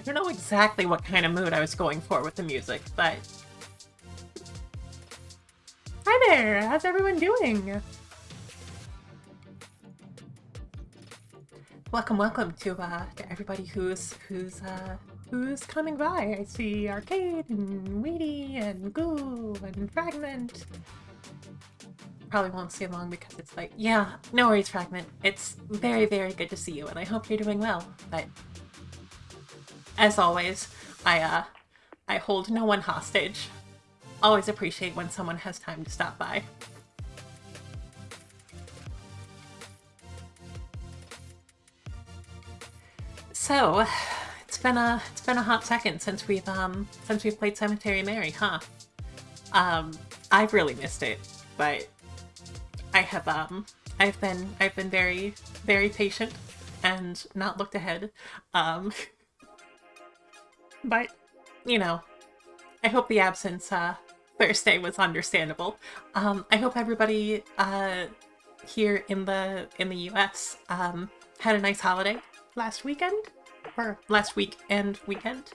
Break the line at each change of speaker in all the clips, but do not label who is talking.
I don't know exactly what kind of mood I was going for with the music, but... Hi there! How's everyone doing? Welcome to everybody who's coming by. I see Arcade and Weedy and Goo and Fragment. Probably won't see long because it's like, yeah, no worries, Fragment. It's very, very good to see you, and I hope you're doing well. But as always, I hold no one hostage. Always appreciate when someone has time to stop by. So, it's been a hot second since we've played Cemetery Mary, huh? I've really missed it, but I've been very, very patient and not looked ahead. But you know, I hope the absence Thursday was understandable. I hope everybody here in the US had a nice holiday last weekend, or last week and weekend.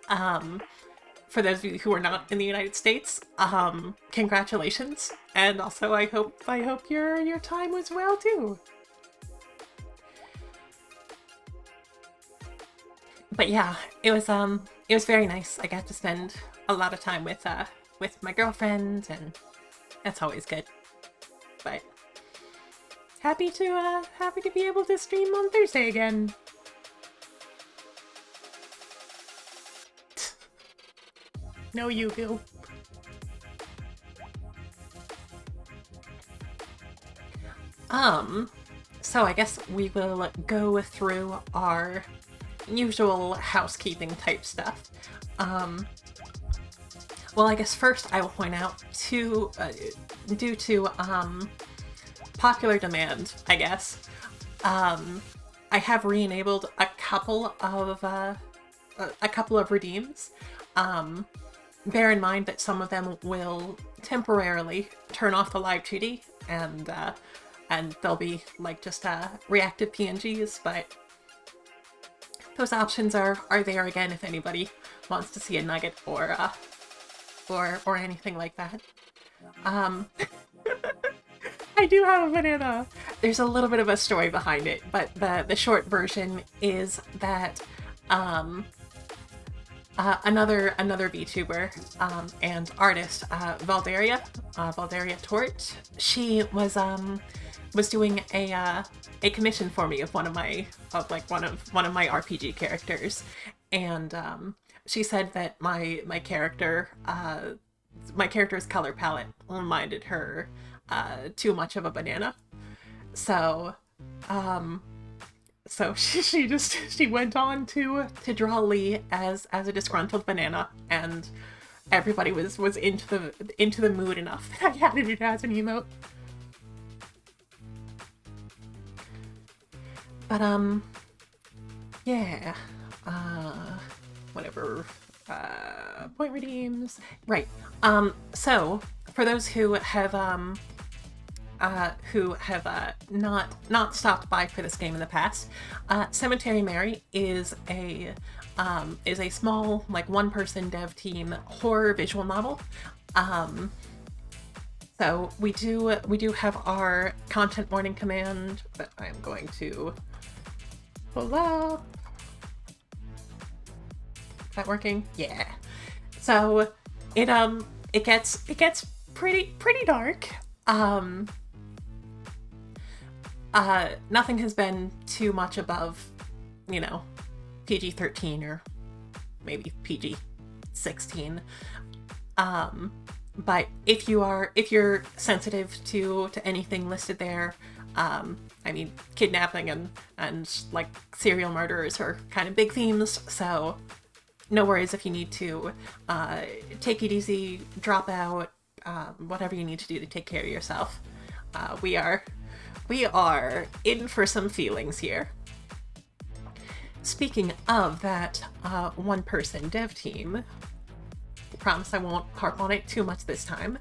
For those of you who are not in the United States, congratulations, and also I hope your time was well too. But yeah, it was very nice. I got to spend a lot of time with my girlfriend, and that's always good. But happy to be able to stream on Thursday again. No Yugu. So I guess we will go through our usual housekeeping type stuff. Well, I guess first I will point out due to popular demand, I guess, I have re-enabled a couple of redeems. Bear in mind that some of them will temporarily turn off the live 2D, and they'll be like just reactive PNGs, but those options are there again if anybody wants to see a nugget or anything like that. I do have a banana. There's a little bit of a story behind it, but the short version is that another VTuber and artist, Valderia Tort, she was doing a commission for me of one of my RPG characters, and she said that my character's color palette reminded her too much of a banana. So she went on to draw Lee as a disgruntled banana, and everybody was into the mood enough that I had it as an emote. But yeah, whatever. Point redeems, right? So for those who have not stopped by for this game in the past, Cemetery Mary is a small, like, one-person dev team horror visual novel. So we do have our content warning command that I am going to pull up. Is that working? Yeah. So it gets pretty dark. Nothing has been too much above, PG-13 or maybe PG-16. But if you're sensitive to anything listed there, I mean, kidnapping and like serial murders are kind of big themes, so no worries if you need to take it easy, drop out, whatever you need to do to take care of yourself. We are in for some feelings here. Speaking of that one-person dev team, I promise I won't harp on it too much this time,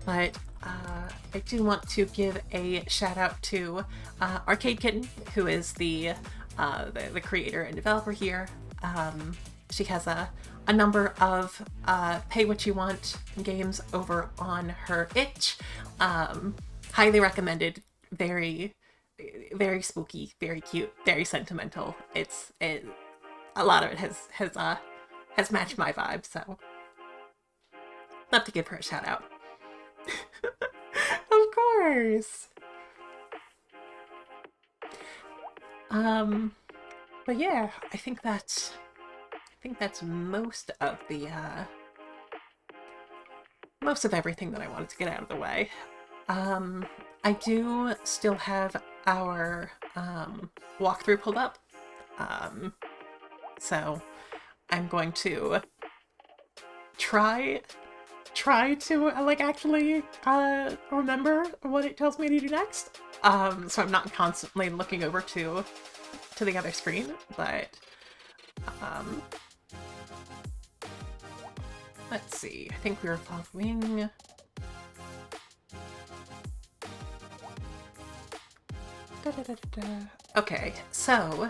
but I do want to give a shout out to Arcade Kitten, who is the creator and developer here. she has a number of pay what you want games over on her itch. Highly recommended. Very, very spooky, very cute, very sentimental. A lot of it has matched my vibe, so love to give her a shout out. Of course. But yeah, I think that's most of the most of everything that I wanted to get out of the way. I do still have our walkthrough pulled up. So I'm going to try to like actually remember what it tells me to do next. So I'm not constantly looking over to the other screen, but let's see. I think we were following. Okay, so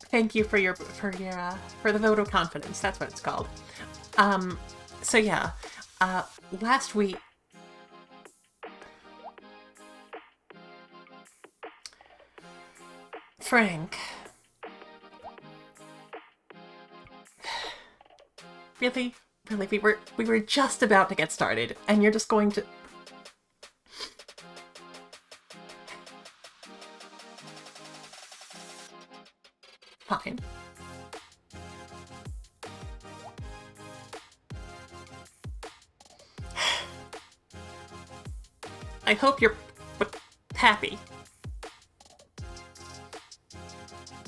thank you for the vote of confidence. That's what it's called. So yeah, last week. Frank. Really? Really? We were just about to get started, and you're just going to... Fine. I hope you're happy.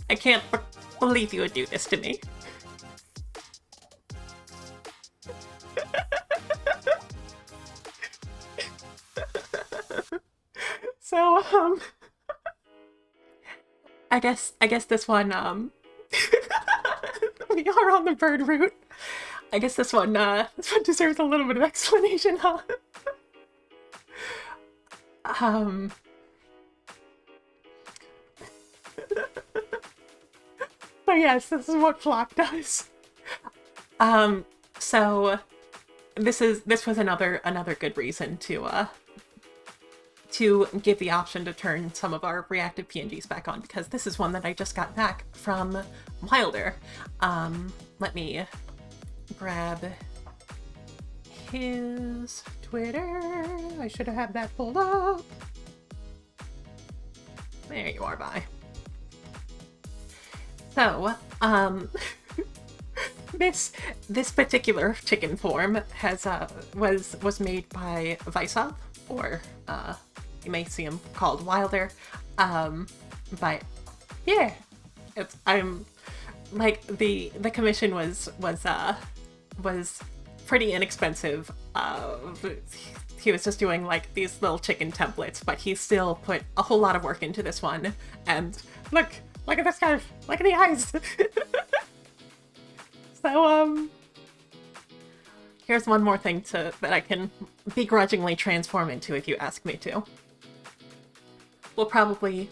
I can't believe you would do this to me. So, I guess this one, we are on the bird route. I guess this one deserves a little bit of explanation, huh? So yes, this is what Flock does. So this was another good reason to give the option to turn some of our reactive PNGs back on, because this is one that I just got back from Wilder. Let me grab his Twitter. I should have had that pulled up. There you are, bye. So, this particular chicken form was made by Vysov, or you may see him called Wilder. But yeah, I'm like the commission was pretty inexpensive. He was just doing like these little chicken templates, but he still put a whole lot of work into this one. And look at this guy, look at the eyes. So here's one more thing that I can begrudgingly transform into if you ask me to. We'll probably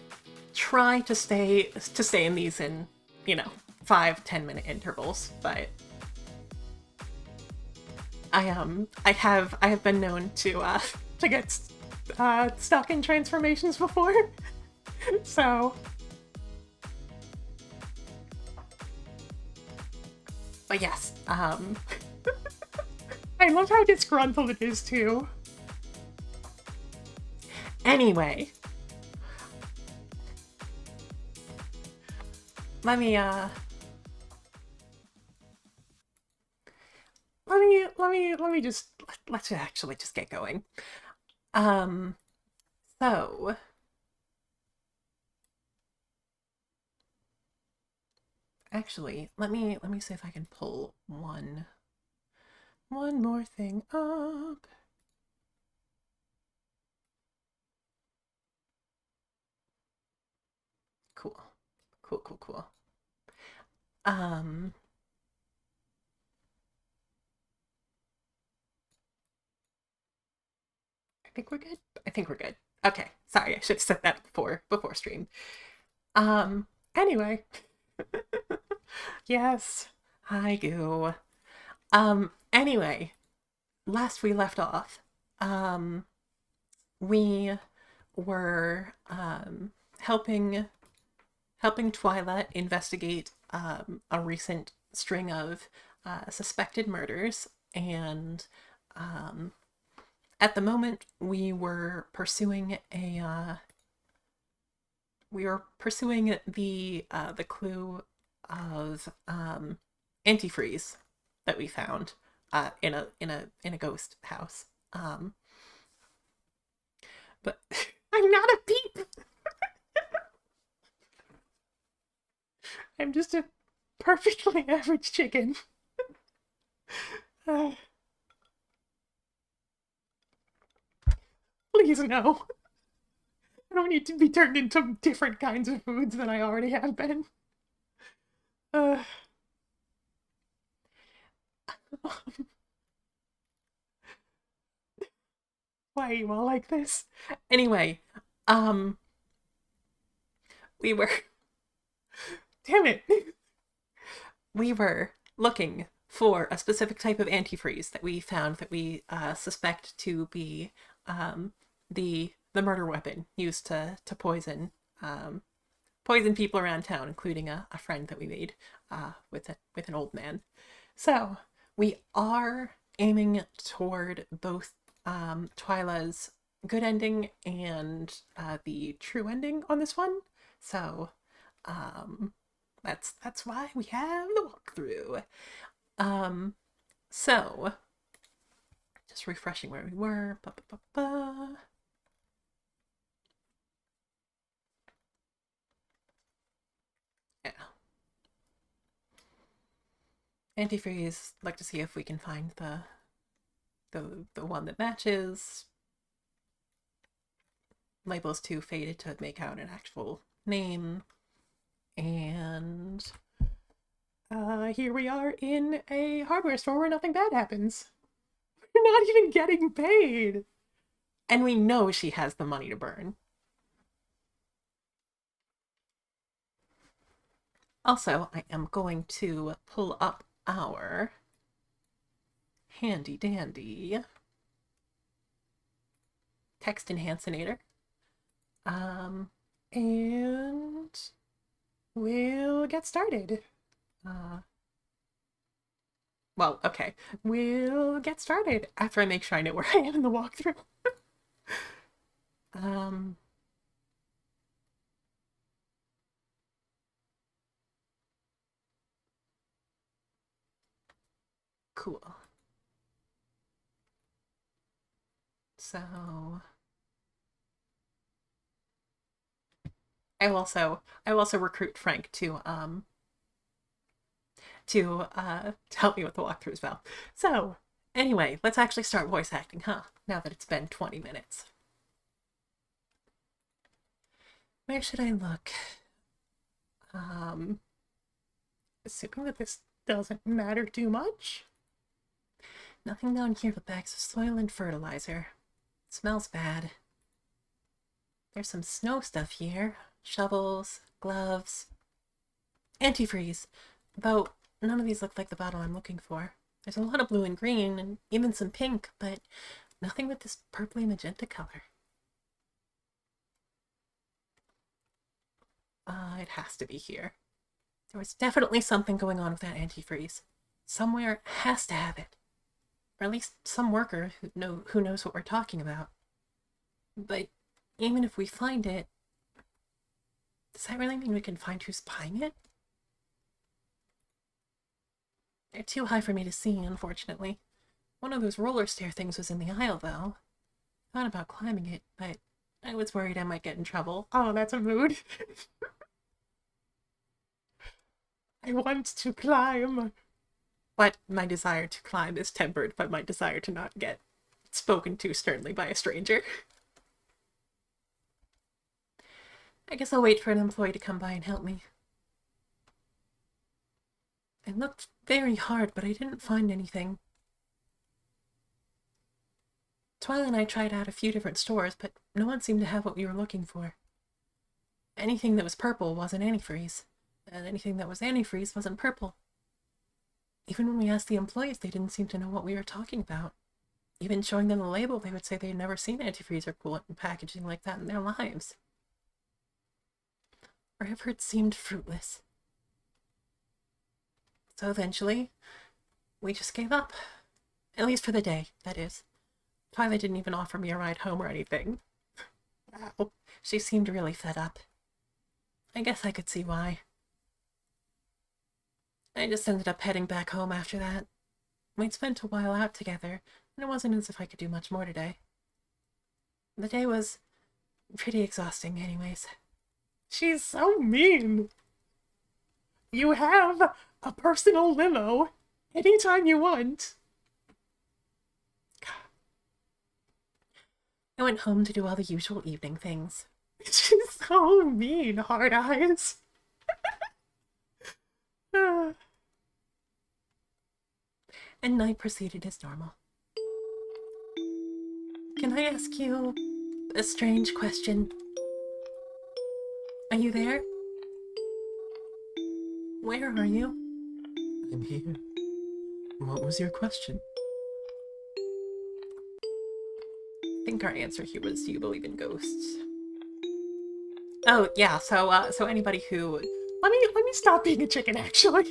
try to stay in these in 5-10 minute intervals, but I have been known to get stuck in transformations before. So but yes, I love how disgruntled it is too. Anyway, let me let's actually just get going. So actually, let me see if I can pull one more thing up. Cool. I think we're good. Okay, sorry, I should have said that before stream. Anyway. Yes. Hi, Goo. Anyway, last we left off, um, we were helping Twyla investigate a recent string of suspected murders, and um, at the moment we were pursuing the clue of antifreeze that we found in a ghost house. But I'm not a peep. I'm just a perfectly average chicken. Uh, please no. I don't need to be turned into different kinds of foods than I already have been. Uh, why are you all like this? Anyway, um, we were. Damn it! We were looking for a specific type of antifreeze that we found that we suspect to be the murder weapon used to poison people around town, including a friend that we made with an old man. So we are aiming toward both Twyla's good ending and the true ending on this one. So um, that's why we have the walkthrough. Um, so just refreshing where we were. Ba, ba, ba, ba. Yeah. Antifreeze. Like to see if we can find the one that matches. Labels too faded to make out an actual name. And here we are in a hardware store where nothing bad happens. We're not even getting paid. And we know she has the money to burn. Also, I am going to pull up our handy dandy text enhancinator. And we'll get started. Well, okay. We'll get started after I make sure I know where I am in the walkthrough. Cool. So I will also recruit Frank to help me with the walkthrough as well. So anyway, let's actually start voice acting, huh? Now that it's been 20 minutes. Where should I look? Assuming that this doesn't matter too much. Nothing down here but bags of soil and fertilizer. It smells bad. There's some snow stuff here. Shovels, gloves, antifreeze. Though none of these look like the bottle I'm looking for. There's a lot of blue and green, and even some pink, but nothing with this purpley magenta color. It has to be here. There was definitely something going on with that antifreeze. Somewhere has to have it. Or at least some worker who knows what we're talking about. But even if we find it, does that really mean we can find who's buying it? They're too high for me to see, unfortunately. One of those roller stair things was in the aisle, though. Thought about climbing it, but I was worried I might get in trouble. Oh, that's a mood. I want to climb. But my desire to climb is tempered by my desire to not get spoken to sternly by a stranger. I guess I'll wait for an employee to come by and help me. I looked very hard, but I didn't find anything. Twyla and I tried out a few different stores, but no one seemed to have what we were looking for. anything that was purple wasn't antifreeze, and anything that was antifreeze wasn't purple. Even when we asked the employees, they didn't seem to know what we were talking about. Even showing them the label, they would say they had never seen antifreeze or coolant in packaging like that in their lives. Our efforts seemed fruitless. So eventually, we just gave up. At least for the day, that is. Twilight didn't even offer me a ride home or anything. Wow. She seemed really fed up. I guess I could see why. I just ended up heading back home after that. We'd spent a while out together, and it wasn't as if I could do much more today. The day was pretty exhausting anyways. She's so mean. You have a personal limo anytime you want. I went home to do all the usual evening things. She's so mean, hard eyes. And night proceeded as normal. Can I ask you a strange question? Are you there? Where are you?
I'm here. What was your question?
I think our answer here was, do you believe in ghosts? Oh, yeah, so anybody who... Let me stop being a chicken, actually.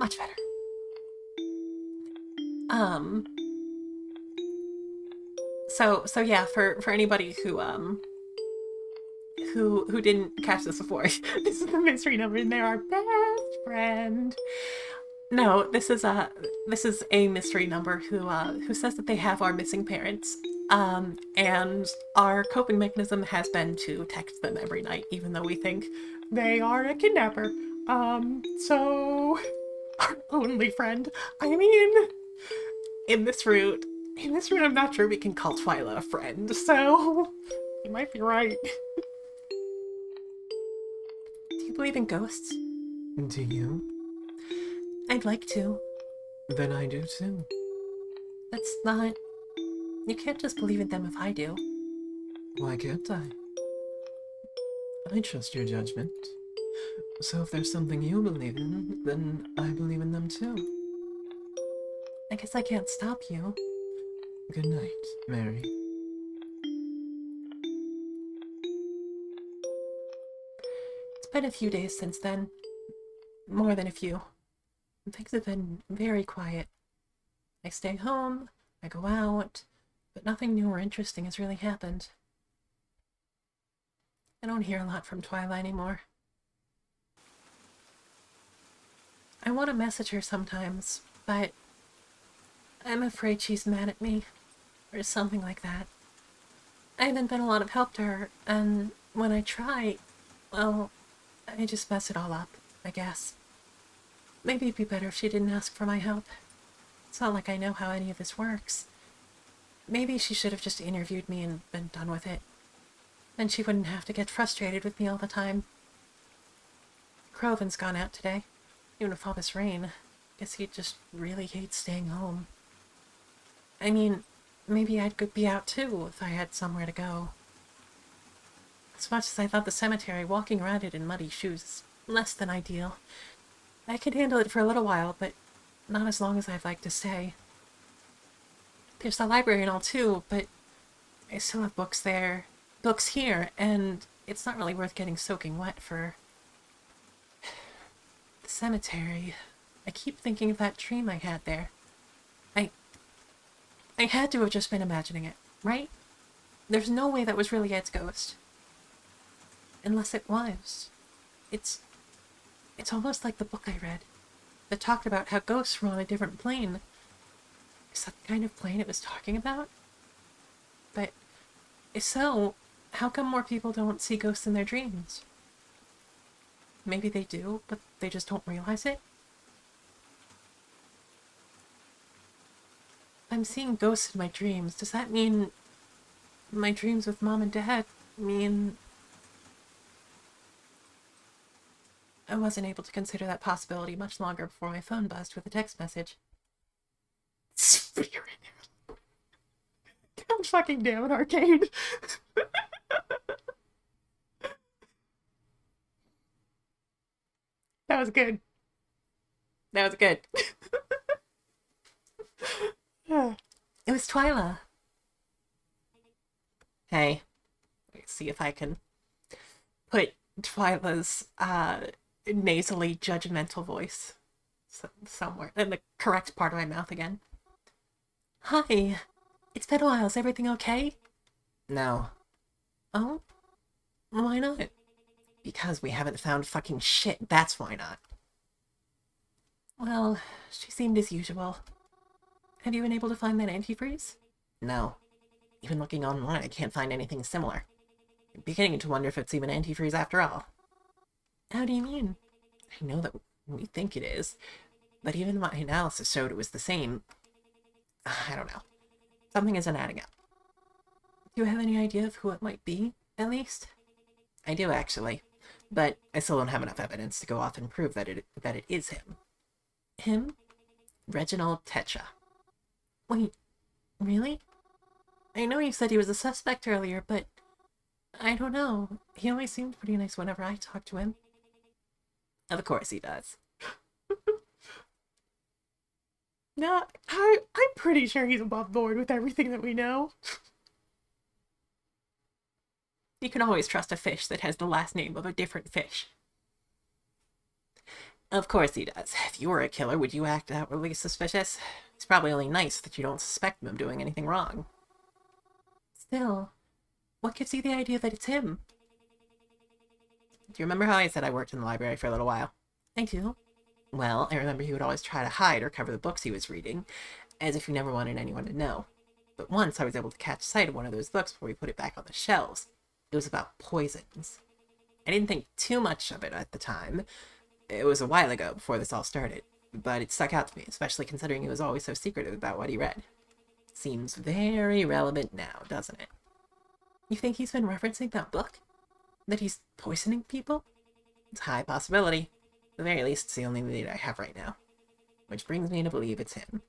Much better. So yeah, for anybody who didn't catch this before, this is the mystery number, and they're our best friend. No, this is a mystery number who says that they have our missing parents. And our coping mechanism has been to text them every night, even though we think they are a kidnapper. So our only friend. I mean, in this route, I'm not sure we can call Twyla a friend, so you might be right. Do you believe in ghosts?
Do you?
I'd like to.
Then I do too.
That's not... You can't just believe in them if I do.
Why can't I? I trust your judgment. So if there's something you believe in, then I believe in them too.
I guess I can't stop you.
Good night, Mary.
It's been a few days since then. More than a few. Things have been very quiet. I stay home, I go out, but nothing new or interesting has really happened. I don't hear a lot from Twyla anymore. I want to message her sometimes, but I'm afraid she's mad at me, or something like that. I haven't been a lot of help to her, and when I try, well, I just mess it all up, I guess. Maybe it'd be better if she didn't ask for my help. It's not like I know how any of this works. Maybe she should have just interviewed me and been done with it. Then she wouldn't have to get frustrated with me all the time. Croven's gone out today, even with all this rain. Guess he just really hates staying home. I mean, maybe I'd be out too if I had somewhere to go. As much as I love the cemetery, walking around it in muddy shoes is less than ideal. I could handle it for a little while, but not as long as I'd like to stay. There's the library and all too, but I still have books there, books here, and it's not really worth getting soaking wet for. The cemetery. I keep thinking of that dream I had there. I had to have just been imagining it, right? There's no way that was really Ed's ghost. Unless it was. It's almost like the book I read that talked about how ghosts were on a different plane. Is that the kind of plane it was talking about? But if so, how come more people don't see ghosts in their dreams? Maybe they do, but they just don't realize it? If I'm seeing ghosts in my dreams, does that mean my dreams with Mom and Dad mean... I wasn't able to consider that possibility much longer before my phone buzzed with a text message. Spirit. fucking damn it, Arcade. That was good. That was good. It was Twyla. Hey, let's see if I can put Twyla's nasally judgmental voice somewhere in the correct part of my mouth again. Hi, it's been a while. Is everything okay?
No.
Oh? Why not?
Because we haven't found fucking shit, that's why not.
Well, she seemed as usual. Have you been able to find that antifreeze?
No. Even looking online, I can't find anything similar. I'm beginning to wonder if it's even antifreeze after all.
How do you mean?
I know that we think it is, but even my analysis showed it was the same. I don't know. Something isn't adding up.
Do you have any idea of who it might be, at least?
I do, actually, but I still don't have enough evidence to go off and prove that it is him.
Him?
Reginald Tetra.
Wait, really? I know you said he was a suspect earlier, but I don't know. He always seemed pretty nice whenever I talked to him.
Of course he does.
No, I'm pretty sure he's above board with everything that we know. You can always trust a fish that has the last name of a different fish.
Of course he does. If you were a killer, would you act outwardly suspicious? It's probably only nice that you don't suspect him of doing anything wrong.
Still, what gives you the idea that it's him?
Do you remember how I said I worked in the library for a little while?
I do.
Well, I remember he would always try to hide or cover the books he was reading, as if he never wanted anyone to know. But once I was able to catch sight of one of those books before we put it back on the shelves. It was about poisons. I didn't think too much of it at the time. It was a while ago, before this all started, but it stuck out to me, especially considering he was always so secretive about what he read. Seems very relevant now, doesn't it?
You think he's been referencing that book? That he's poisoning people?
It's a high possibility. At the very least, it's the only lead I have right now. Which brings me to believe it's him.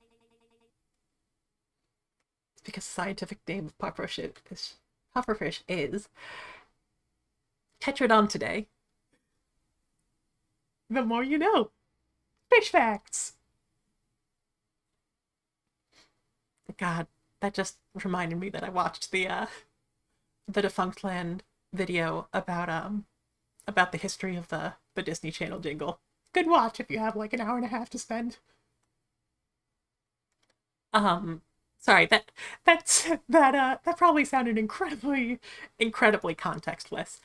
It's because the scientific name of pufferfish is Tetradontidae. The more you know. Fish facts! God, that just reminded me that I watched the Defunctland video about the history of the Disney Channel jingle. Good watch if you have like an hour and a half to spend. Sorry, that probably sounded incredibly contextless.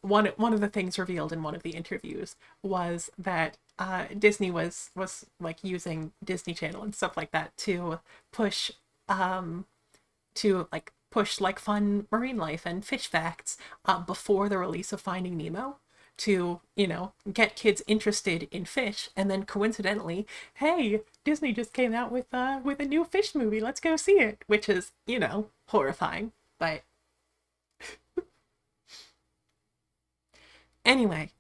One of the things revealed in one of the interviews was that Disney was like using Disney Channel and stuff like that to push like fun marine life and fish facts before the release of Finding Nemo, to, you know, get kids interested in fish. And then coincidentally, hey, Disney just came out with a new fish movie, let's go see it, which is, you know, horrifying. But anyway,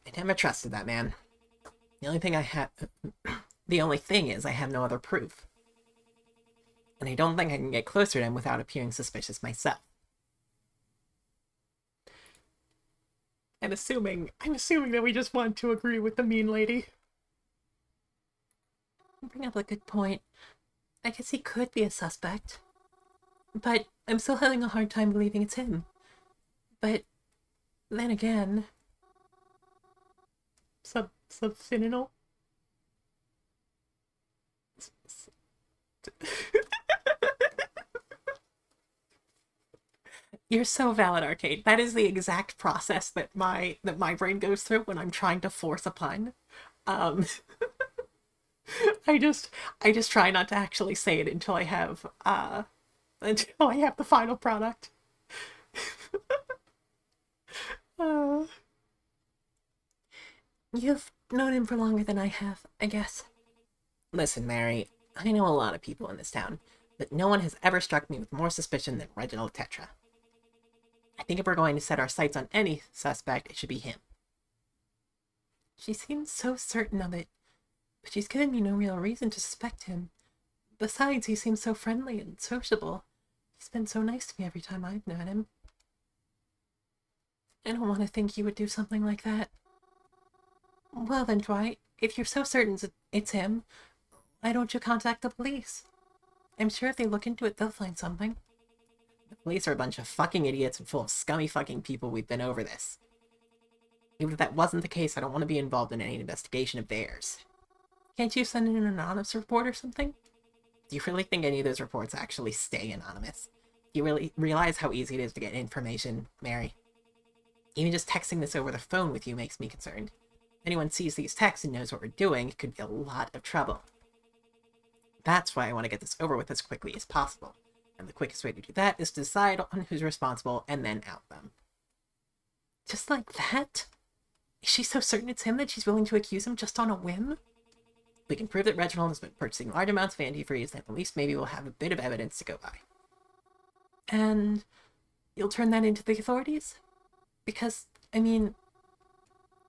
I never trusted that man. The only thing is I have no other proof. And I don't think I can get closer to him without appearing suspicious myself.
I'm assuming that we just want to agree with the mean lady. You bring up a good point. I guess he could be a suspect. But I'm still having a hard time believing it's him. But then again... Subfinal? You're so valid, Arcade. That is the exact process that my brain goes through when I'm trying to force a pun. I just try not to actually say it until I have the final product. You've known him for longer than I have, I guess.
Listen, Mary, I know a lot of people in this town, but no one has ever struck me with more suspicion than Reginald Tetra. I think if we're going to set our sights on any suspect, it should be him.
She seems so certain of it, but she's given me no real reason to suspect him. Besides, he seems so friendly and sociable. He's been so nice to me every time I've met him. I don't want to think you would do something like that. Well then, Dwight, if you're so certain it's him, why don't you contact the police? I'm sure if they look into it, they'll find something.
The police are a bunch of fucking idiots and full of scummy fucking people. We've been over this. Even if that wasn't the case, I don't want to be involved in any investigation of theirs.
Can't you send in an anonymous report or something?
Do you really think any of those reports actually stay anonymous? Do you really realize how easy it is to get information, Mary? Even just texting this over the phone with you makes me concerned. If anyone sees these texts and knows what we're doing, it could be a lot of trouble. That's why I want to get this over with as quickly as possible. And the quickest way to do that is to decide on who's responsible and then out them.
Just like that? Is she so certain it's him that she's willing to accuse him just on a whim?
If we can prove that Reginald has been purchasing large amounts of antifreeze, then at least maybe we'll have a bit of evidence to go by.
And you'll turn that into the authorities? Because, I mean,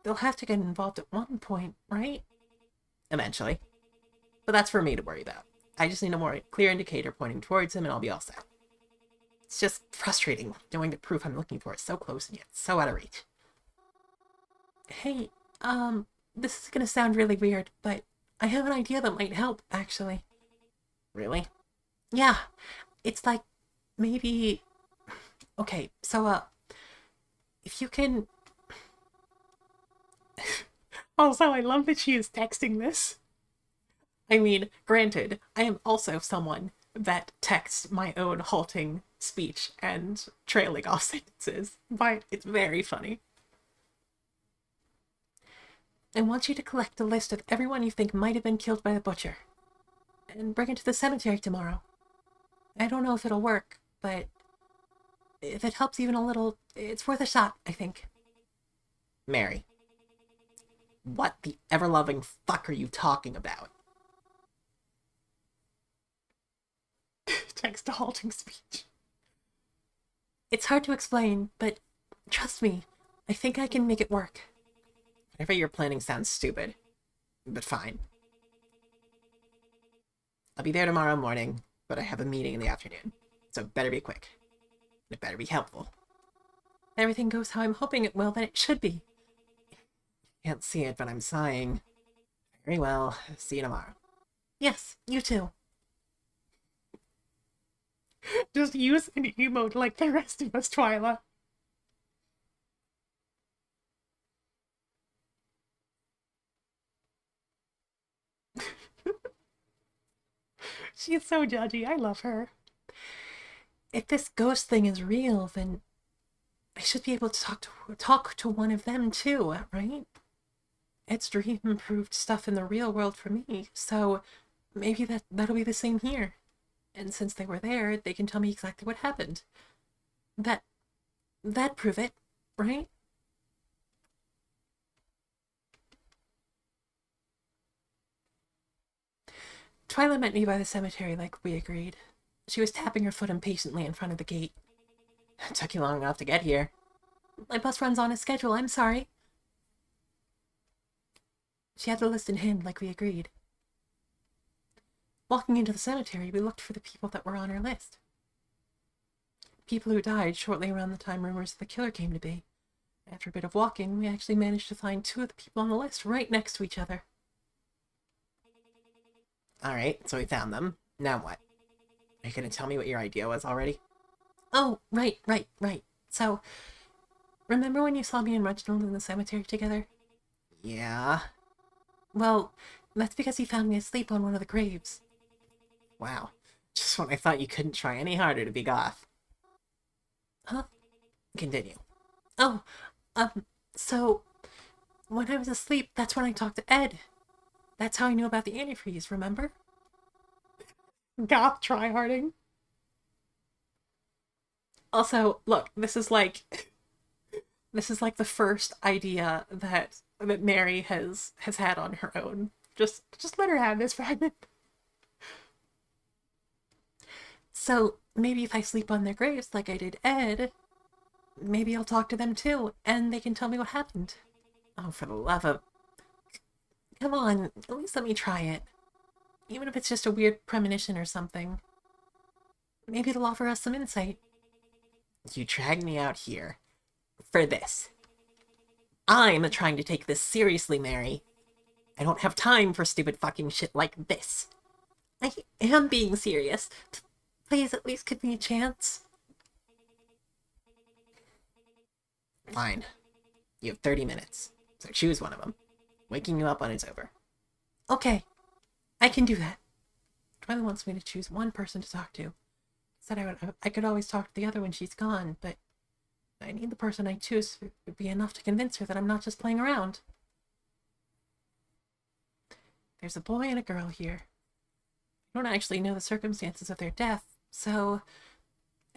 they'll have to get involved at one point, right?
Eventually. But that's for me to worry about. I just need a more clear indicator pointing towards him and I'll be all set. It's just frustrating knowing the proof I'm looking for is so close and yet so out of reach.
Hey, this is gonna sound really weird, but I have an idea that might help, actually.
Really?
Yeah, it's like, maybe... Okay, so, if you can... Also, I love that she is texting this. I mean, granted, I am also someone that texts my own halting speech and trailing off sentences, but it's very funny. I want you to collect a list of everyone you think might have been killed by the butcher, and bring it to the cemetery tomorrow. I don't know if it'll work, but if it helps even a little, it's worth a shot, I think.
Mary, what the ever-loving fuck are you talking about?
Text a halting speech. It's hard to explain, but trust me, I think I can make it work.
Whatever you're planning sounds stupid, but fine. I'll be there tomorrow morning, but I have a meeting in the afternoon, so it better be quick. And it better be helpful.
If everything goes how I'm hoping it will, then it should be.
Can't see it, but I'm sighing. Very well. See you tomorrow.
Yes, you too. Just use an emote like the rest of us, Twyla. She's so judgy. I love her. If this ghost thing is real, then I should be able to talk to one of them too, right? It's dream-improved stuff in the real world for me, so maybe that'll be the same here. And since they were there, they can tell me exactly what happened. That'd prove it, right? Twyla met me by the cemetery like we agreed. She was tapping her foot impatiently in front of the gate.
It took you long enough to get here.
My bus runs on a schedule, I'm sorry. She had the list in hand like we agreed. Walking into the cemetery, we looked for the people that were on our list. People who died shortly around the time rumors of the killer came to be. After a bit of walking, we actually managed to find two of the people on the list right next to each other.
Alright, so we found them. Now what? Are you gonna tell me what your idea was already?
Oh, right. So, remember when you saw me and Reginald in the cemetery together?
Yeah?
Well, that's because he found me asleep on one of the graves.
Wow. Just when I thought you couldn't try any harder to be goth.
Huh?
Continue.
Oh, so, when I was asleep, that's when I talked to Ed. That's how I knew about the antifreeze, remember? Goth tryharding. Also, look, this is like the first idea that Mary has had on her own. Just let her have this fragment. So maybe if I sleep on their graves like I did Ed, maybe I'll talk to them too, and they can tell me what happened.
Oh, for the love of... Come on, at least let me try it. Even if it's just a weird premonition or something. Maybe it'll offer us some insight. You dragged me out here for this. I'm trying to take this seriously, Mary. I don't have time for stupid fucking shit like this. I am being serious. Please at least give me a chance. Fine. You have 30 minutes, so choose one of them. Waking you up when it's over. Okay, I can do that. Twilight wants me to choose one person to talk to. Said I could always talk to the other when she's gone, but I need the person I choose to be enough to convince her that I'm not just playing around. There's a boy and a girl here. I don't actually know the circumstances of their death, so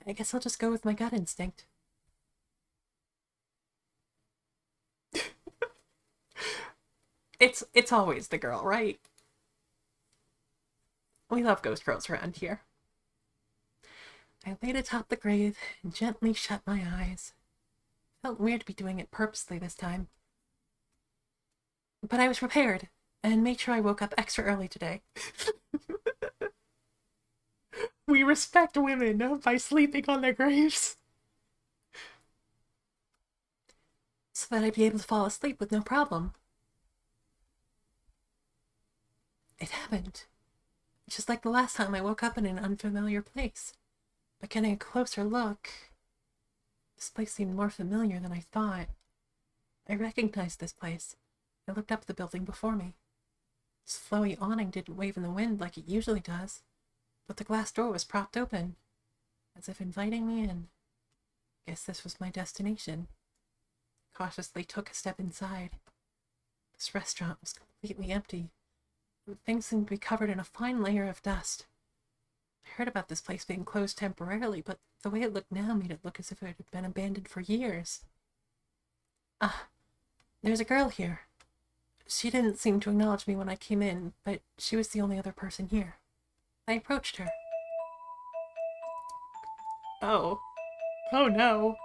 I guess I'll just go with my gut instinct. It's always the girl, right? We love ghost girls around here. I laid atop the grave and gently shut my eyes. Felt weird to be doing it purposely this time. But I was prepared, and made sure I woke up extra early today. We respect women by sleeping on their graves. So that I'd be able to fall asleep with no problem. It happened. Just like the last time I woke up in an unfamiliar place. But getting a closer look, this place seemed more familiar than I thought. I recognized this place. I looked up at the building before me. This flowy awning didn't wave in the wind like it usually does, but the glass door was propped open, as if inviting me in. Guess this was my destination. Cautiously took a step inside. This restaurant was completely empty. Things seemed to be covered in a fine layer of dust. I heard about this place being closed temporarily, but the way it looked now made it look as if it had been abandoned for years. Ah, there's a girl here. She didn't seem to acknowledge me when I came in, but she was the only other person here. I approached her. Oh. Oh no.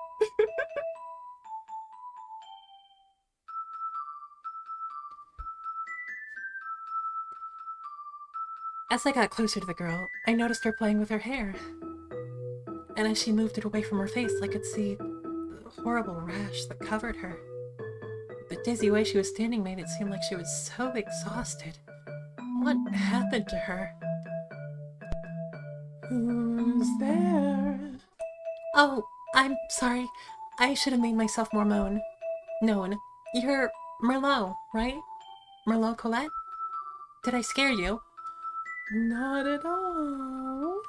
As I got closer to the girl, I noticed her playing with her hair. And as she moved it away from her face, I could see the horrible rash that covered her. The dizzy way she was standing made it seem like she was so exhausted. What happened to her? Who's there? Oh, I'm sorry. I should have made myself more known. You're Merlot, right? Merlot Colette? Did I scare you? Not at all.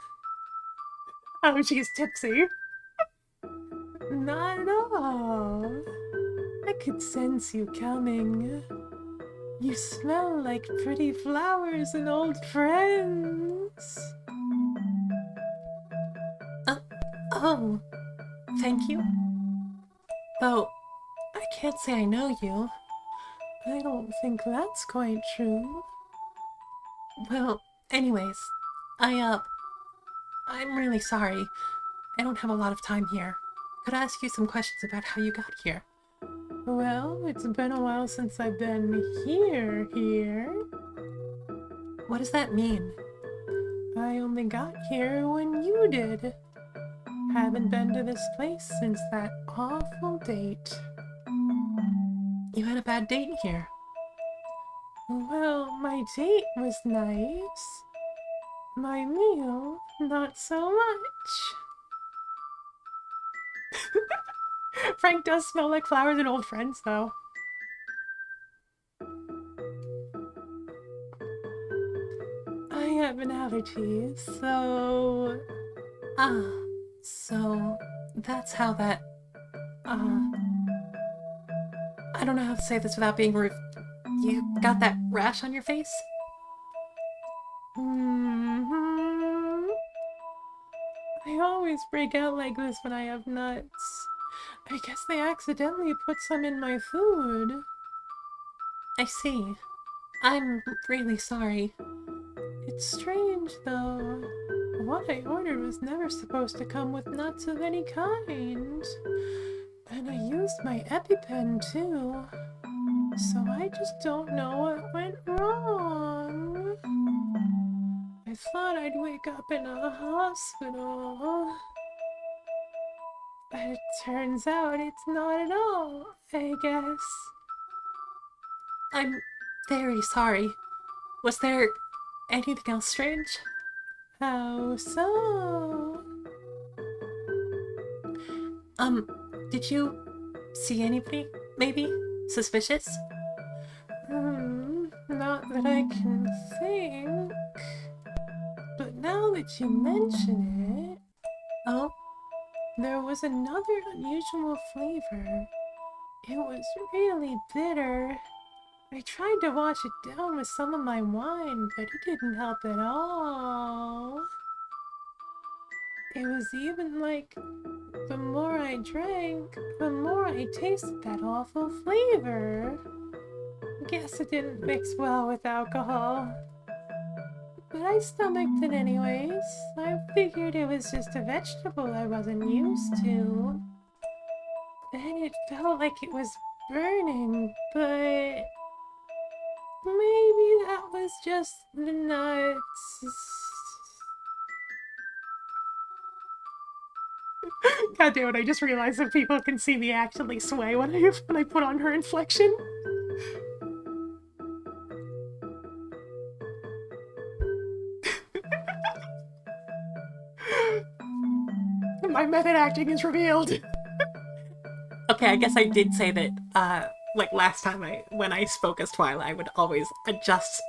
Oh, she's tipsy. Not at all. I could sense you coming. You smell like pretty flowers and old friends. Oh, thank you. Though, I can't say I know you. I don't think that's quite true. Well, anyways, I'm really sorry. I don't have a lot of time here. Could I ask you some questions about how you got here? Well, it's been a while since I've been here. What does that mean? I only got here when you did. Haven't been to this place since that awful date. You had a bad date here. Well, my date was nice. My meal, not so much. Frank does smell like flowers and old friends, though. I have an allergy, so... So that's how that... I don't know how to say this without being rude. You got that rash on your face? I always break out like this when I have nuts. I guess they accidentally put some in my food. I see. I'm really sorry. It's strange, though. What I ordered was never supposed to come with nuts of any kind. And I used my EpiPen, too.
so I just don't know what went wrong. I thought I'd wake up in a hospital, but it turns out it's not at all, I guess. I'm very sorry. Was there anything else strange? How so? Did you see anybody, maybe? Suspicious? Not that I can think. But now that you mention it... Oh, there was another unusual flavor. It was really bitter. I tried to wash it down with some of my wine, but it didn't help at all. It was even like, the more I drank, the more I tasted that awful flavor. Guess it didn't mix well with alcohol. But I stomached it anyways. I figured it was just a vegetable I wasn't used to. Then it felt like it was burning, but maybe that was just the nuts. God damn it, I just realized that people can see me actually sway when I put on her inflection. My method acting is revealed. Okay, I guess I did say that, like last time when I spoke as Twyla, I would always adjust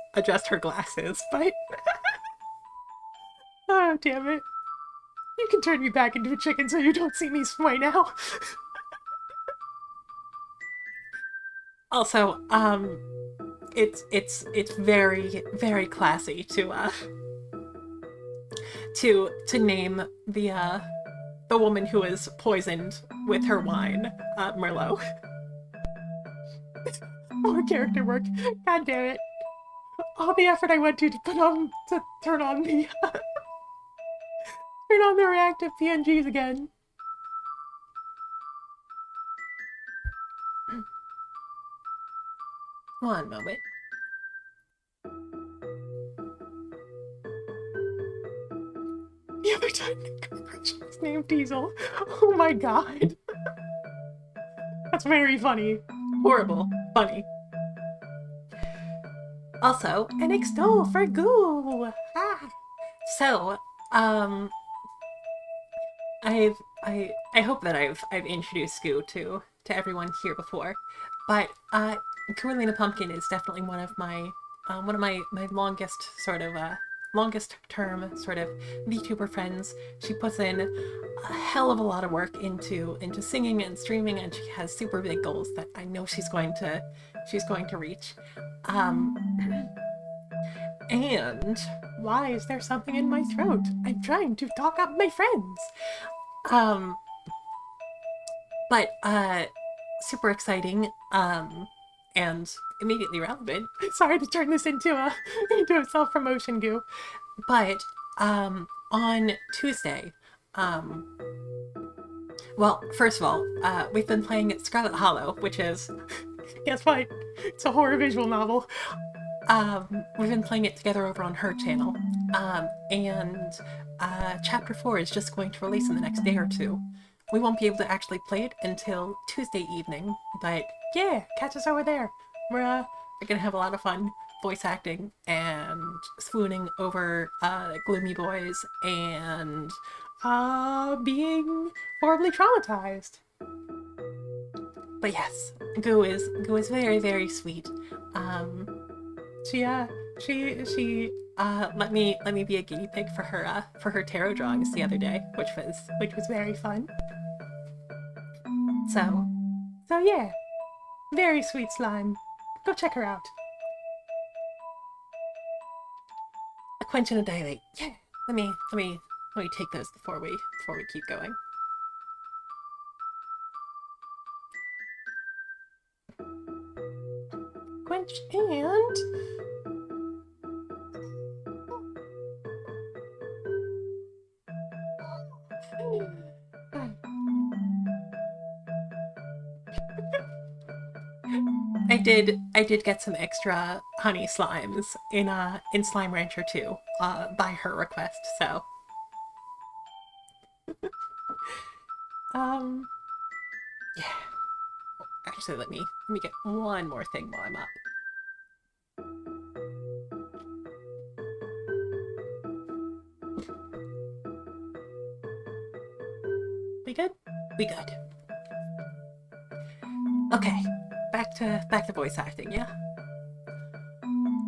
her glasses, but... Oh, damn it. You can turn me back into a chicken so you don't see me sway now. Also, it's very, very classy to name the woman who is poisoned with her wine, Merlot. More character work. God damn it. All the effort I went to turn on the turn on the reactive PNGs again. One moment. The other time was named Diesel. Oh my god. That's very funny. Horrible. Funny. Also, an X2 for Goo! Ah. So, I hope that I've introduced Goo to everyone here before, but Carolina Pumpkin is definitely one of my longest longest term sort of VTuber friends. She puts in a hell of a lot of work into singing and streaming, and she has super big goals that I know she's going to reach. And why is there something in my throat? I'm trying to talk up my friends. But super exciting, and immediately relevant. Sorry to turn this into a self-promotion Goo. But on Tuesday, well, first of all, we've been playing Scarlet Hollow, which is, guess what? It's a horror visual novel. We've been playing it together over on her channel, and Chapter 4 is just going to release in the next day or two. We won't be able to actually play it until Tuesday evening, but yeah, catch us over there. We're gonna have a lot of fun voice acting and swooning over gloomy boys and being horribly traumatized. But yes, Goo is very, very sweet. She let me be a guinea pig for her tarot drawings the other day, which was very fun. So yeah, very sweet slime. Go check her out. A quench and a dilate. Yeah. Let me take those before we keep going. Quench and I did get some extra honey slimes in Slime Rancher 2, by her request. So, um, yeah. Actually, let me get one more thing while I'm up. We good? We good. Okay, back to voice acting. Yeah.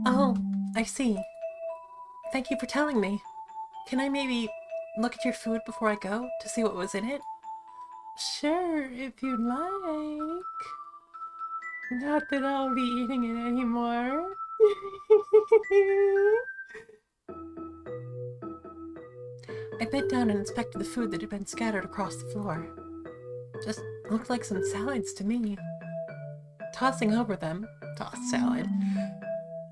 Oh, I see. Thank you for telling me. Can I maybe look at your food before I go to see what was in it? Sure, if you'd like. Not that I'll be eating it anymore. I bent down and inspected the food that had been scattered across the floor. Just looked like some salads to me. Tossing over them, tossed salad,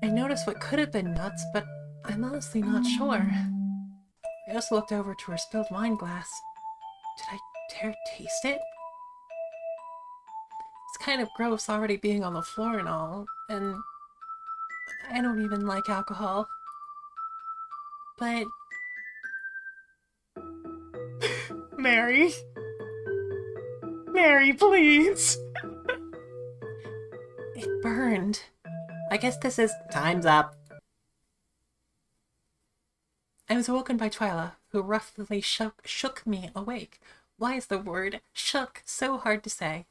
I noticed what could have been nuts, but I'm honestly not sure. I also looked over to her spilled wine glass. Did I dare taste it? It's kind of gross already being on the floor and all, and I don't even like alcohol. But Mary. Mary, please. It burned. I guess this is time's up. I was awoken by Twyla, who roughly shook me awake. Why is the word shook so hard to say?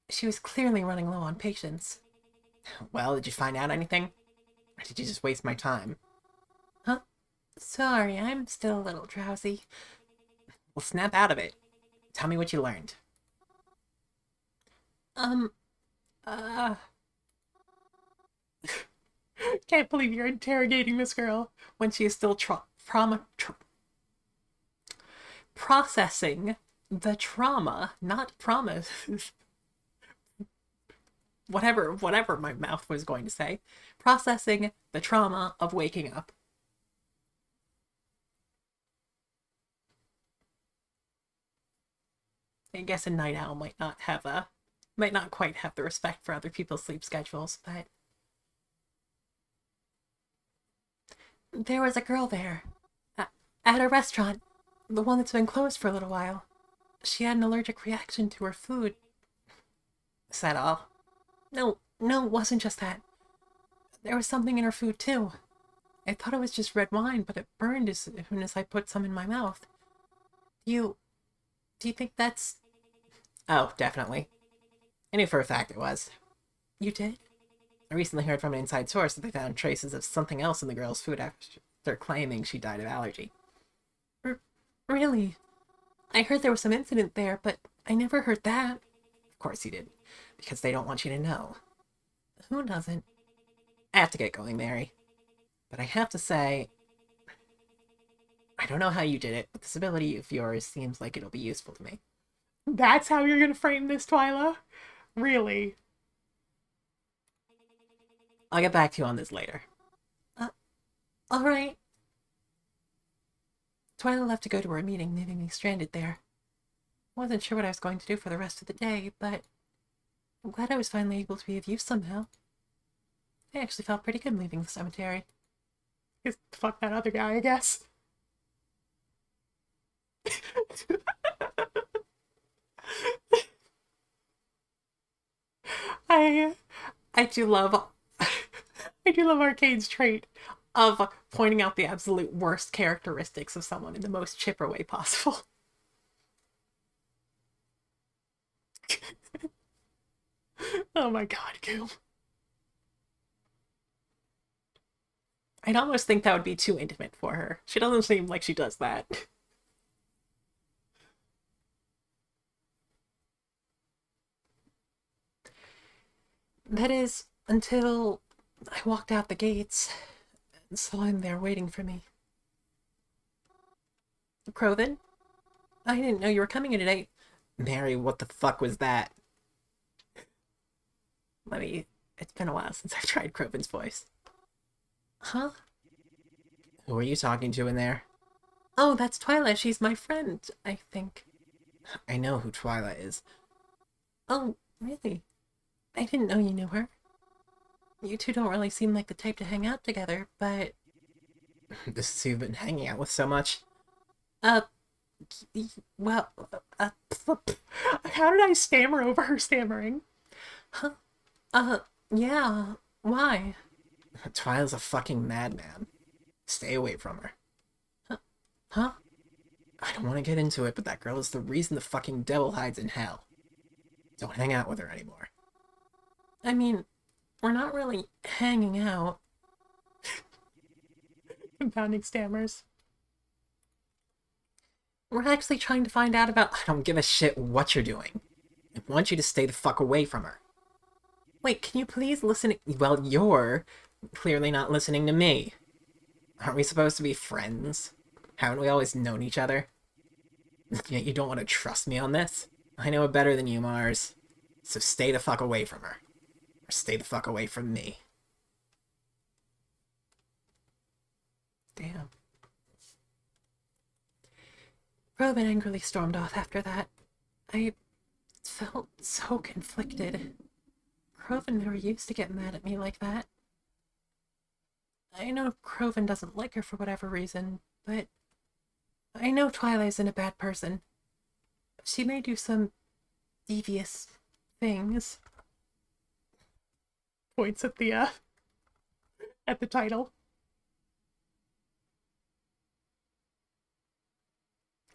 She was clearly running low on patience. Well, did you find out anything? Or did you just waste my time? Huh? Sorry, I'm still a little drowsy. Well, snap out of it. Tell me what you learned. Uh... Can't believe you're interrogating this girl when she is still processing the trauma, not promise. whatever my mouth was going to say. Processing the trauma of waking up. I guess a night owl might not quite have the respect for other people's sleep schedules, but there was a girl there at a restaurant, the one that's been closed for a little while. She had an allergic reaction to her food. Is that all? No, it wasn't just that. There was something in her food too. I thought it was just red wine, but it burned as soon as I put some in my mouth. Do you think that's... Oh, definitely. I knew for a fact it was. You did? I recently heard from an inside source that they found traces of something else in the girl's food after claiming she died of allergy. Really? I heard there was some incident there, but I never heard that. Of course you did, because they don't want you to know. Who doesn't? I have to get going, Mary. But I have to say, I don't know how you did it, but this ability of yours seems like it'll be useful to me. That's how you're gonna frame this, Twyla? Really? I'll get back to you on this later. Alright. Twyla left to go to her meeting, leaving me stranded there. Wasn't sure what I was going to do for the rest of the day, but I'm glad I was finally able to be of use somehow. I actually felt pretty good leaving the cemetery. Fuck that other guy, I guess. I do love I do love Arcade's trait of pointing out the absolute worst characteristics of someone in the most chipper way possible. Oh my god, Goo. I'd almost think that would be too intimate for her. She doesn't seem like she does that. That is, until I walked out the gates and saw him there waiting for me. Crovin? I didn't know you were coming in today. Mary, what the fuck was that? It's been a while since I've tried Crovin's voice. Huh? Who are you talking to in there? Oh, that's Twyla. She's my friend, I think. I know who Twyla is. Oh, really? I didn't know you knew her. You two don't really seem like the type to hang out together, but,
This is who you've been hanging out with so much.
uh, well, uh, how did I stammer over her stammering? Huh? Uh, yeah, why?
Twyla's a fucking madman. Stay away from her.
Huh?
I don't want to get into it, but that girl is the reason the fucking devil hides in hell. Don't hang out with her anymore.
I mean, we're not really hanging out. Compounding stammers. We're actually trying to find out about.
I don't give a shit what you're doing. I want you to stay the fuck away from her.
Wait, can you please listen?
Well, you're clearly not listening to me. Aren't we supposed to be friends? Haven't we always known each other? Yet you don't want to trust me on this? I know it better than you, Mars. So stay the fuck away from her. Or stay the fuck away from me.
Damn. Robin angrily stormed off after that. I felt so conflicted. Croven never used to get mad at me like that. I know Croven doesn't like her for whatever reason, but I know Twilight isn't a bad person. She may do some devious things. Points at the title.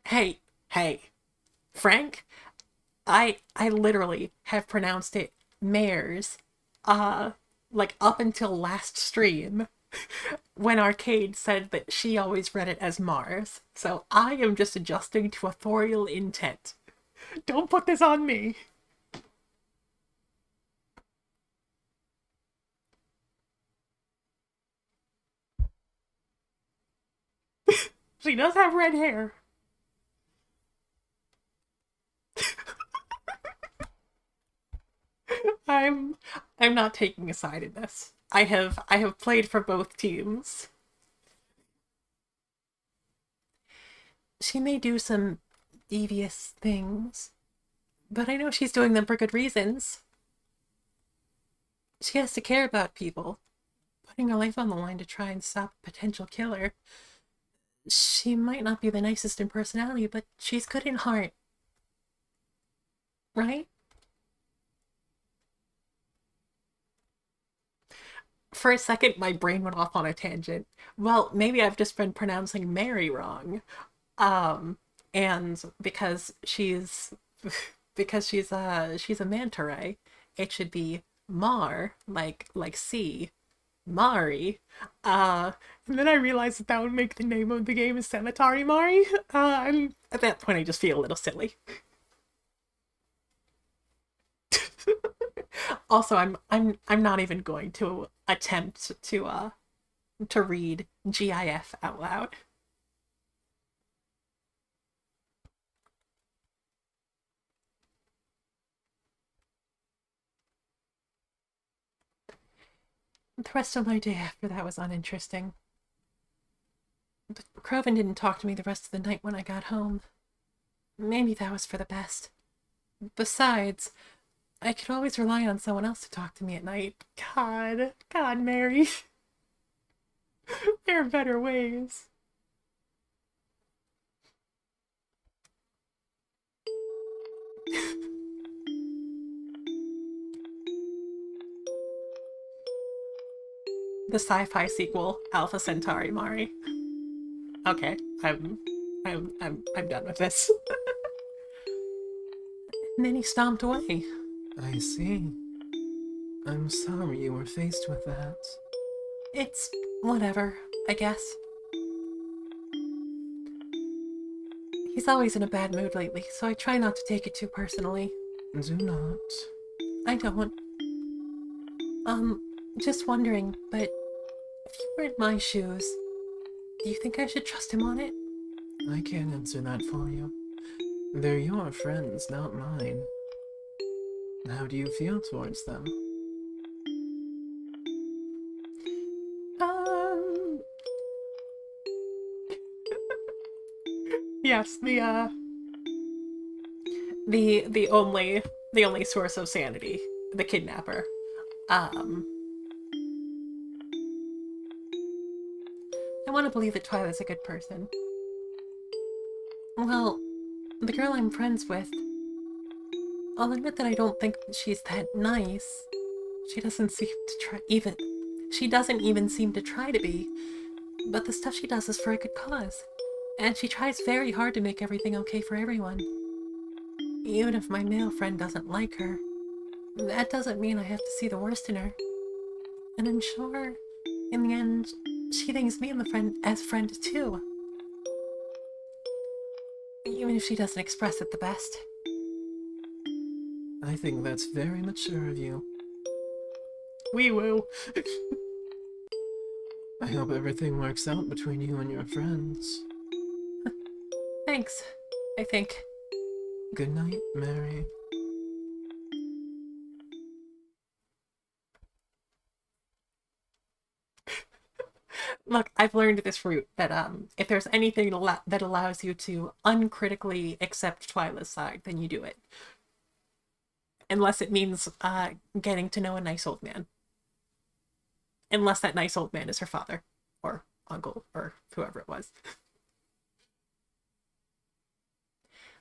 Hey, Frank, I literally have pronounced it mares, like up until last stream, when Arcade said that she always read it as Mars. So I am just adjusting to authorial intent. Don't put this on me. She does have red hair. I'm I'm not taking a side in this. I have played for both teams. She may do some devious things, but I know she's doing them for good reasons. She has to care about people, putting her life on the line to try and stop a potential killer. She might not be the nicest in personality, but she's good in heart. Right? For a second, my brain went off on a tangent. Well, maybe I've just been pronouncing Mary wrong. Um, and because she's a manta ray, it should be Mar, like sea, Mari. And then I realized that that would make the name of the game is Cemetery Mari. And at that point, I just feel a little silly. Also, I'm not even going to attempt to read GIF out loud. The rest of my day after that was uninteresting. But Croven didn't talk to me the rest of the night when I got home. Maybe that was for the best. Besides, I could always rely on someone else to talk to me at night. God, Mary. There are better ways. The sci-fi sequel, Alpha Centauri Mari. Okay, I'm done with this. And then he stomped away.
I see. I'm sorry you were faced with that.
It's whatever, I guess. He's always in a bad mood lately, so I try not to take it too personally.
Do not.
I don't. Just wondering, but if you were in my shoes, do you think I should trust him on it?
I can't answer that for you. They're your friends, not mine. How do you feel towards them?
Um. Yes, the only the only source of sanity, the kidnapper. Um, I want to believe that Twyla's a good person. Well, the girl I'm friends with, I'll admit that I don't think she's that nice. She doesn't seem to try even. She doesn't even seem to try to be. But the stuff she does is for a good cause. And she tries very hard to make everything okay for everyone. Even if my male friend doesn't like her, that doesn't mean I have to see the worst in her. And I'm sure, in the end, she thinks me and the friend as friend too. Even if she doesn't express it the best.
I think that's very mature of you.
Wee woo.
I hope everything works out between you and your friends.
Thanks, I think.
Good night, Mary.
Look, I've learned this route that if there's anything that allows you to uncritically accept Twyla's side, then you do it. Unless it means getting to know a nice old man. Unless that nice old man is her father, or uncle, or whoever it was.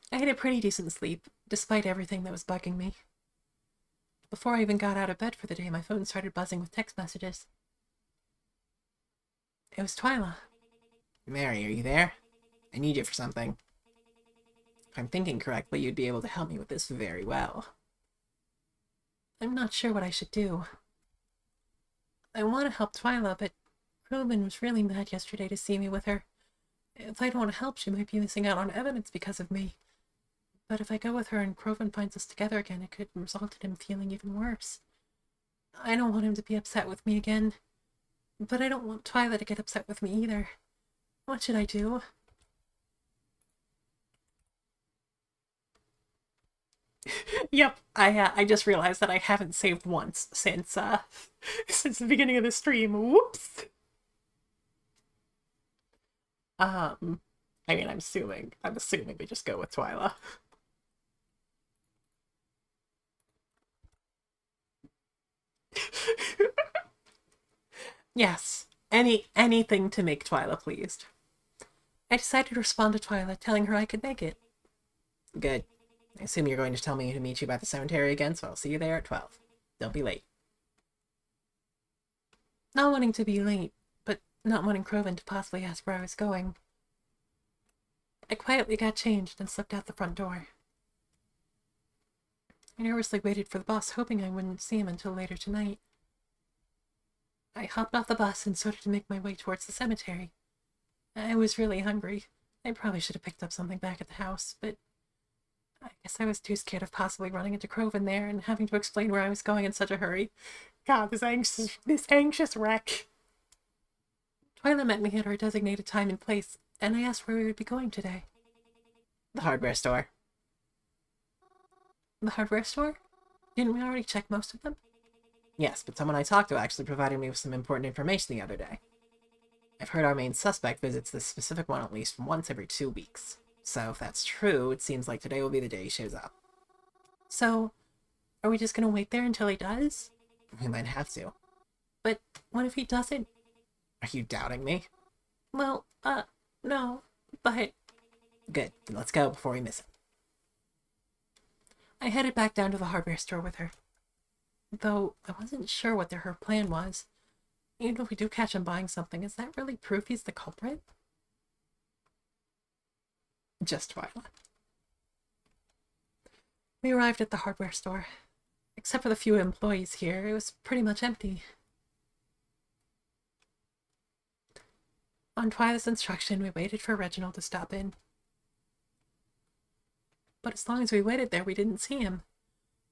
I had a pretty decent sleep, despite everything that was bugging me. Before I even got out of bed for the day, my phone started buzzing with text messages. It was Twyla.
Mary, are you there? I need you for something. If I'm thinking correctly, you'd be able to help me with this very well.
I'm not sure what I should do. I want to help Twyla, but Crowman was really mad yesterday to see me with her. If I don't help, she might be missing out on evidence because of me. But if I go with her and Croven finds us together again, it could result in him feeling even worse. I don't want him to be upset with me again. But I don't want Twyla to get upset with me either. What should I do? Yep, I just realized that I haven't saved once since since the beginning of the stream. Whoops. I mean, I'm assuming we just go with Twyla. Yes, anything to make Twyla pleased. I decided to respond to Twyla, telling her I could make it.
Good. I assume you're going to tell me to meet you by the cemetery again, so I'll see you there at 12. Don't be late.
Not wanting to be late, but not wanting Croven to possibly ask where I was going, I quietly got changed and slipped out the front door. I nervously waited for the bus, hoping I wouldn't see him until later tonight. I hopped off the bus and started to make my way towards the cemetery. I was really hungry. I probably should have picked up something back at the house, but I guess I was too scared of possibly running into Croven there and having to explain where I was going in such a hurry. God, this anxious wreck. Twyla met me at our designated time and place, and I asked where we would be going today.
The hardware store.
The hardware store? Didn't we already check most of them?
Yes, but someone I talked to actually provided me with some important information the other day. I've heard our main suspect visits this specific one at least once every 2 weeks. So if that's true, it seems like today will be the day he shows up.
So, are we just gonna wait there until he does?
We might have to.
But what if he doesn't?
Are you doubting me?
Well, no, but...
Good, then let's go before we miss it.
I headed back down to the hardware store with her. Though I wasn't sure what her plan was. Even if we do catch him buying something, is that really proof he's the culprit? Just Twyla. We arrived at the hardware store. Except for the few employees here, it was pretty much empty. On Twyla's instruction, we waited for Reginald to stop in. But as long as we waited there, we didn't see him.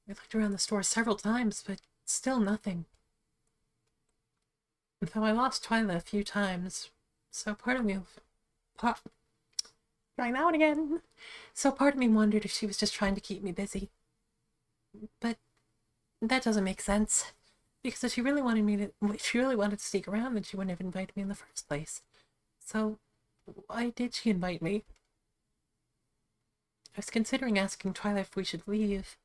We looked around the store several times, but still nothing. Though I lost Twyla a few times, so part of me... Trying that one again. So part of me wondered if she was just trying to keep me busy. But that doesn't make sense. Because if she really wanted to stick around, then she wouldn't have invited me in the first place. So why did she invite me? I was considering asking Twyla if we should leave.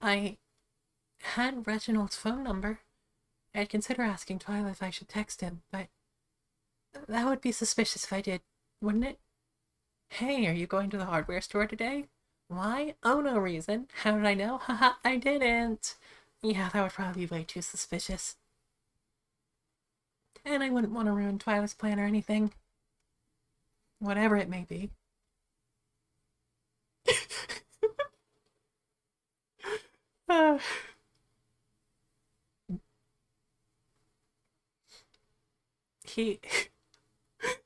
I had Reginald's phone number. I'd consider asking Twyla if I should text him, but that would be suspicious if I did, wouldn't it? Hey, are you going to the hardware store today? Why? Oh, no reason. How did I know? Haha, I didn't. Yeah, that would probably be way too suspicious. And I wouldn't want to ruin Twyla's plan or anything. Whatever it may be. uh, he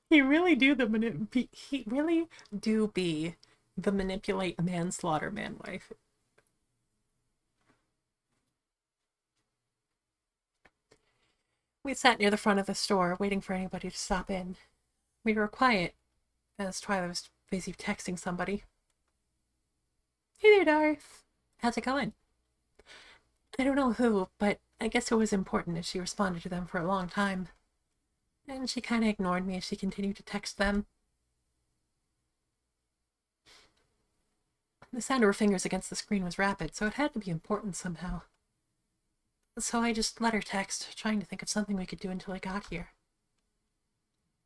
he really do he really do be the manipulate manslaughter man wife. We sat near the front of the store, waiting for anybody to stop in. We were quiet, as Twyla was busy texting somebody. Hey there, Darth. How's it going? I don't know who, but I guess it was important as she responded to them for a long time. And she kind of ignored me as she continued to text them. The sound of her fingers against the screen was rapid, so it had to be important somehow. So I just let her text, trying to think of something we could do until he got here.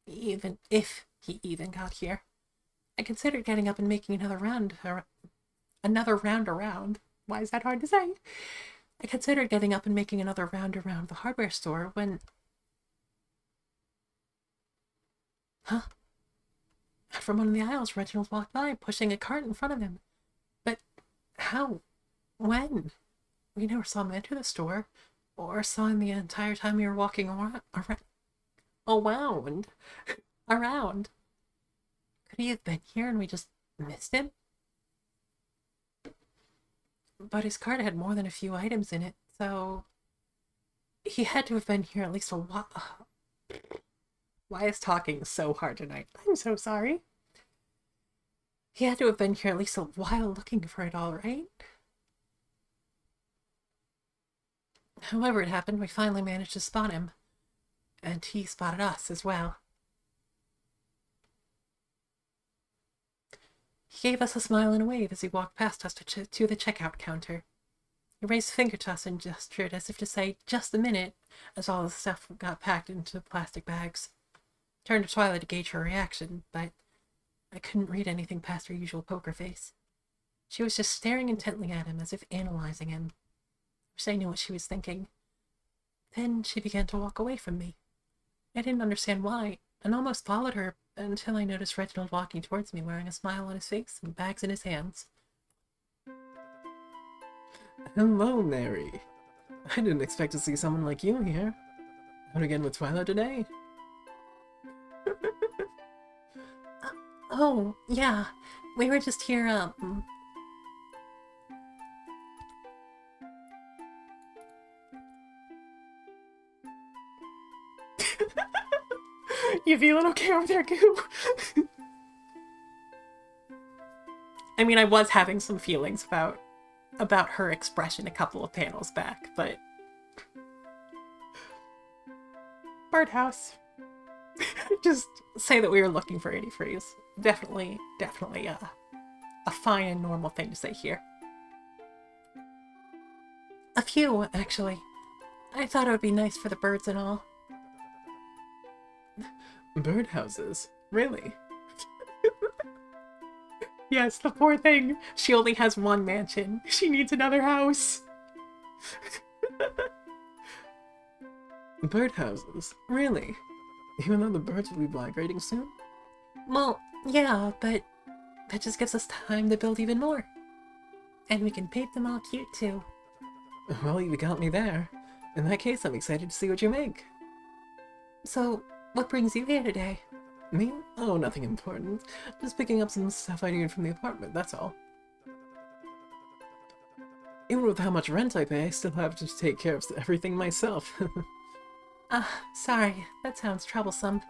Even if he even got here. I considered getting up and making another round around. Why is that hard to say? I considered getting up and making another round around the hardware store when... Huh? From one of the aisles, Reginald walked by, pushing a cart in front of him. But how? When? We never saw him enter the store, or saw him the entire time we were walking around. Could he have been here and we just missed him? But his cart had more than a few items in it, so he had to have been here at least a while. Why is talking so hard tonight? I'm so sorry. He had to have been here at least a while looking for it all, right? However it happened, we finally managed to spot him. And he spotted us as well. He gave us a smile and a wave as he walked past us to the checkout counter. He raised a finger to us and gestured as if to say, just a minute, as all the stuff got packed into plastic bags. Turned to Twyla to gauge her reaction, but I couldn't read anything past her usual poker face. She was just staring intently at him as if analyzing him. I wish I knew what she was thinking. Then she began to walk away from me. I didn't understand why, and almost followed her until I noticed Reginald walking towards me wearing a smile on his face and bags in his hands.
Hello, Mary. I didn't expect to see someone like you here. Out again with Twyla today?
Oh, yeah. We were just here, You feeling okay over there, Goo? I mean, I was having some feelings about her expression a couple of panels back, but... Birdhouse. Just say that we were looking for antifreeze. Definitely a fine and normal thing to say here. A few, actually. I thought it would be nice for the birds and all.
Birdhouses? Really?
Yes, the poor thing. She only has one mansion. She needs another house.
Birdhouses? Really? Even though the birds will be migrating soon?
Well, yeah, but that just gives us time to build even more. And we can paint them all cute, too.
Well, you got me there. In that case, I'm excited to see what you make.
So, what brings you here today?
Me? Oh, nothing important. Just picking up some stuff I need from the apartment, that's all. Even with how much rent I pay, I still have to take care of everything myself.
Sorry. That sounds troublesome.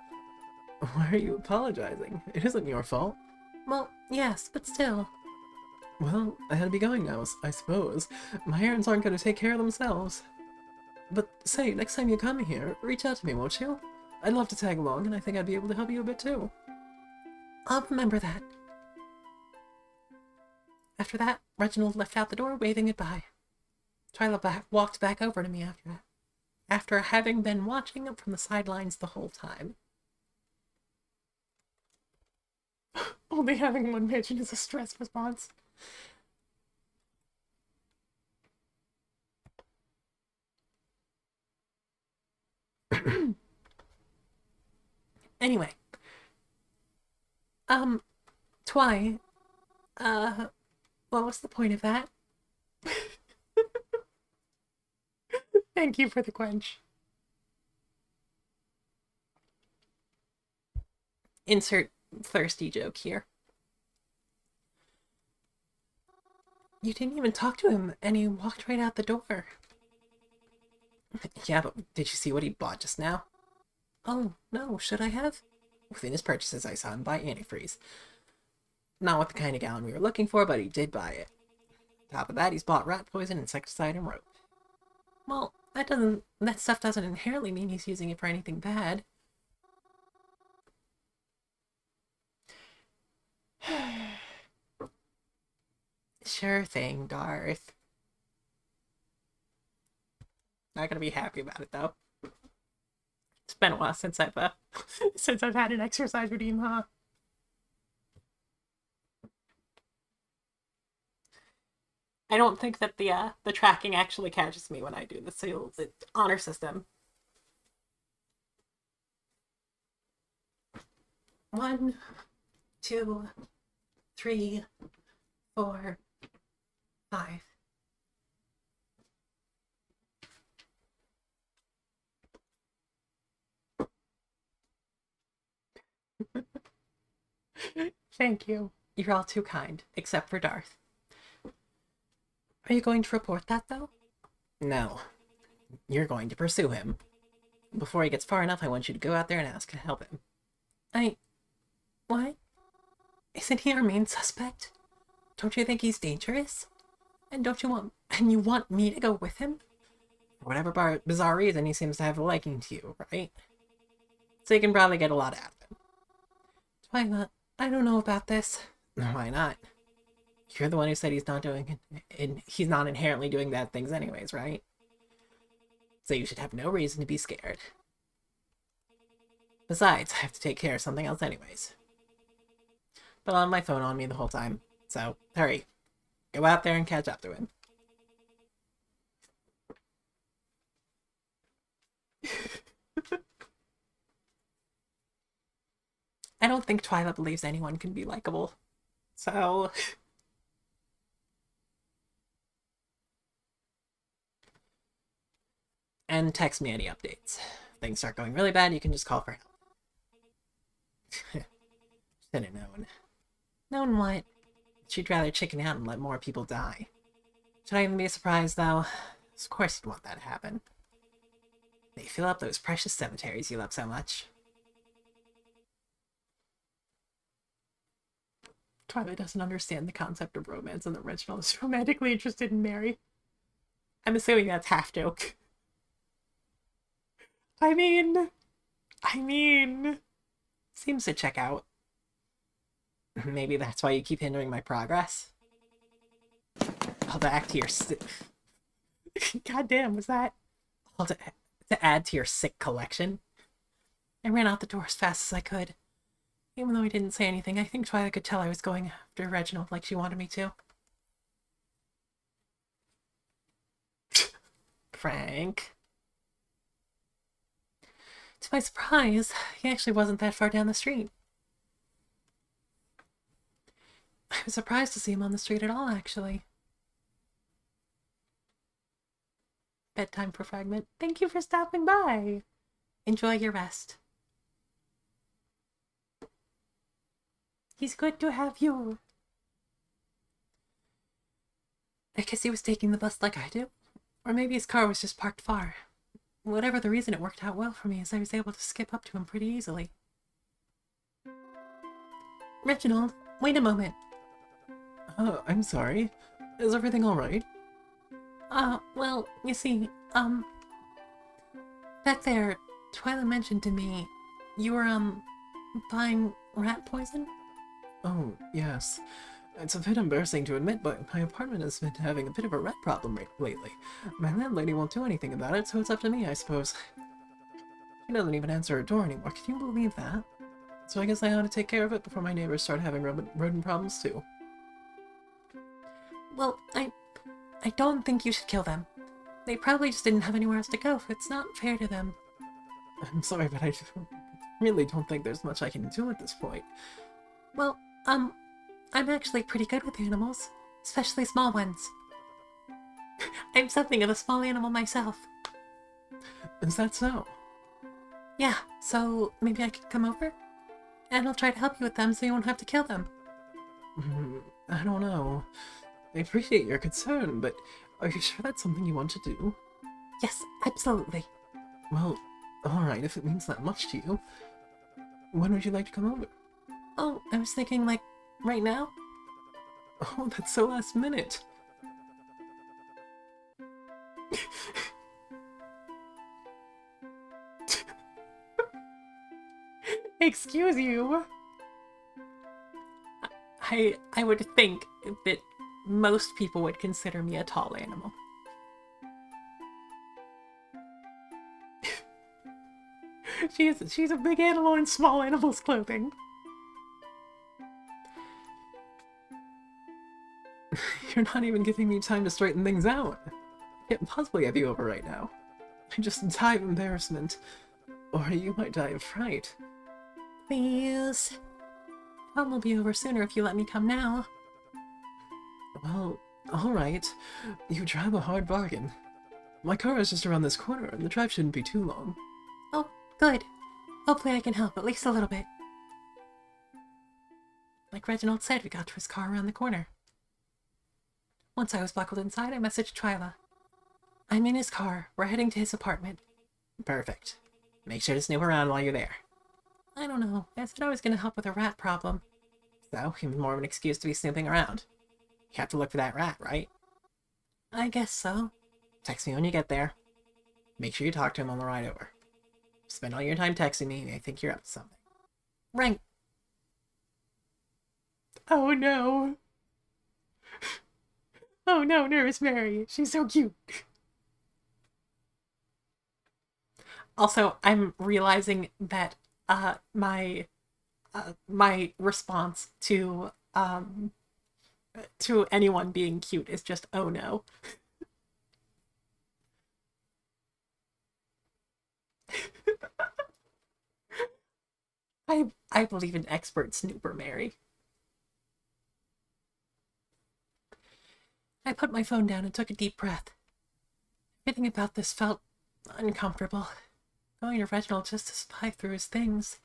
Why are you apologizing? It isn't your fault.
Well, yes, but still.
Well, I had to be going now, I suppose. My errands aren't going to take care of themselves. But say, next time you come here, reach out to me, won't you? I'd love to tag along, and I think I'd be able to help you a bit too.
I'll remember that. After that, Reginald left out the door, waving goodbye.
walked back over to me after having been watching him from the sidelines the whole time.
Only having one pigeon is a stress response.
Anyway, Twy, what was the point of that?
Thank you for the quench.
Insert thirsty joke here. You didn't even talk to him, and he walked right out the door. Yeah, but did you see what he bought just now? Oh, no, should I have? Within his purchases, I saw him buy antifreeze. Not what the kind of gallon we were looking for, but he did buy it. Top of that, he's bought rat poison, insecticide, and rope. Well, that stuff doesn't inherently mean he's using it for anything bad. Sure thing, Darth. Not gonna be happy about it, though. It's been a while since I've
had an exercise routine, huh?
I don't think that the tracking actually catches me when I do the honor system. 1, 2, 3, 4, 5.
Thank you.
You're all too kind, except for Darth. Are you going to report that, though? No. You're going to pursue him. Before he gets far enough, I want you to go out there and ask to help him. What? Isn't he our main suspect? Don't you think he's dangerous? And you want me to go with him? For whatever bizarre reason, he seems to have a liking to you, right? So you can probably get a lot out of him. Twilight, I don't know about this. Why not? You're the one who said he's not doing it, and he's not inherently doing bad things anyways, right? So you should have no reason to be scared. Besides, I have to take care of something else anyways. But I'll have my phone on me the whole time, so hurry. Go out there and catch up to him. I don't think Twyla believes anyone can be likable. So... And text me any updates. If things start going really bad, you can just call for help. Should have known. Known what? She'd rather chicken out and let more people die. Should I even be surprised, though? Of course you'd want that to happen. They fill up those precious cemeteries you love so much.
Twilight doesn't understand the concept of romance, and that Reginald is romantically interested in Mary. I'm assuming that's half joke. I mean...
Seems to check out. Maybe that's why you keep hindering my progress. I'll add to your
God damn, was that...
to add to your sick collection. I ran out the door as fast as I could. Even though he didn't say anything, I think Twilight could tell I was going after Reginald like she wanted me to. Frank. To my surprise, he actually wasn't that far down the street. I was surprised to see him on the street at all, actually. Bedtime for Fragment. Thank you for stopping by. Enjoy your rest.
He's good to have you.
I guess he was taking the bus like I do. Or maybe his car was just parked far. Whatever the reason, it worked out well for me as I was able to skip up to him pretty easily. Reginald, wait a moment.
Oh, I'm sorry. Is everything alright?
Well, you see, back there, Twyla mentioned to me you were, buying rat poison?
Oh, yes. It's a bit embarrassing to admit, but my apartment has been having a bit of a rat problem lately. My landlady won't do anything about it, so it's up to me, I suppose. She doesn't even answer her door anymore, can you believe that? So I guess I ought to take care of it before my neighbors start having rodent problems too.
Well, I don't think you should kill them. They probably just didn't have anywhere else to go. It's not fair to them.
I'm sorry, but I really don't think there's much I can do at this point.
Well, I'm actually pretty good with animals, especially small ones. I'm something of a small animal myself.
Is that so?
Yeah, so maybe I could come over? And I'll try to help you with them so you won't have to kill them.
I don't know. I appreciate your concern, but are you sure that's something you want to do?
Yes, absolutely.
Well, alright, if it means that much to you. When would you like to come over?
Oh, I was thinking, like, right now?
Oh, that's so last minute.
Excuse you. I would think that most people would consider me a tall animal. She's a big animal in small animals' clothing.
You're not even giving me time to straighten things out. I can't possibly have you over right now. I just die of embarrassment. Or you might die of fright.
Please. Problem will be over sooner if you let me come now.
Well, alright. You drive a hard bargain. My car is just around this corner, and the drive shouldn't be too long.
Oh, good. Hopefully I can help, at least a little bit. Like Reginald said, we got to his car around the corner. Once I was buckled inside, I messaged Twyla. I'm in his car. We're heading to his apartment.
Perfect. Make sure to snoop around while you're there.
I don't know. I said I was going to help with a rat problem.
So, even more of an excuse to be snooping around. You have to look for that rat, right?
I guess so.
Text me when you get there. Make sure you talk to him on the ride over. Spend all your time texting me, I think you're up to something.
Right. Oh no. Oh no, Nervous Mary. She's so cute. Also, I'm realizing that my response to anyone being cute is just oh no. I believe in expert snooper, Mary. I put my phone down and took a deep breath. Everything about this felt uncomfortable. Going to Reginald just to spy through his things.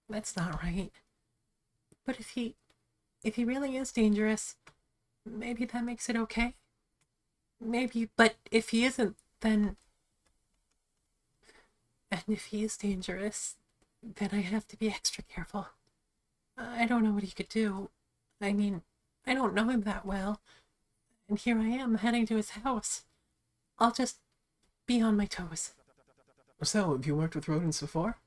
That's not right. But if he really is dangerous, maybe that makes it okay. Maybe, but if he isn't, then... And if he is dangerous, then I have to be extra careful. I don't know what he could do. I mean, I don't know him that well. And here I am, heading to his house. I'll just be on my toes.
So, have you worked with rodents before?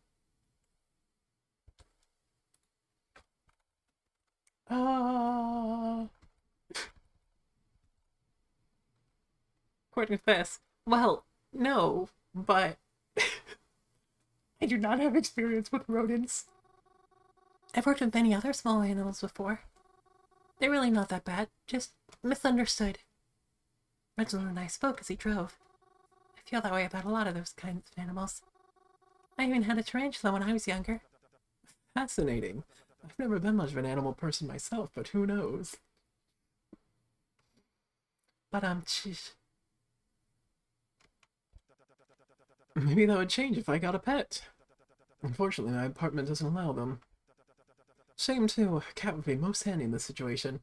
According to this, well, no, but I do not have experience with rodents. I've worked with many other small animals before. They're really not that bad, just misunderstood. Reginald and I spoke as he drove. I feel that way about a lot of those kinds of animals. I even had a tarantula when I was younger.
Fascinating. I've never been much of an animal person myself, but who knows?
But,
Maybe that would change if I got a pet. Unfortunately, my apartment doesn't allow them. Shame too, a cat would be most handy in this situation.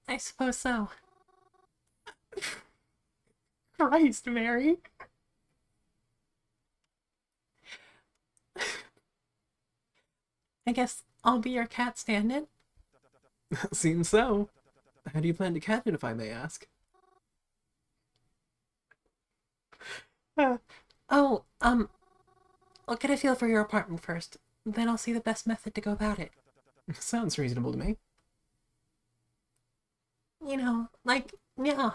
I suppose so. Christ, Mary. I guess I'll be your cat stand-in.
Seems so. How do you plan to catch it, if I may ask?
I'll get a feel for your apartment first. then I'll see the best method to go about it.
Sounds reasonable to me.
You know, like, yeah.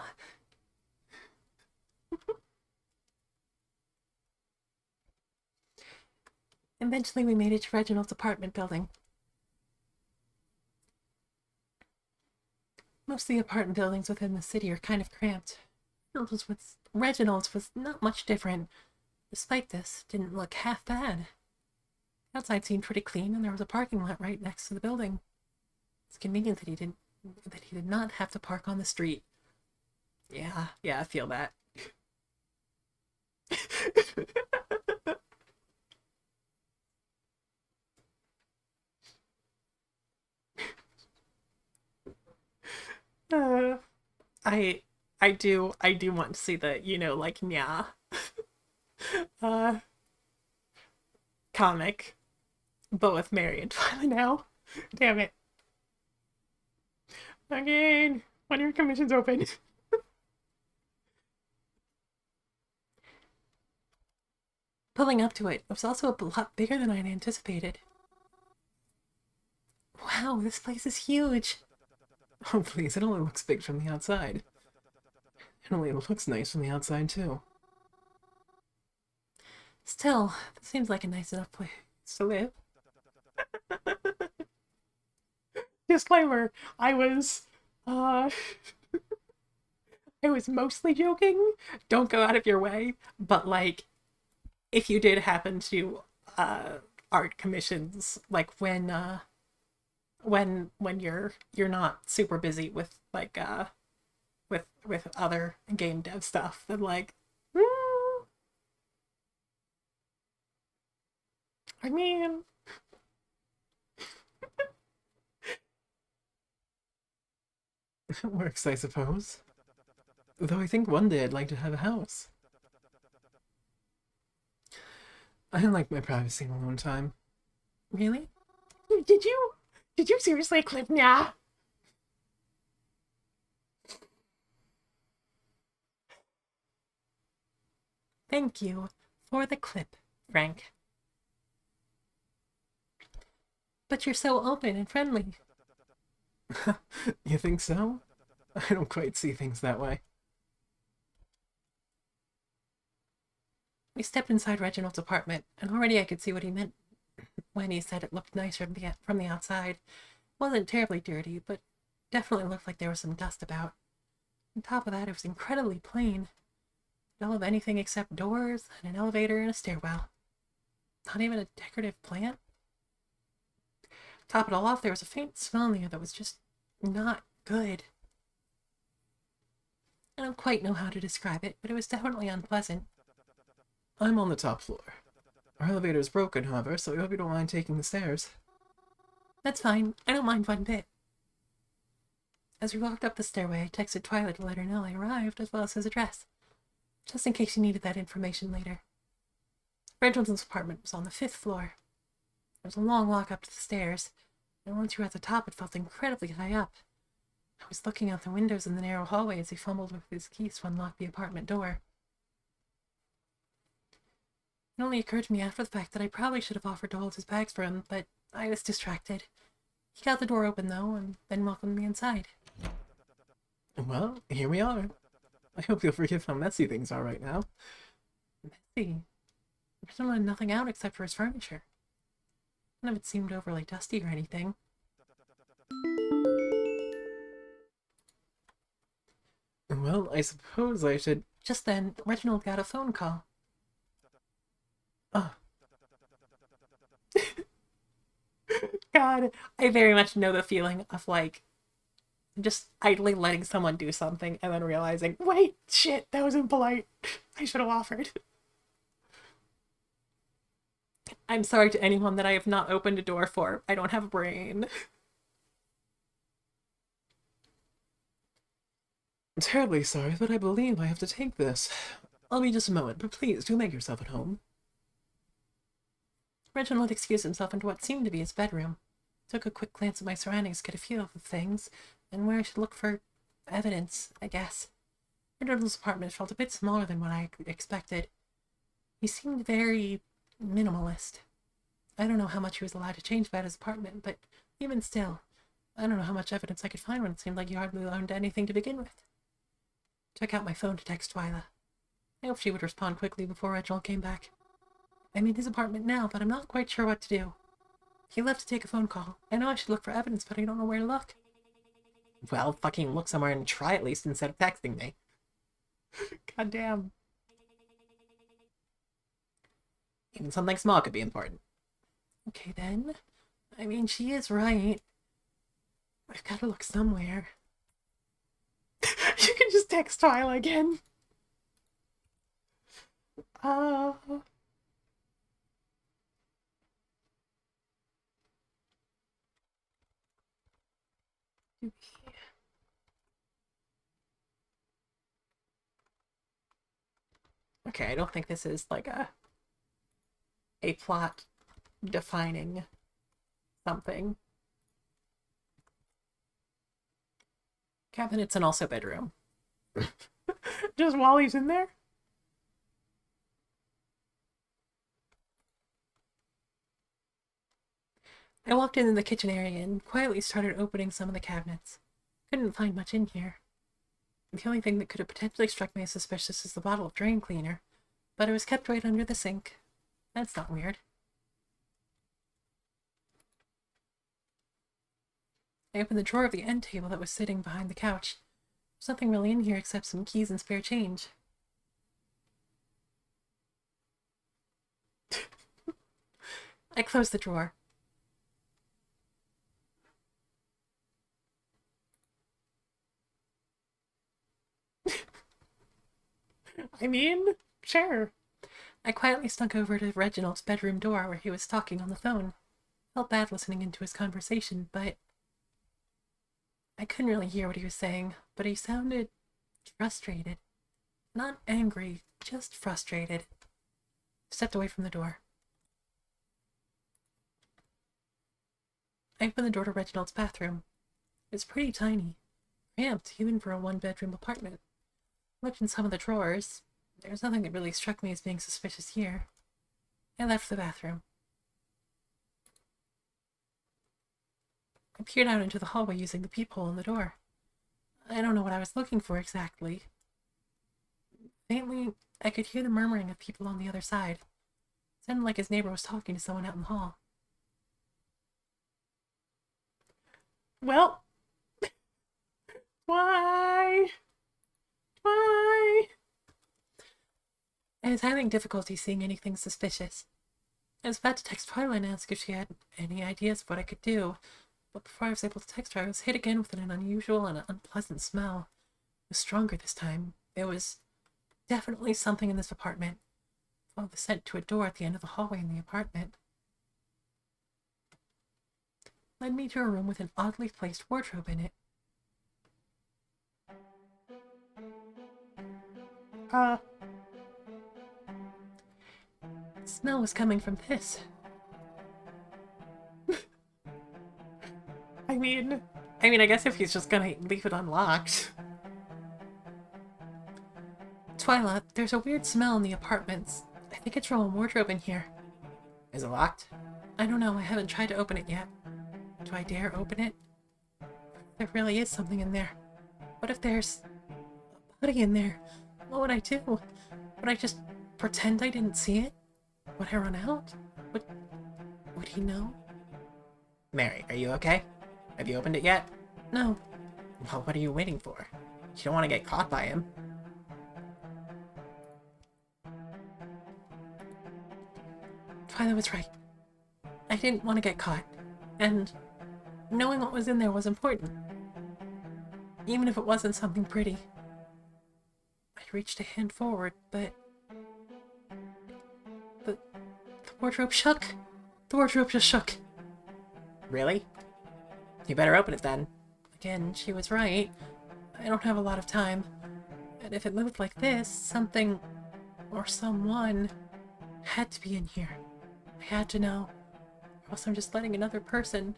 Eventually we made it to Reginald's apartment building. Most of the apartment buildings within the city are kind of cramped. Reginald's was not much different. Despite this, didn't look half bad. The outside seemed pretty clean, and there was a parking lot right next to the building. It's convenient that he did not have to park on the street. Yeah, I feel that. I do want to see the, you know, like, yeah. Comic. But with Mary and Twyla now. Damn it. Again, when your commission's open. Pulling up to it was also a lot bigger than I'd anticipated. Wow, this place is huge.
Oh, please, it only looks big from the outside. It only looks nice from the outside, too.
Still, this seems like a nice enough place to live. Disclaimer, I was mostly joking. Don't go out of your way. But, like, if you did happen to art commissions, like when you're not super busy with like with other game dev stuff, then like I mean
It works, I suppose. Though I think one day I'd like to have a house. I like my privacy alone time.
really? Did you seriously clip Nya? Thank you for the clip, Frank. But you're so open and friendly.
You think so? I don't quite see things that way.
We stepped inside Reginald's apartment, and already I could see what he meant when he said it looked nicer from the outside. It wasn't terribly dirty, but definitely looked like there was some dust about. On top of that, it was incredibly plain. It don't have anything except doors and an elevator and a stairwell. Not even a decorative plant. Top it all off, there was a faint smell in the air that was just not good. I don't quite know how to describe it, but it was definitely unpleasant.
I'm on the top floor. Our elevator's broken, however, so I hope you don't mind taking the stairs.
That's fine. I don't mind one bit. As we walked up the stairway, I texted Twyla to let her know I arrived, as well as his address, just in case she needed that information later. Reginald's apartment was on the 5th floor. There was a long walk up to the stairs, and once you were at the top, it felt incredibly high up. I was looking out the windows in the narrow hallway as he fumbled with his keys to unlock the apartment door. It only occurred to me after the fact that I probably should have offered to hold his bags for him, but I was distracted. He got the door open, though, and then welcomed me inside.
Well, here we are. I hope you'll forgive how messy things are right now.
Messy. Reginald had nothing out except for his furniture. None of it seemed overly dusty or anything.
Well, I suppose I should...
Just then, Reginald got a phone call.
Ah.
God, I very much know the feeling of, like, just idly letting someone do something and then realizing, wait, shit, that was impolite. I should have offered. I'm sorry to anyone that I have not opened a door for. I don't have a brain.
I'm terribly sorry, but I believe I have to take this. I'll be just a moment, but please do make yourself at home.
Reginald excused himself into what seemed to be his bedroom. Took a quick glance at my surroundings, get a feel of things, and where I should look for evidence, I guess. Reginald's apartment felt a bit smaller than what I expected. He seemed very minimalist. I don't know how much he was allowed to change about his apartment, but even still, I don't know how much evidence I could find when it seemed like he hardly learned anything to begin with. Took out my phone to text Twyla. I hoped she would respond quickly before Reginald came back. I'm in his apartment now, but I'm not quite sure what to do. He left to take a phone call. I know I should look for evidence, but I don't know where to look.
Well, fucking look somewhere and try at least instead of texting me.
God damn.
Even something small could be important.
Okay then. I mean, she is right. I've got to look somewhere. You can just text Twyla again.
Okay, I don't think this is like a plot defining something. Cabinets and also bedroom.
Just while he's in there? I walked into the kitchen area and quietly started opening some of the cabinets. Couldn't find much in here. The only thing that could have potentially struck me as suspicious is the bottle of drain cleaner, but it was kept right under the sink. That's not weird. I opened the drawer of the end table that was sitting behind the couch. There's nothing really in here except some keys and spare change. I closed the drawer. I mean, sure. I quietly snuck over to Reginald's bedroom door where he was talking on the phone. Felt bad listening into his conversation, but I couldn't really hear what he was saying, but he sounded frustrated. Not angry, just frustrated. Stepped away from the door. I opened the door to Reginald's bathroom. It's pretty tiny, cramped even for a one-bedroom apartment. Looked in some of the drawers. There's nothing that really struck me as being suspicious here. I left the bathroom. I peered out into the hallway using the peephole in the door. I don't know what I was looking for exactly. Faintly, I could hear the murmuring of people on the other side. It sounded like his neighbor was talking to someone out in the hall. Well, why? Why? I was having difficulty seeing anything suspicious. I was about to text Twyla and ask if she had any ideas of what I could do, but before I was able to text her, I was hit again with an unusual and unpleasant smell. It was stronger this time. There was definitely something in this apartment. Followed the scent to a door at the end of the hallway in the apartment. Led me to a room with an oddly placed wardrobe in it. The smell was coming from this. I mean, I guess if he's just gonna leave it unlocked. Twyla, there's a weird smell in the apartments. I think it's from a wardrobe in here.
Is it locked?
I don't know, I haven't tried to open it yet. Do I dare open it? There really is something in there. What if there's a body in there? What would I do? Would I just pretend I didn't see it? Would I run out? Would he know?
Mary, are you okay? Have you opened it yet?
No.
Well, what are you waiting for? You don't want to get caught by him.
Twyla was right. I didn't want to get caught. And knowing what was in there was important. Even if it wasn't something pretty. I reached a hand forward, but the wardrobe shook. The wardrobe just shook.
Really? You better open it then.
Again, she was right. I don't have a lot of time. And if it moved like this, something or someone had to be in here. I had to know. Or else I'm just letting another person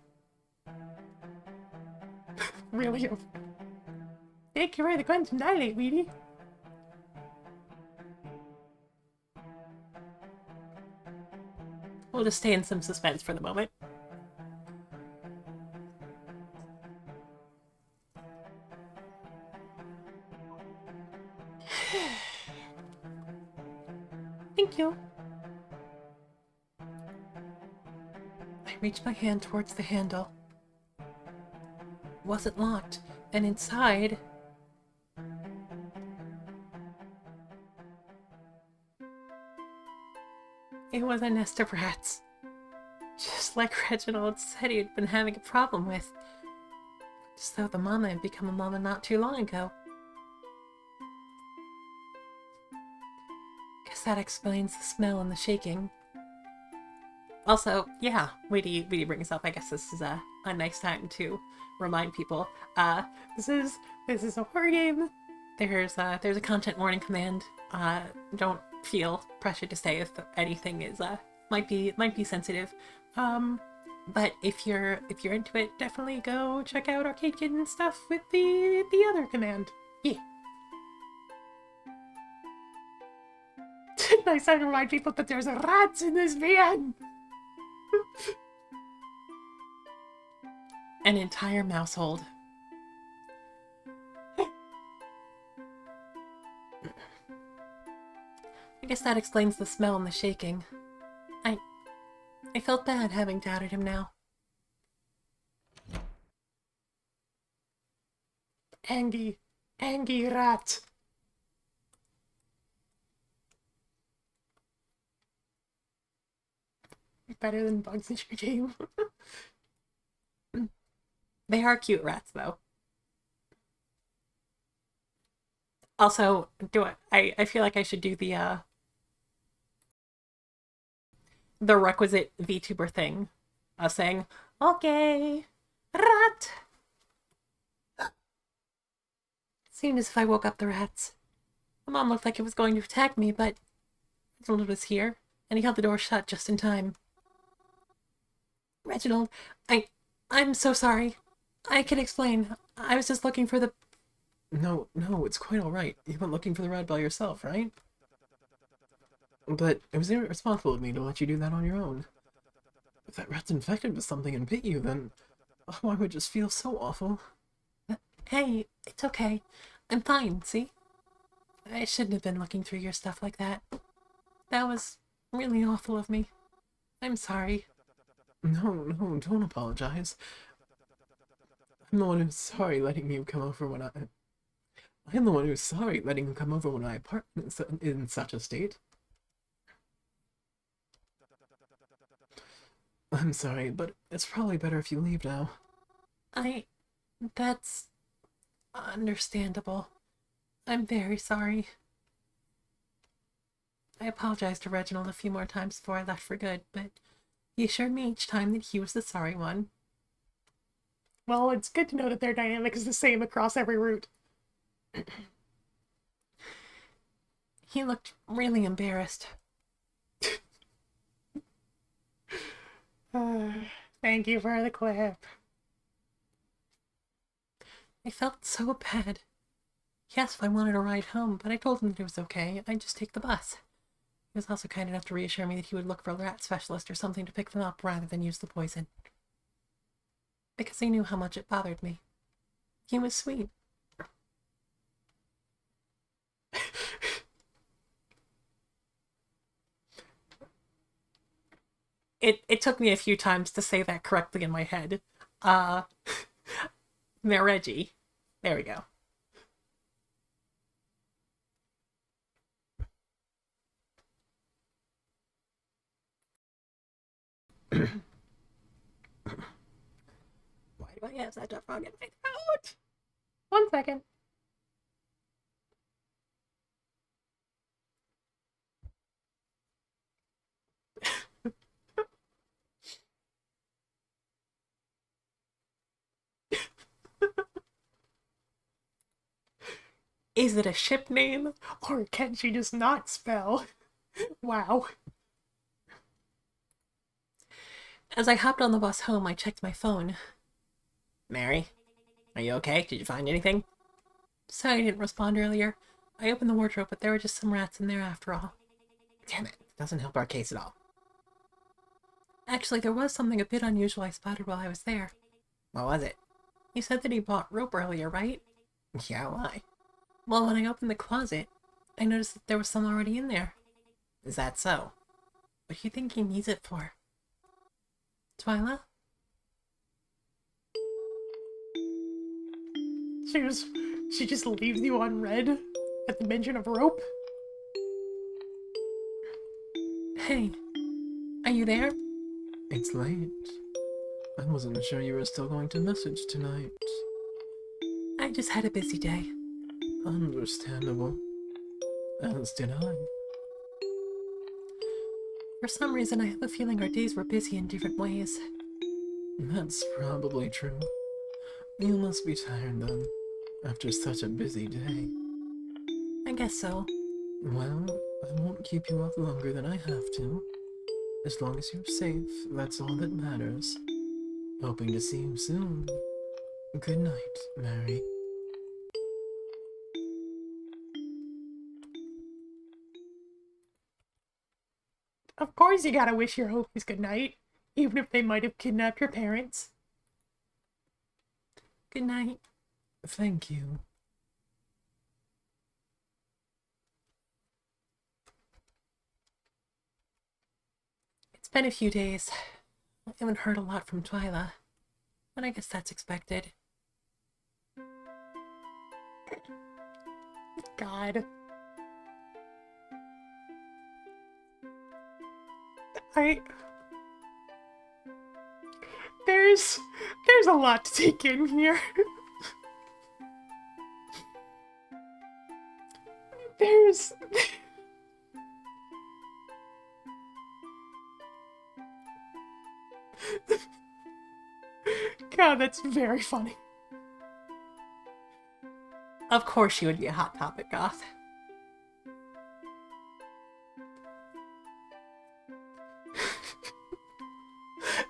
really over. Thank you for the quantum dilate, Weedy. We'll just stay in some suspense for the moment. Thank you. I reached my hand towards the handle. It wasn't locked, and inside... it was a nest of rats. Just like Reginald said he'd been having a problem with. Just though the mama had become a mama not too long ago. Guess that explains the smell and the shaking. Also, yeah, Weedy brings up, I guess this is a nice time to remind people, this is a horror game. There's a content warning command. Don't feel pressured to say if anything is might be sensitive. But if you're into it, definitely go check out Arcade Kitten stuff with the other command. Yeah. Nice time to remind people that there's rats in this van. An entire mousehold. I guess that explains the smell and the shaking. I felt bad having doubted him now. Angie rat. Better than bugs in your game. They are cute rats, though. Also, I feel like I should do the requisite VTuber thing of saying, okay, rat. Seemed as if I woke up the rats. My mom looked like it was going to attack me, but Reginald was here, and he held the door shut just in time. Reginald, I'm so sorry. I can explain. I was just looking for the...
No, it's quite alright. You went looking for the rat by yourself, right? But it was irresponsible of me to let you do that on your own. If that rat's infected with something and bit you, then... oh, I would just feel so awful.
Hey, it's okay. I'm fine, see? I shouldn't have been looking through your stuff like that. That was really awful of me. I'm sorry.
No, don't apologize. I'm the one who's sorry letting you come over when I'm the one who's sorry letting you come over when my apartment is in such a state. I'm sorry, but it's probably better if you leave now.
That's understandable. I'm very sorry. I apologized to Reginald a few more times before I left for good, but he assured me each time that he was the sorry one. Well, it's good to know that their dynamic is the same across every route. He looked really embarrassed. Thank you for the clip. I felt so bad. He asked if I wanted a ride home, but I told him that it was okay. I'd just take the bus. He was also kind enough to reassure me that he would look for a rat specialist or something to pick them up rather than use the poison. Because he knew how much it bothered me. He was sweet. It took me a few times to say that correctly in my head. Reggie. There we go. Why do I have such a frog in my throat? 1 second. Is it a ship name? Or can she just not spell? Wow. As I hopped on the bus home, I checked my phone. Mary, are you okay? Did you find anything? Sorry I didn't respond earlier. I opened the wardrobe, but there were just some rats in there after all. Damn it. Doesn't help our case at all. Actually, there was something a bit unusual I spotted while I was there.
What was it?
You said that he bought rope earlier, right?
Yeah, why?
Well, when I opened the closet, I noticed that there was some already in there.
Is that so?
What do you think he needs it for? Twyla? She just leaves you on red at the mention of rope? Hey, are you there?
It's late. I wasn't sure you were still going to message tonight.
I just had a busy day.
Understandable. As did I.
For some reason, I have a feeling our days were busy in different ways.
That's probably true. You must be tired then, after such a busy day.
I guess so.
Well, I won't keep you up longer than I have to. As long as you're safe, that's all that matters. Hoping to see you soon. Good night, Mary.
Of course you gotta wish your Hokies good night, even if they might have kidnapped your parents. Good night.
Thank you.
It's been a few days. I haven't heard a lot from Twyla, but I guess that's expected. God. There's a lot to take in here. There's... God, that's very funny. Of course she would be a Hot Topic goth.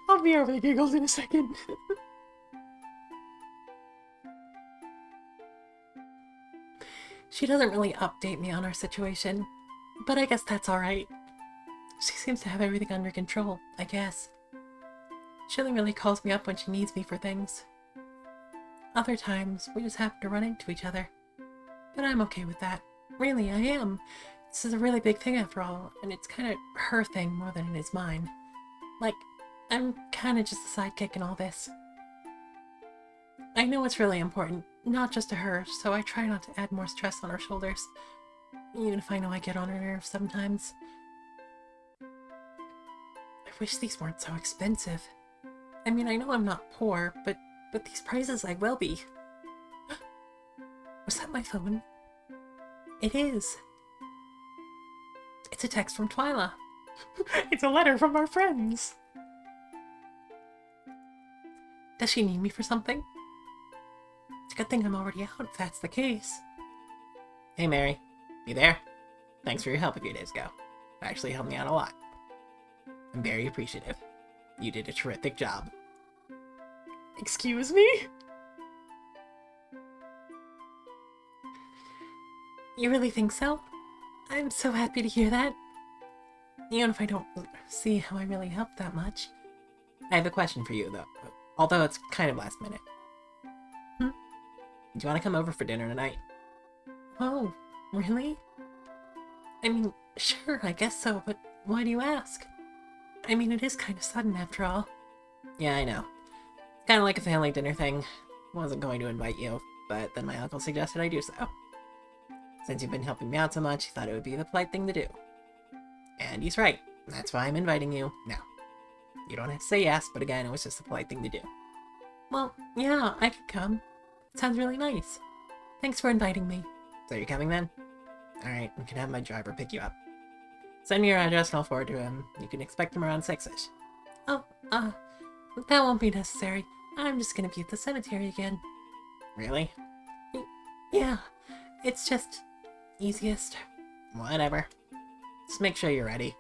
I'll be over the giggles in a second. She doesn't really update me on our situation, but I guess that's alright. She seems to have everything under control, I guess. She only really calls me up when she needs me for things. Other times, we just happen to run into each other. But I'm okay with that. Really, I am. This is a really big thing after all, and it's kind of her thing more than it is mine. Like, I'm kind of just a sidekick in all this. I know it's really important, not just to her, so I try not to add more stress on her shoulders. Even if I know I get on her nerves sometimes. I wish these weren't so expensive. I mean, I know I'm not poor, but with these prices I will be. Was that my phone? It is. It's a text from Twyla. It's a letter from our friends. Does she need me for something? It's a good thing I'm already out if that's the case.
Hey, Mary. You there? Thanks for your help a few days ago. It actually helped me out a lot. I'm very appreciative. You did a terrific job.
Excuse me? You really think so? I'm so happy to hear that. Even if I don't see how I really helped that much.
I have a question for you, though. Although it's kind of last minute.
Hmm?
Do you want to come over for dinner tonight?
Oh, really? I mean, sure, I guess so, but why do you ask? I mean, it is kind of sudden after all.
Yeah, I know. It's kind of like a family dinner thing. Wasn't going to invite you, but then my uncle suggested I do so. Since you've been helping me out so much, he thought it would be the polite thing to do. And he's right. That's why I'm inviting you now. You don't have to say yes, but again, it was just the polite thing to do.
Well, yeah, I could come. It sounds really nice. Thanks for inviting me.
So you're coming then? Alright, we can have my driver pick you up. Send me your address and I'll forward to him. You can expect him around 6-ish.
Oh, that won't be necessary. I'm just gonna be at the cemetery again.
Really?
Yeah, it's just easiest.
Whatever. Just make sure you're ready.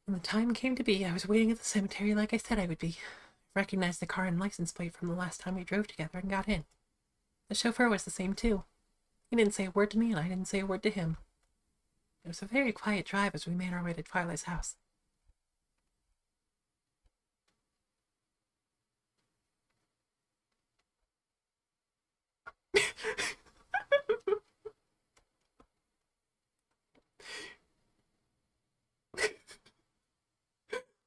When the time came to be, I was waiting at the cemetery like I said I would be. I recognized the car and license plate from the last time we drove together and got in. The chauffeur was the same too. He didn't say a word to me and I didn't say a word to him.
It was a very quiet drive as we made our way to Twilight's house.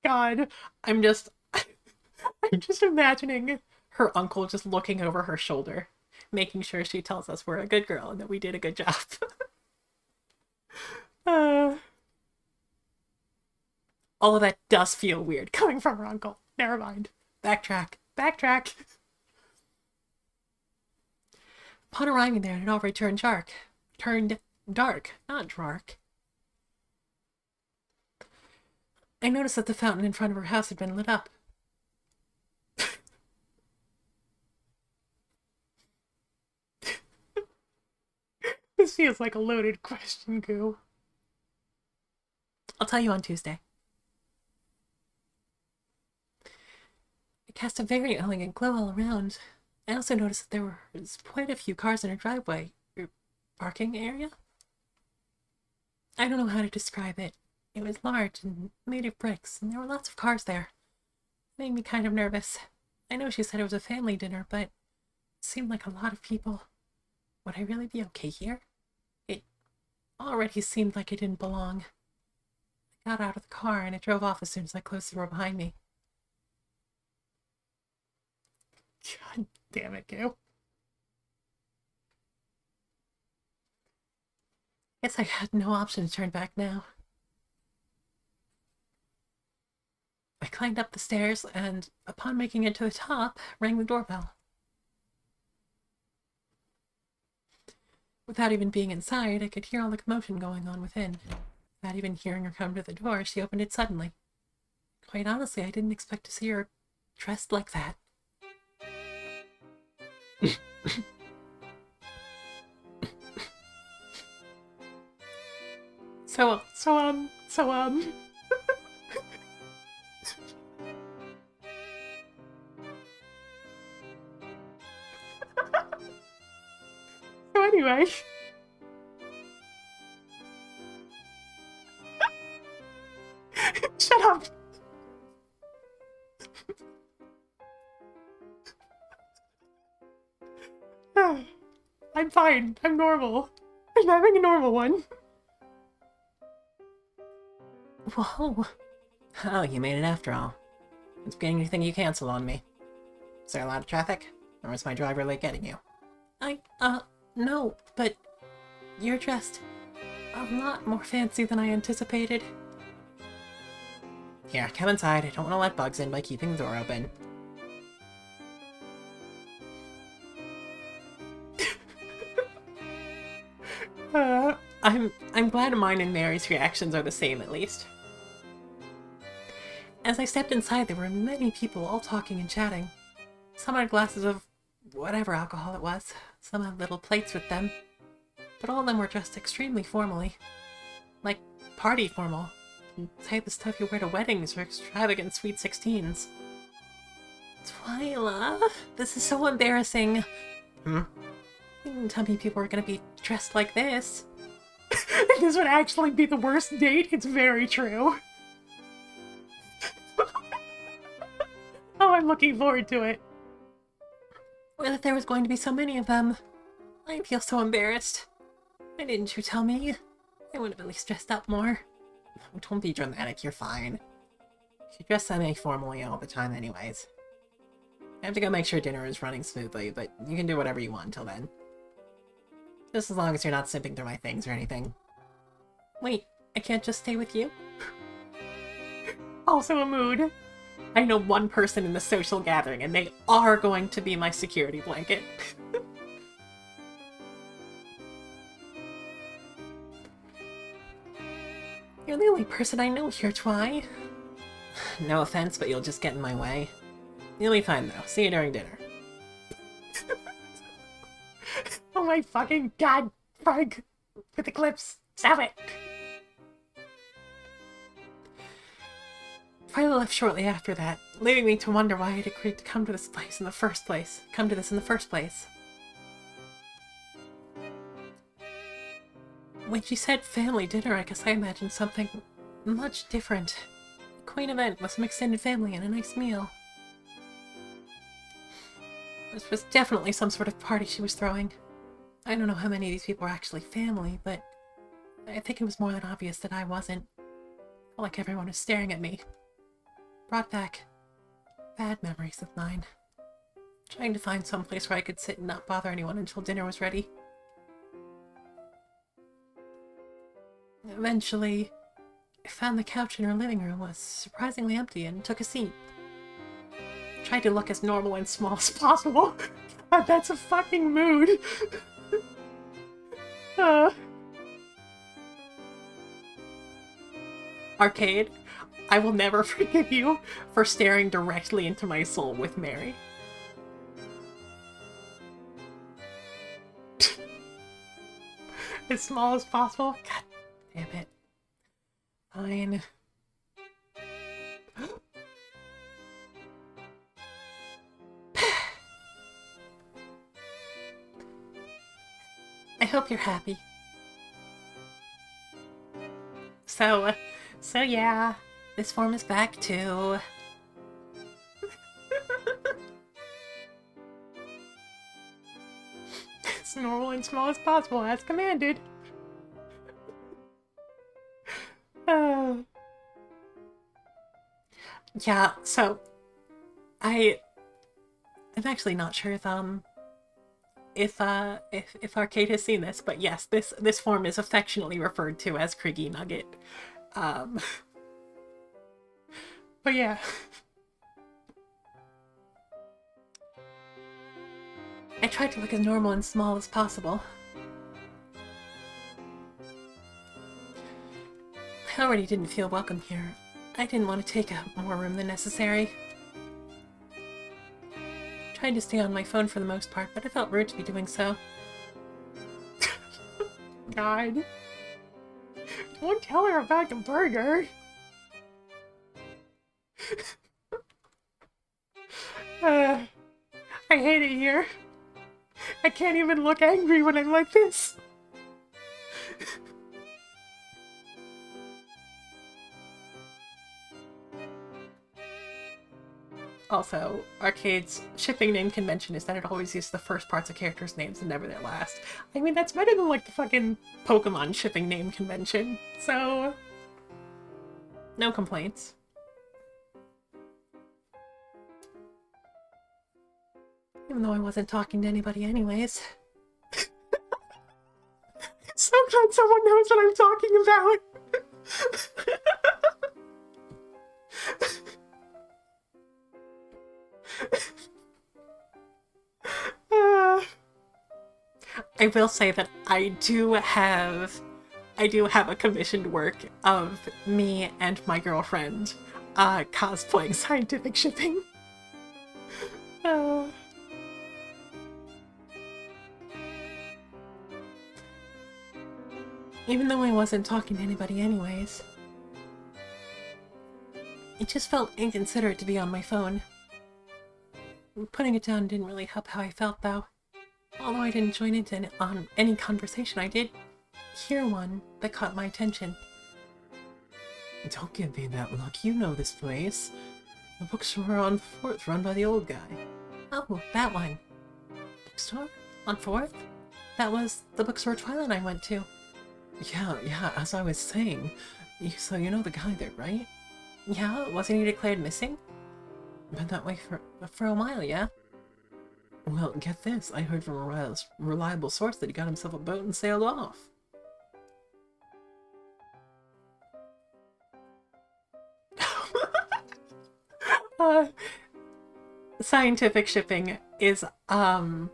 God, I'm just I'm just imagining her uncle just looking over her shoulder, making sure she tells us we're a good girl and that we did a good job. All of that does feel weird coming from her uncle. Never mind.
Backtrack.
Backtrack.
Upon arriving there, it had already turned dark. Not dark. I noticed that the fountain in front of her house had been lit up.
This feels like a loaded question, Goo.
I'll tell you on Tuesday. It cast a very elegant glow all around. I also noticed that there was quite a few cars in her driveway, or parking area. I don't know how to describe it. It was large and made of bricks, and there were lots of cars there. It made me kind of nervous. I know she said it was a family dinner, but it seemed like a lot of people. Would I really be okay here? It already seemed like it didn't belong. I got out of the car and it drove off as soon as I closed the door behind me.
God damn it, Goo.
Guess I had no option to turn back now. I climbed up the stairs and, upon making it to the top, rang the doorbell. Without even being inside, I could hear all the commotion going on within. Without even hearing her come to the door, she opened it suddenly. Quite honestly, I didn't expect to see her dressed like that.
So anyway. Shut up. I'm fine. I'm normal. I'm having a normal one.
Whoa. Oh, you made it after all. It's beginning to think you canceled on me. Is there a lot of traffic? Or is my driver late getting you? No, but you're dressed a lot more fancy than I anticipated. Here, come inside. I don't want to let bugs in by keeping the door open.
I'm glad mine and Mary's reactions are the same, at least.
As I stepped inside, there were many people all talking and chatting. Some had glasses of whatever alcohol it was. Some had little plates with them. But all of them were dressed extremely formally. Like, party formal. The type of stuff you wear to weddings or extravagant sweet 16s. Twyla, this is so embarrassing. You didn't tell me people were gonna be dressed like this.
This would actually be the worst date. It's very true. Oh, I'm looking forward to it.
Or that there was going to be so many of them. I feel so embarrassed. Why didn't you tell me? I would have at least dressed up more. Oh, don't be dramatic, you're fine. You dress semi-formally all the time anyways. I have to go make sure dinner is running smoothly, but you can do whatever you want until then. Just as long as you're not simping through my things or anything. Wait, I can't just stay with you?
Also a mood. I know one person in the social gathering, and they are going to be my security blanket.
You're the only person I know here, Twy. No offense, but you'll just get in my way. You'll be fine, though. See you during dinner.
Oh my fucking god, Frank! With the clips, stop it!
Twyla left shortly after that, leaving me to wonder why I had agreed to come to this in the first place.
when she said family dinner, I guess I imagined something much different. A quaint event with some extended family and a nice meal. This was definitely some sort of party she was throwing. I don't know how many of these people are actually family, but I think it was more than obvious that I wasn't. Felt like everyone was staring at me. Brought back bad memories of mine. Trying to find some place where I could sit and not bother anyone until dinner was ready. Eventually, I found the couch in her living room was surprisingly empty and took a seat. Tried to look as normal and small as possible. God, that's a fucking mood. Arcade, I will never forgive you for staring directly into my soul with Mary. As small as possible? God damn it. Fine. I hope you're happy. So yeah, this form is back too. As normal and small as possible, as commanded. Yeah, so I'm actually not sure if Arcade has seen this, but yes, this form is affectionately referred to as Kriggy Nugget. But yeah. I tried to look as normal and small as possible. I already didn't feel welcome here. I didn't want to take up more room than necessary. Tried to stay on my phone for the most part, but I felt rude to be doing so. God. Don't tell her about the burger. I hate it here. I can't even look angry when I'm like this. Also, Arcade's shipping name convention is that it always uses the first parts of characters' names and never their last. I mean, that's better than like the fucking Pokemon shipping name convention, so no complaints. Even though I wasn't talking to anybody anyways. So glad someone knows what I'm talking about! I will say that I do have a commissioned work of me and my girlfriend cosplaying scientific shipping. Even though I wasn't talking to anybody anyways. It just felt inconsiderate to be on my phone. Putting it down didn't really help how I felt, though. Although I didn't join in on any conversation, I did hear one that caught my attention.
Don't give me that look, you know this place. The bookstore on 4th, run by the old guy.
Oh, that one. Bookstore? On 4th? That was the bookstore Twilight and I went to.
Yeah, as I was saying. So you know the guy there, right?
Yeah, wasn't he declared missing?
Been that way
For a while, yeah?
Well, get this. I heard from a reliable source that he got himself a boat and sailed off.
Scientific shipping is, from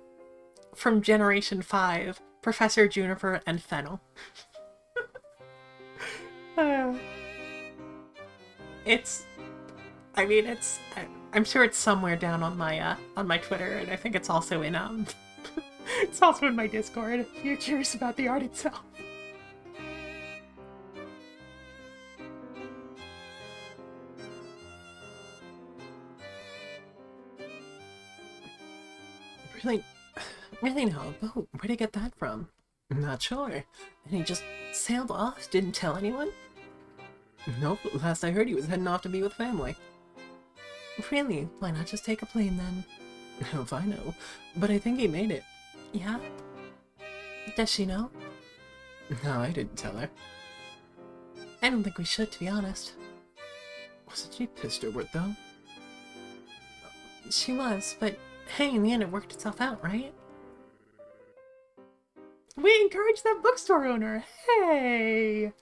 Generation 5, Professor Juniper and Fennel. I'm sure it's somewhere down on my Twitter, and I think it's also in, it's also in my Discord, if you're curious about the art itself.
Really no, a boat? Where'd he get that from? Not sure. And he just
sailed off? Didn't tell anyone?
Nope, last I heard he was heading off to be with family.
Really? Why not just take a plane then?
If I know. But I think he made it.
Yeah? Does she know?
No, I didn't tell her.
I don't think we should, to be honest.
Wasn't she pissed over it, though?
She was, but hey, in the end it worked itself out, right? We encouraged that bookstore owner! Hey!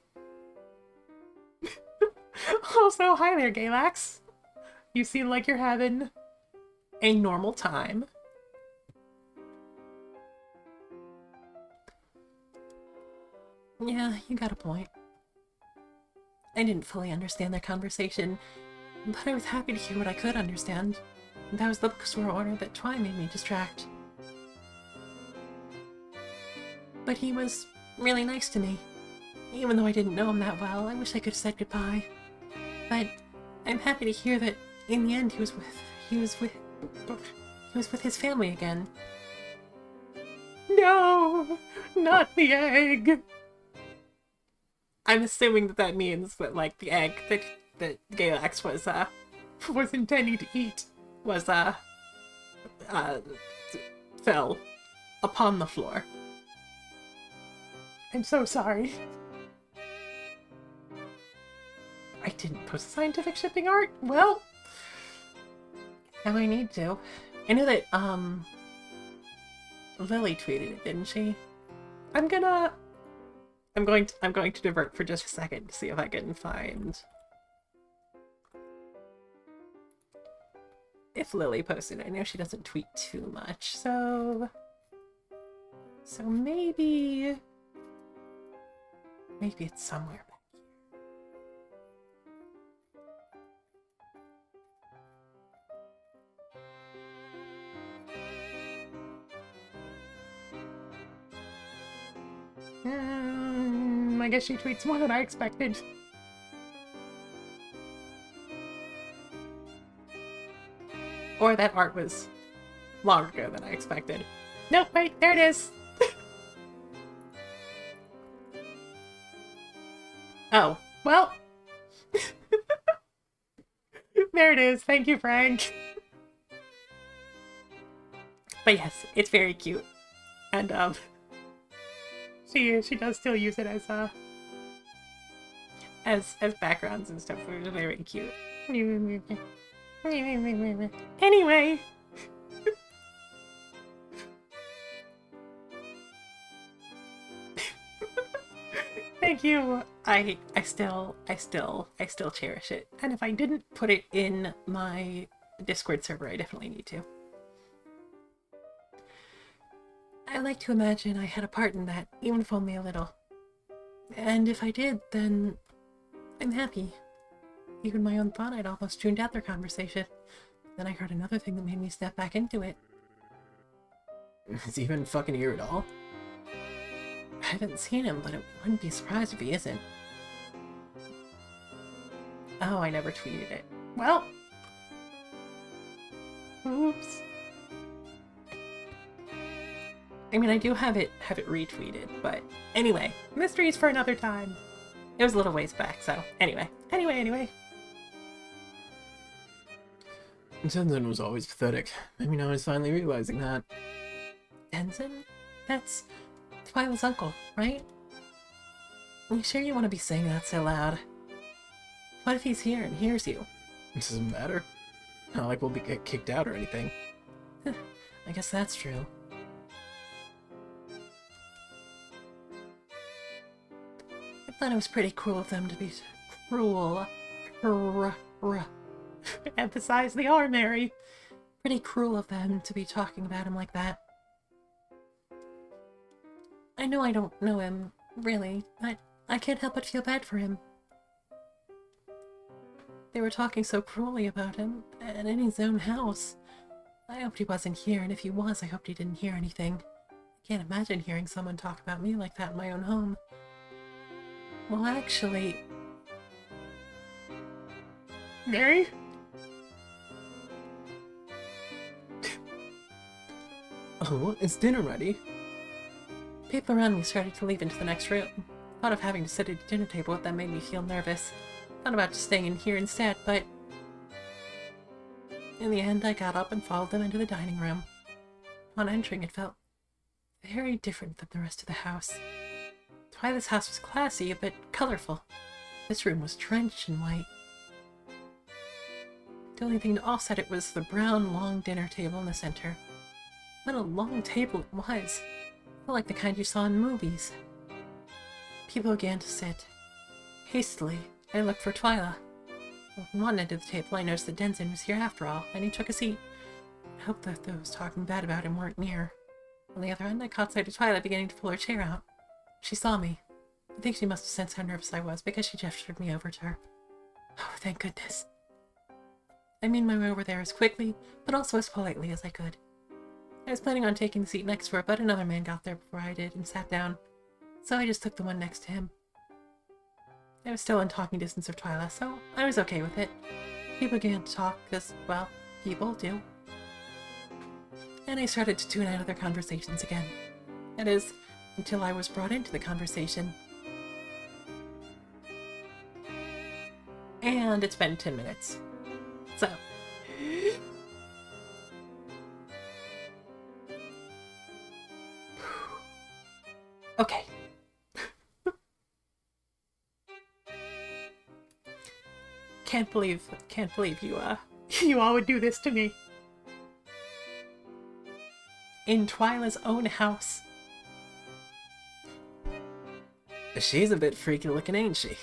Also, hi there, Galax. You seem like you're having a normal time. Yeah, you got a point. I didn't fully understand their conversation, but I was happy to hear what I could understand. That was the bookstore owner that Twy made me distract. But he was really nice to me. Even though I didn't know him that well, I wish I could have said goodbye. But I'm happy to hear that in the end he was with his family again. No, not the egg. I'm assuming that means that, like, the egg that Galax was intending to eat was fell upon the floor. I'm so sorry. I didn't post scientific shipping art? Well, now I need to. I know that, Lily tweeted it, didn't she? I'm going to divert for just a second to see if I can find if Lily posted it. I know she doesn't tweet too much, so maybe it's somewhere back here. I guess she tweets more than I expected. Or that art was longer ago than I expected. Nope, wait, there it is. Oh, well. There it is. Thank you, Frank. But yes, it's very cute. And, she does still use it as backgrounds and stuff, which is very cute. Anyway. Thank you. I still cherish it. And if I didn't put it in my Discord server, I definitely need to. I like to imagine I had a part in that, even if only a little. And if I did, then I'm happy. Even my own thought, I'd almost tuned out their conversation. Then I heard another thing that made me step back into it.
Is he even fucking here at all?
I haven't seen him, but I wouldn't be surprised if he isn't. Oh, I never tweeted it. Well. Oops. I mean, I do have it retweeted, but anyway, mysteries for another time. It was a little ways back, so anyway.
Tenzin was always pathetic. Maybe now he's finally realizing that.
Tenzin? That's Twyla's uncle, right? Are you sure you want to be saying that so loud? What if he's here and hears you?
It doesn't matter. Not like we'll get kicked out or anything.
I guess that's true. I thought it was pretty cruel of them to be cruel. Emphasize the R, Mary. Pretty cruel of them to be talking about him like that. I know I don't know him, really, but I can't help but feel bad for him. They were talking so cruelly about him, and in his own house. I hoped he wasn't here, and if he was, I hoped he didn't hear anything. I can't imagine hearing someone talk about me like that in my own home. Well, actually... Mary?
Oh, is dinner ready?
People around me started to leave into the next room. Thought of having to sit at a dinner table with them made me feel nervous. Thought about just staying in here instead, but in the end I got up and followed them into the dining room. On entering, it felt very different than the rest of the house. Twyla's house was classy, a bit colorful. This room was drenched in white. The only thing to offset it was the brown, long dinner table in the center. What a long table it was. Felt like the kind you saw in movies. People began to sit. Hastily, I looked for Twyla. On one end of the table, I noticed that Denzin was here after all, and he took a seat. I hoped that those talking bad about him weren't near. On the other end, I caught sight of Twyla beginning to pull her chair out. She saw me. I think she must have sensed how nervous I was because she gestured me over to her. Oh, thank goodness. I made my way over there as quickly, but also as politely as I could. I was planning on taking the seat next to her, but another man got there before I did and sat down, so I just took the one next to him. I was still in talking distance of Twyla, so I was okay with it. People began to talk, because, well, people do. And I started to tune out of their conversations again. That is, until I was brought into the conversation. And it's been 10 minutes. So. Okay. Can't believe you,
You all would do this to me.
in Twyla's own house.
She's a bit freaky looking, ain't she?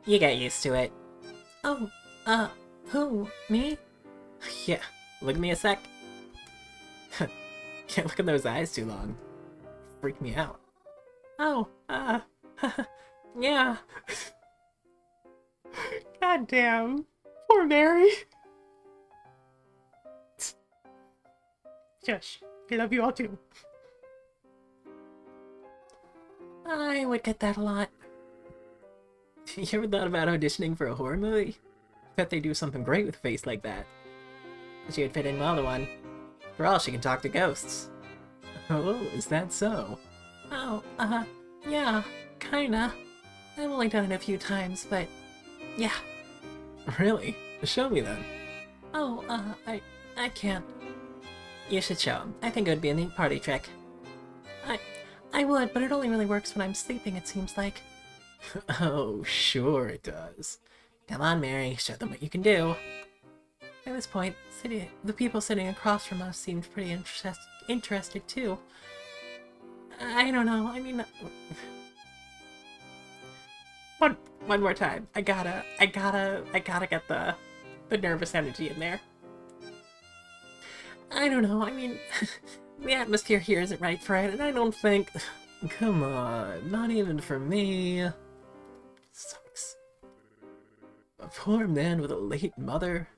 You get used to it. Oh, who? Me?
Yeah, look at me a sec. Can't look at those eyes too long. Freak me out.
Oh, yeah.
God damn. Poor Mary. Shush. I love you all too.
I would get that a lot.
You ever thought about auditioning for a horror movie? Bet they do something great with a face like that.
She would fit in well to one. For all, she can talk to ghosts.
Oh, is that so?
Oh, yeah, kinda. I've only done it a few times, but yeah.
Really? Show me then.
Oh, I can't. You should show him. I think it would be a neat party trick. I would, but it only really works when I'm sleeping, it seems like.
Oh, sure it does.
Come on, Mary, show them what you can do. At this point, the people sitting across from us seemed pretty interested too. I don't know, I mean... One more time. I gotta get the nervous energy in there. I don't know, I mean... the atmosphere here isn't right for it, and I don't think...
Come on, not even for me.
Sucks.
A poor man with a late mother.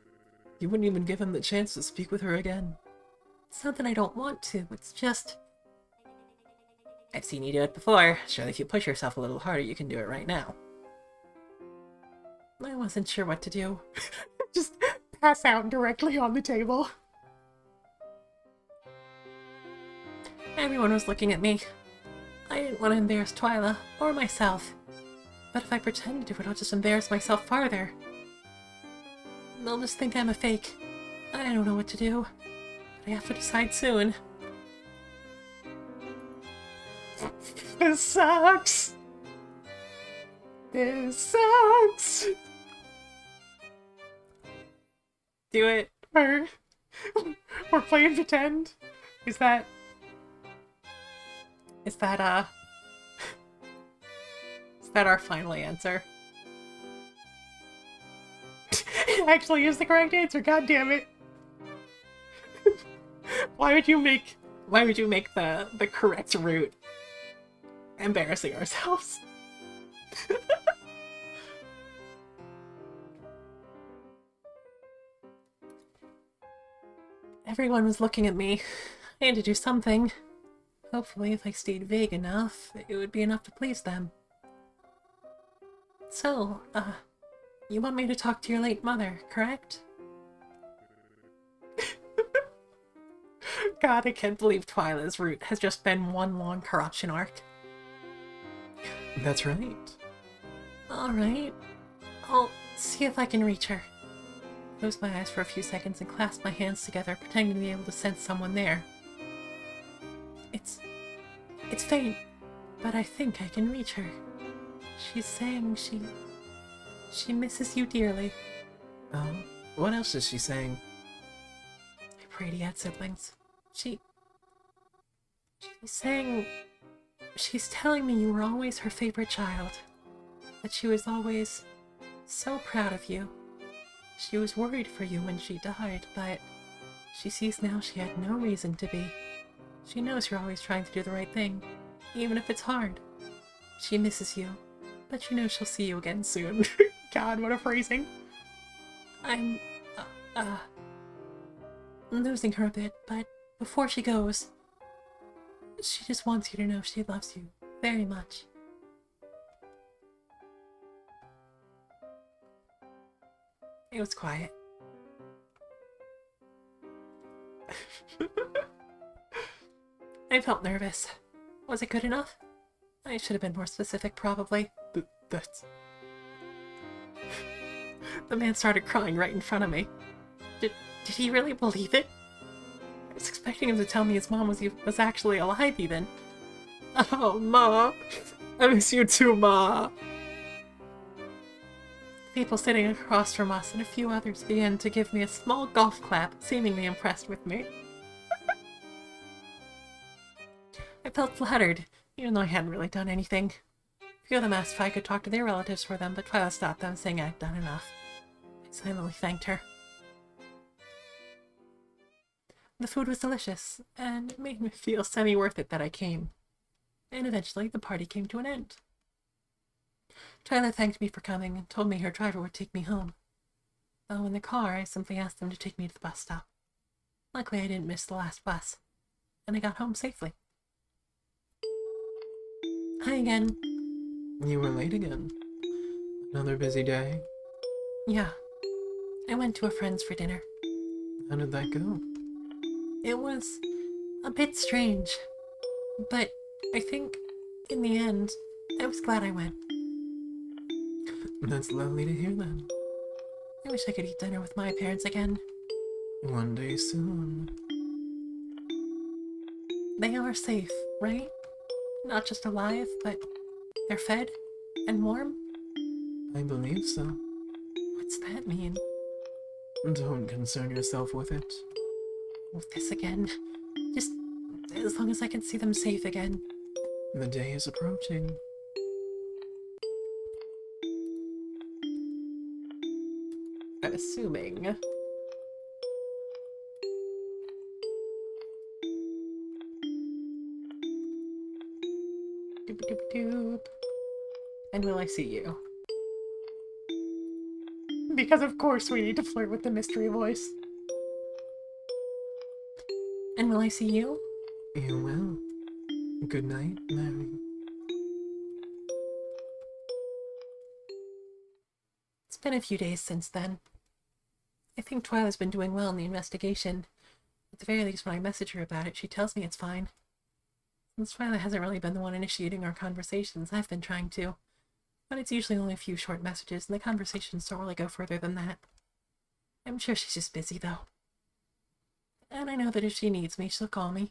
You wouldn't even give him the chance to speak with her again.
It's not that I don't want to, it's just... I've seen you do it before. Surely if you push yourself a little harder, you can do it right now. I wasn't sure what to do.
Just pass out directly on the table.
Everyone was looking at me. I didn't want to embarrass Twyla, or myself. But if I pretend to do it, I'll just embarrass myself farther. They'll just think I'm a fake. I don't know what to do. But I have to decide soon.
This sucks. This sucks.
Do it.
We're playing pretend. Is that
our final answer?
it actually is the correct answer, god damn it. Why would you make
the correct route embarrassing ourselves? Everyone was looking at me. I had to do something. Hopefully, if I stayed vague enough, it would be enough to please them. So, you want me to talk to your late mother, correct? God, I can't believe Twyla's route has just been one long corruption arc.
That's right.
Alright. I'll see if I can reach her. Close my eyes for a few seconds and clasp my hands together, pretending to be able to sense someone there. It's faint, but I think I can reach her. She's saying she misses you dearly.
Oh, what else is she saying?
I prayed he had siblings. She's saying, she's telling me you were always her favorite child. That she was always so proud of you. She was worried for you when she died, but she sees now she had no reason to be. She knows you're always trying to do the right thing, even if it's hard. She misses you, but you know she'll see you again soon. God, what a phrasing. I'm losing her a bit, but before she goes, she just wants you to know she loves you very much. It was quiet. I felt nervous. Was it good enough? I should have been more specific, probably.
That's...
The man started crying right in front of me. Did he really believe it? I was expecting him to tell me his mom was actually alive, even.
Oh, Ma! I miss you too, Ma!
People sitting across from us and a few others began to give me a small golf clap, seemingly impressed with me. I felt flattered, even though I hadn't really done anything. A few of them asked if I could talk to their relatives for them, but Twyla stopped them, saying I'd done enough. I silently thanked her. The food was delicious, and it made me feel semi-worth it that I came. And eventually, the party came to an end. Twyla thanked me for coming and told me her driver would take me home. Though in the car, I simply asked them to take me to the bus stop. Luckily, I didn't miss the last bus, and I got home safely. Hi again.
You were late again. Another busy day.
Yeah. I went to a friend's for dinner.
How did that go?
It was a bit strange, but I think, in the end, I was glad I went.
That's lovely to hear then.
I wish I could eat dinner with my parents again.
One day soon.
They are safe, right? Not just alive, but they're fed and warm?
I believe so.
What's that mean?
Don't concern yourself with it.
With this again? Just as long as I can see them safe again.
The day is approaching.
I'm assuming. Doop doop doop. And will I see you? Because of course we need to flirt with the mystery voice. And will I see you?
You will. Good night, Mary.
It's been a few days since then. I think Twyla's been doing well in the investigation. At the very least, when I message her about it, she tells me it's fine. Since Twyla hasn't really been the one initiating our conversations, I've been trying to. But it's usually only a few short messages, and the conversations don't really go further than that. I'm sure she's just busy, though. And I know that if she needs me, she'll call me.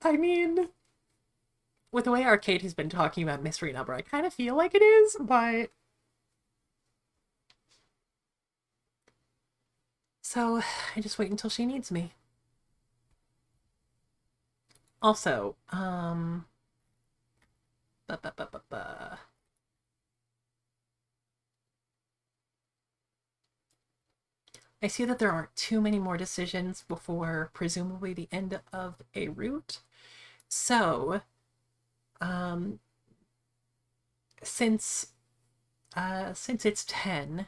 I mean, with the way Arcade has been talking about Mystery Number, I kind of feel like it is, but... So, I just wait until she needs me. Also, I see that there aren't too many more decisions before presumably the end of a route. So, since it's 10,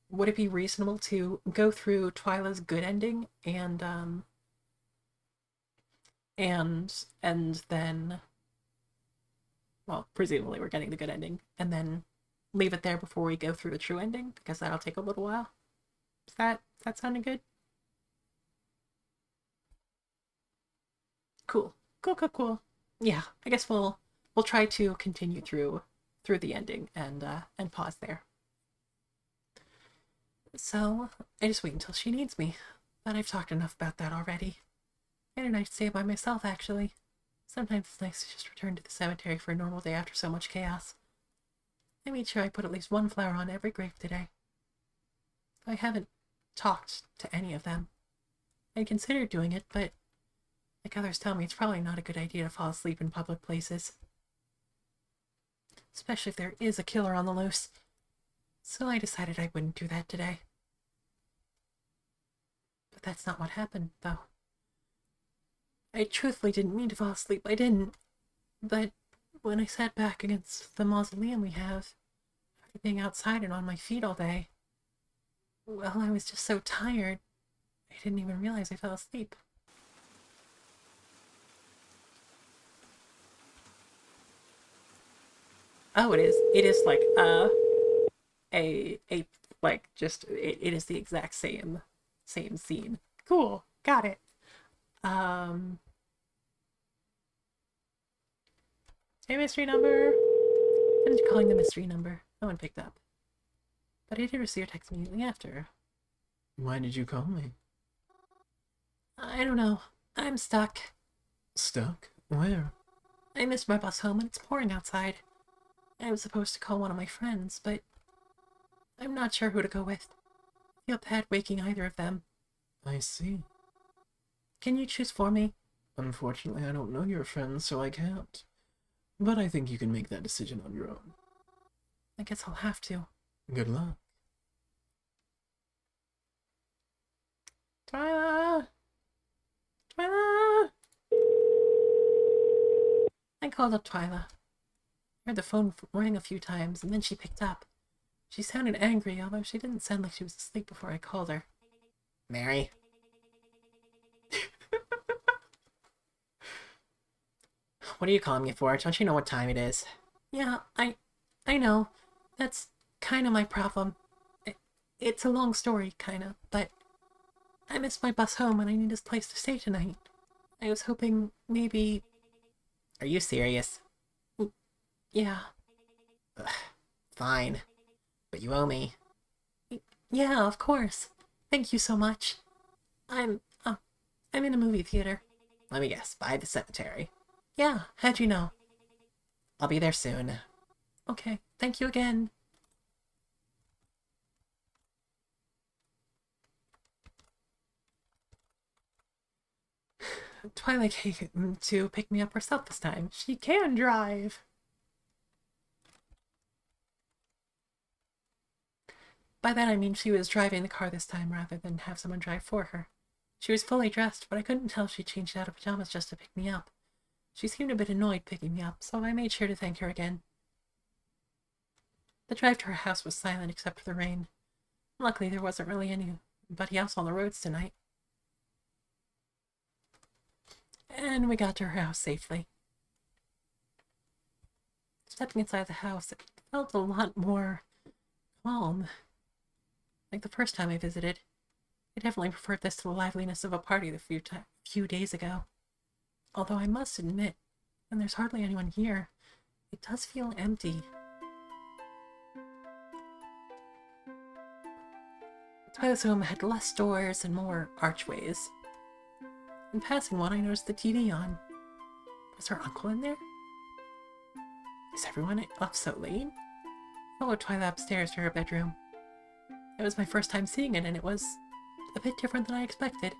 would it be reasonable to go through Twyla's good ending and then, well, presumably we're getting the good ending, and then leave it there before we go through the true ending, because that'll take a little while? Is that sounding good? Cool.
Yeah, I guess we'll try to continue through the ending and pause there. So I just wait until she needs me. But I've talked enough about that already. I had a nice day by myself, actually. Sometimes it's nice to just return to the cemetery for a normal day after so much chaos. I made sure I put at least one flower on every grave today. I haven't talked to any of them. I considered doing it, but like others tell me, it's probably not a good idea to fall asleep in public places. Especially if there is a killer on the loose. So I decided I wouldn't do that today. But that's not what happened, though. I truthfully didn't mean to fall asleep, I didn't. But when I sat back against the mausoleum we have, after being outside and on my feet all day, well, I was just so tired, I didn't even realize I fell asleep. Oh, it is. It is like like just it is the exact same scene.
Cool. Got it.
Hey, mystery number. I'm calling the mystery number. No one picked up. But I did receive a text immediately after.
Why did you call me?
I don't know. I'm stuck.
Stuck? Where?
I missed my bus home and it's pouring outside. I was supposed to call one of my friends, but I'm not sure who to go with. I feel bad waking either of them.
I see.
Can you choose for me?
Unfortunately, I don't know your friends, so I can't. But I think you can make that decision on your own.
I guess I'll have to.
Good luck.
Twyla! I called up Twyla. Heard the phone ring a few times, and then she picked up. She sounded angry, although she didn't sound like she was asleep before I called her. Mary? What are you calling me for? Don't you know what time it is? Yeah, I know. That's kind of my problem. It's a long story, kind of, but I missed my bus home and I need a place to stay tonight. I was hoping maybe... Are you serious? Yeah. Ugh, fine. But you owe me. Yeah, of course. Thank you so much. I'm in a movie theater. Let me guess, by the cemetery. Yeah, how'd you know? I'll be there soon. Okay, thank you again. Twilight came to pick me up herself this time.
She can drive.
By that I mean she was driving the car this time rather than have someone drive for her. She was fully dressed, but I couldn't tell she changed out of pajamas just to pick me up. She seemed a bit annoyed picking me up, so I made sure to thank her again. The drive to her house was silent except for the rain. Luckily, there wasn't really anybody else on the roads tonight. And we got to her house safely. Stepping inside the house, it felt a lot more calm. Like the first time I visited. I definitely preferred this to the liveliness of a party a few days ago. Although I must admit, when there's hardly anyone here, it does feel empty. Twyla's home had less doors and more archways. In passing one, I noticed the TV on. Was her uncle in there? Is everyone up so late? I followed Twyla upstairs to her bedroom. It was my first time seeing it, and it was a bit different than I expected.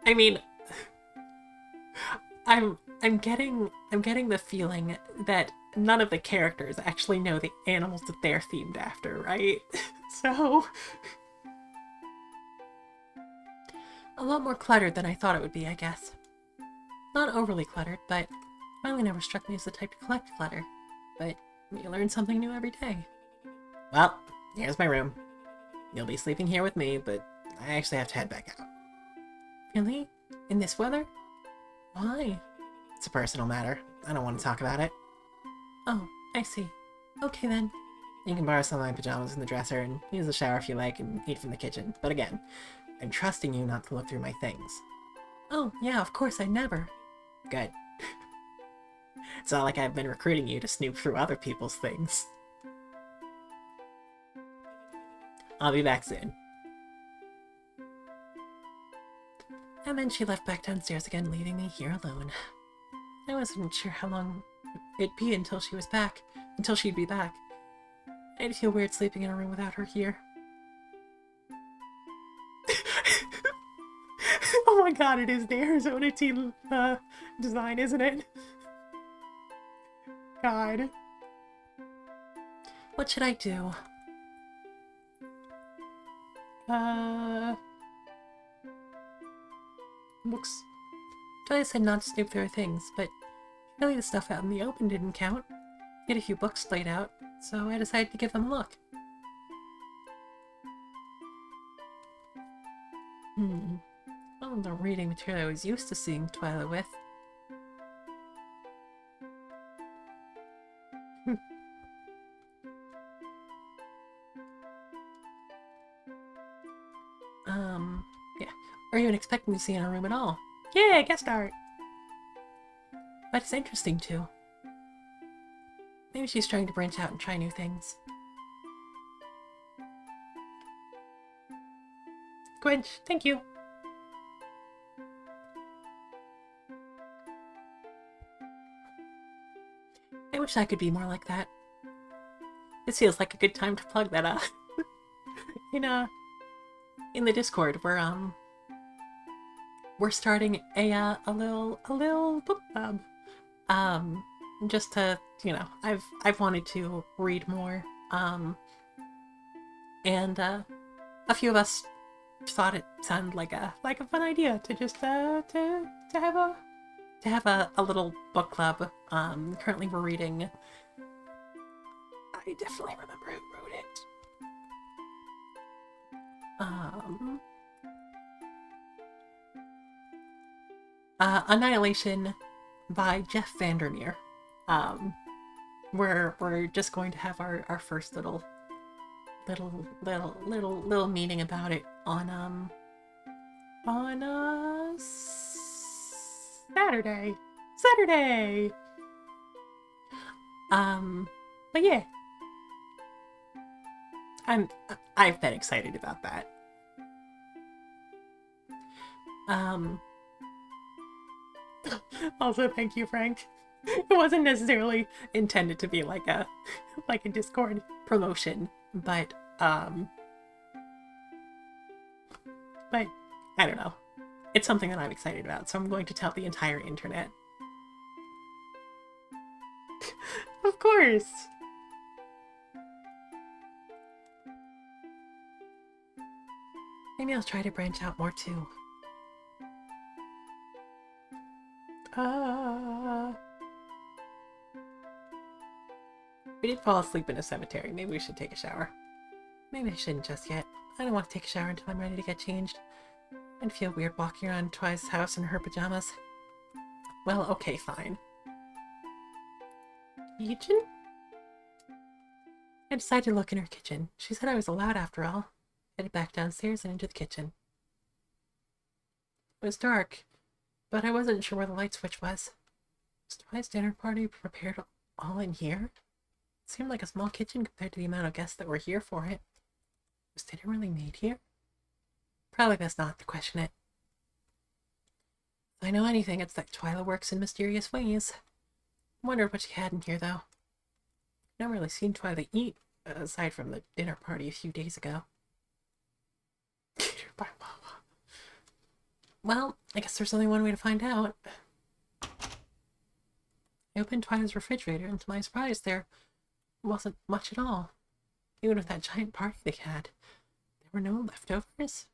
I mean, I'm getting the feeling that none of the characters actually know the animals that they're themed after, right? So a lot more cluttered than I thought it would be, I guess. Not overly cluttered, but finally never struck me as the type to collect clutter. But you learn something new every day. Well, here's my room. You'll be sleeping here with me, but I actually have to head back out. Really? In this weather? Why? It's a personal matter. I don't want to talk about it. Oh, I see. Okay then. You can borrow some of my pajamas in the dresser and use the shower if you like and eat from the kitchen. But again, I'm trusting you not to look through my things.
Oh, yeah, of course, I never.
Good. It's not like I've been recruiting you to snoop through other people's things. I'll be back soon.
And then she left back downstairs again, leaving me here alone. I wasn't sure how long it'd be until she'd be back. I'd feel weird sleeping in a room without her here. Oh my god, it is the Arizona team design, isn't it? God. What should I do? Books. Joy said not to snoop through her things, but really the stuff out in the open didn't count. He had a few books laid out, so I decided to give them a look. Well, the reading material I was used to seeing Twyla with. Yeah. Or even expecting to see in a room at all. Yeah, guest art! But it's interesting, too. Maybe she's trying to branch out and try new things. Gwench, thank you. I wish I could be more like that. This feels like a good time to plug that up. In the Discord, we're starting a little book club. Just to, I've wanted to read more. And a few of us thought it sounded like a fun idea to just to have a little book club. Currently we're reading. I definitely remember who wrote it. Annihilation by Jeff Vandermeer. We're just going to have our first little meeting about it on Saturday. But yeah, I've been excited about that. Also, thank you, Frank. It wasn't necessarily intended to be like a Discord promotion, but I don't know. It's something that I'm excited about, so I'm going to tell the entire internet. Of course. Maybe I'll try to branch out more too. We did fall asleep in a cemetery. Maybe we should take a shower. Maybe I shouldn't just yet. I don't want to take a shower until I'm ready to get changed. I'd feel weird walking around Twy's house in her pajamas. Well, okay, fine. Kitchen? I decided to look in her kitchen. She said I was allowed after all. Headed back downstairs and into the kitchen. It was dark, but I wasn't sure where the light switch was. Was Twy's dinner party prepared all in here? It seemed like a small kitchen compared to the amount of guests that were here for it. Was dinner really made here? Probably best not to question it. If I know anything, it's that Twyla works in mysterious ways. Wondered what she had in here, though. Never really seen Twyla eat, aside from the dinner party a few days ago. Well, I guess there's only one way to find out. I opened Twyla's refrigerator, and to my surprise, there wasn't much at all. Even with that giant party they had, there were no leftovers?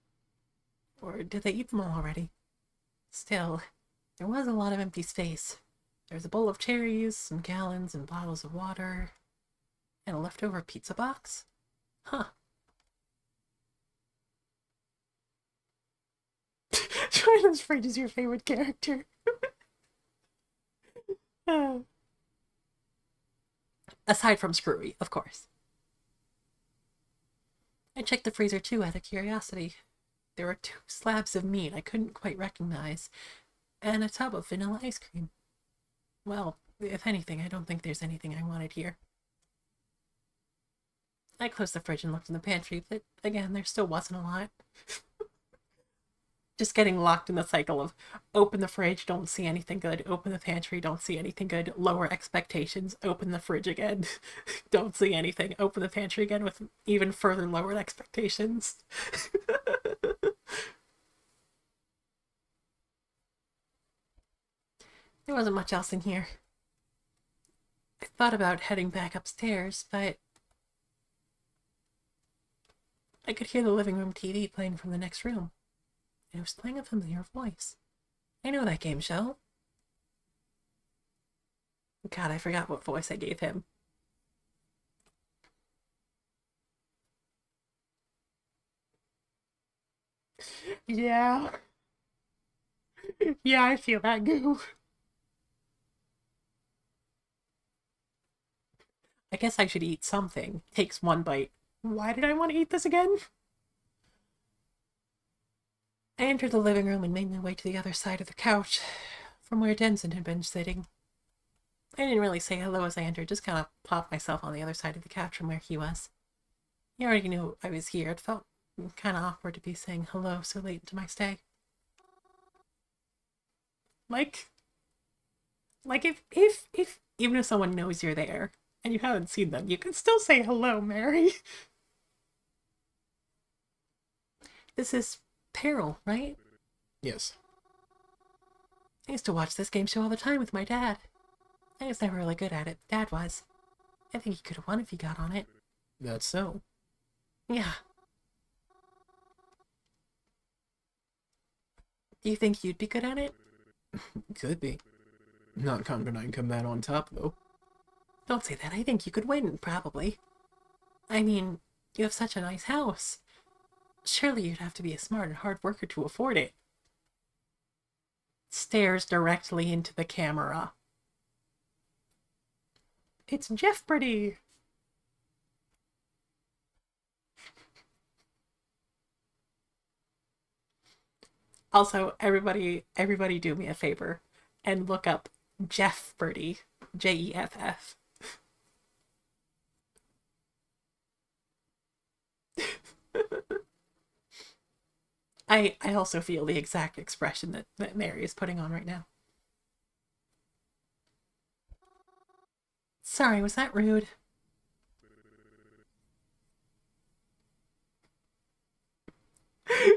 Or did they eat them all already? Still, there was a lot of empty space. There was a bowl of cherries, some gallons and bottles of water, and a leftover pizza box? Huh. Twyla's fridge is your favorite character. Aside from Screwy, of course.
I checked the freezer too out of curiosity. There were 2 slabs of meat I couldn't quite recognize, and a tub of vanilla ice cream. Well, if anything, I don't think there's anything I wanted here. I closed the fridge and looked in the pantry, but again, there still wasn't a lot. Just getting locked in the cycle of open the fridge, don't see anything good, open the pantry, don't see anything good, lower expectations, open the fridge again, don't see anything, open the pantry again with even further lowered expectations. There wasn't much else in here. I thought about heading back upstairs, but I could hear the living room TV playing from the next room. It was playing a familiar voice. I know that game show. God, I forgot what voice I gave him.
Yeah. Yeah, I feel that, Goo.
I guess I should eat something. Takes one bite.
Why did I want to eat this again?
I entered the living room and made my way to the other side of the couch, from where Denson had been sitting. I didn't really say hello as I entered, just kind of plopped myself on the other side of the couch from where he was. He already knew I was here. It felt kind of awkward to be saying hello so late into my stay.
Like if even if someone knows you're there and you haven't seen them, you can still say hello, Mary.
This is Peril, right?
Yes.
I used to watch this game show all the time with my dad. I was never really good at it. Dad was. I think he could have won if he got on it.
That's so.
Yeah. Do you think you'd be good at it?
Could be. Not confident I can come that on top, though.
Don't say that. I think you could win, probably. I mean, you have such a nice house. Surely you'd have to be a smart and hard worker to afford it. Stares directly into the camera.
It's Jeopardy.
Also, everybody do me a favor and look up Jeopardy. Jeff. I also feel the exact expression that Mary is putting on right now. Sorry, was that rude?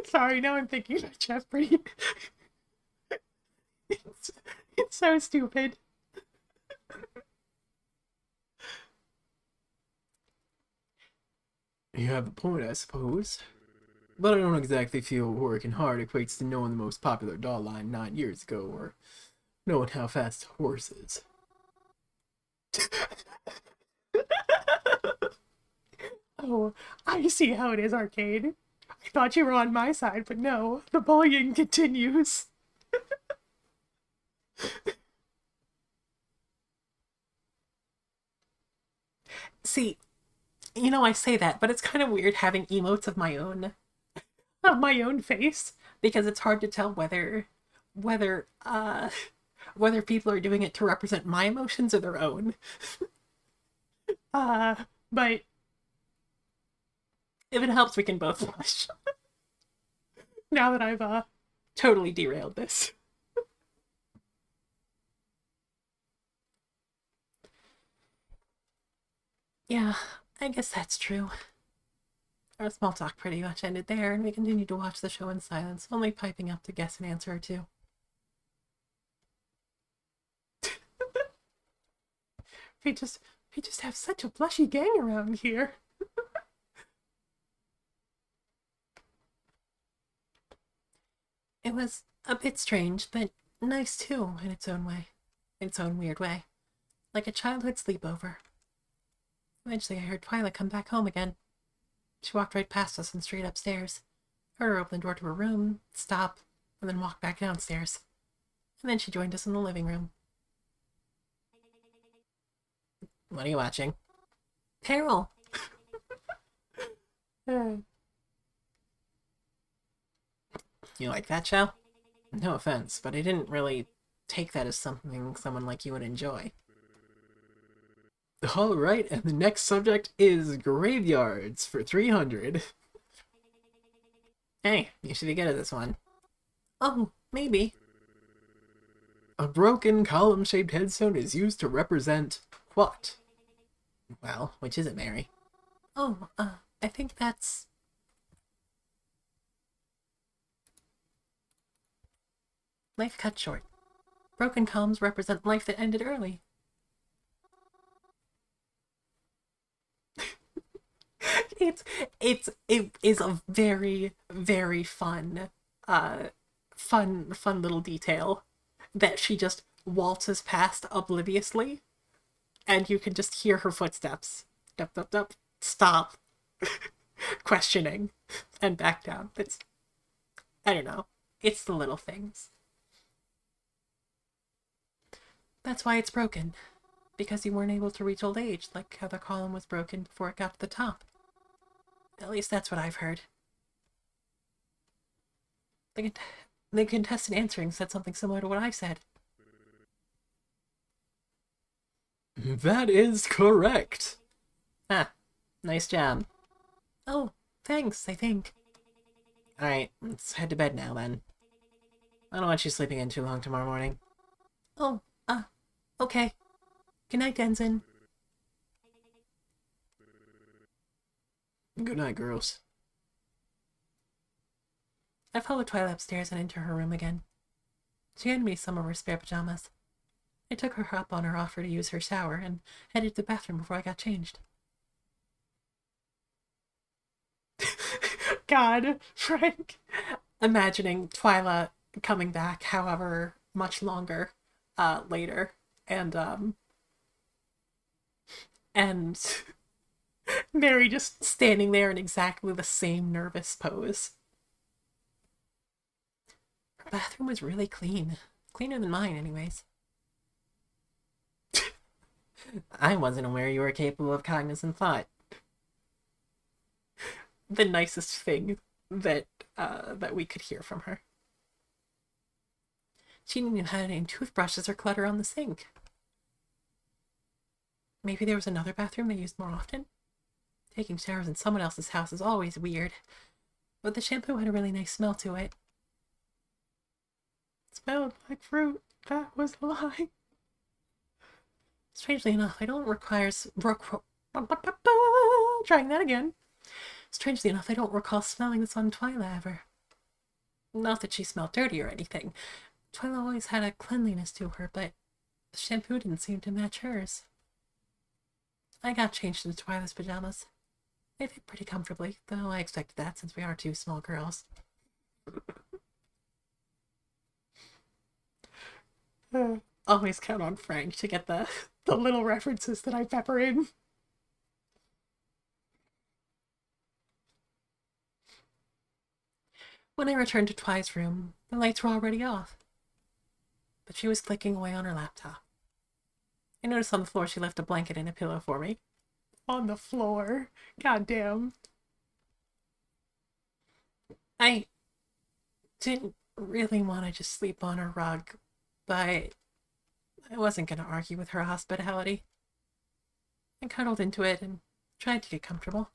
Sorry, now I'm thinking about Jeopardy. it's, it's so stupid.
You have a point, I suppose. But I don't exactly feel working hard equates to knowing the most popular doll line 9 years ago, or knowing how fast a horse is.
Oh, I see how it is, Arcade. I thought you were on my side, but no, the bullying continues.
See, you know I say that, but it's kind of weird having emotes of my own.
Of my own face.
Because it's hard to tell whether people are doing it to represent my emotions or their own.
But
if it helps, we can both flush.
now that I've
Totally derailed this. Yeah, I guess that's true. Our small talk pretty much ended there, and we continued to watch the show in silence, only piping up to guess an answer or two.
we just have such a blushy gang around here.
It was a bit strange, but nice too, in its own way. In its own weird way. Like a childhood sleepover. Eventually I heard Twyla come back home again. She walked right past us and straight upstairs. Heard her open the door to her room, stop, and then walk back downstairs. And then she joined us in the living room. What are you watching? Peril.
Uh,
You like that, Shell? No offense, but I didn't really take that as something someone like you would enjoy.
Alright, and the next subject is graveyards for 300.
Hey, you should be good at this one.
oh, maybe.
A broken column-shaped headstone is used to represent what?
Well, which is it, Mary?
Oh, I think that's... life cut short. Broken columns represent life that ended early. It is a very, very fun, fun little detail that she just waltzes past obliviously, and you can just hear her footsteps. Dup, dup, dup. Stop. Questioning. And back down. It's, I don't know. It's the little things. That's why it's broken. Because you weren't able to reach old age, like how the column was broken before it got to the top. At least that's what I've heard. The contestant answering said something similar to what I said.
That is correct.
Ah, nice job.
Oh, thanks, I think.
Alright, let's head to bed now then. I don't want you sleeping in too long tomorrow morning.
Oh, okay. Good night, Denzin.
Good night, girls.
I followed Twilight upstairs and into her room again. She handed me some of her spare pajamas. I took her up on her offer to use her shower and headed to the bathroom before I got changed. God, Frank. Imagining Twyla coming back however much longer later and Mary just standing there in exactly the same nervous pose. Her bathroom was really clean. Cleaner than mine, anyways.
I wasn't aware you were capable of cognizant thought.
The nicest thing that we could hear from her. She didn't even have any toothbrushes or clutter on the sink. Maybe there was another bathroom they used more often? Taking showers in someone else's house is always weird. But the shampoo had a really nice smell to it. It smelled like fruit. That was a lie. Strangely enough, I don't require... Trying that again. Strangely enough, I don't recall smelling this on Twyla ever. Not that she smelled dirty or anything. Twyla always had a cleanliness to her, but the shampoo didn't seem to match hers. I got changed into Twyla's pajamas. They fit pretty comfortably, though I expected that since we are two small girls. Always count on Frank to get the little references that I pepper in. When I returned to Twy's room, the lights were already off. But she was clicking away on her laptop. I noticed on the floor she left a blanket and a pillow for me. On the floor. Goddamn. I didn't really want to just sleep on her rug, but I wasn't going to argue with her hospitality. I cuddled into it and tried to get comfortable.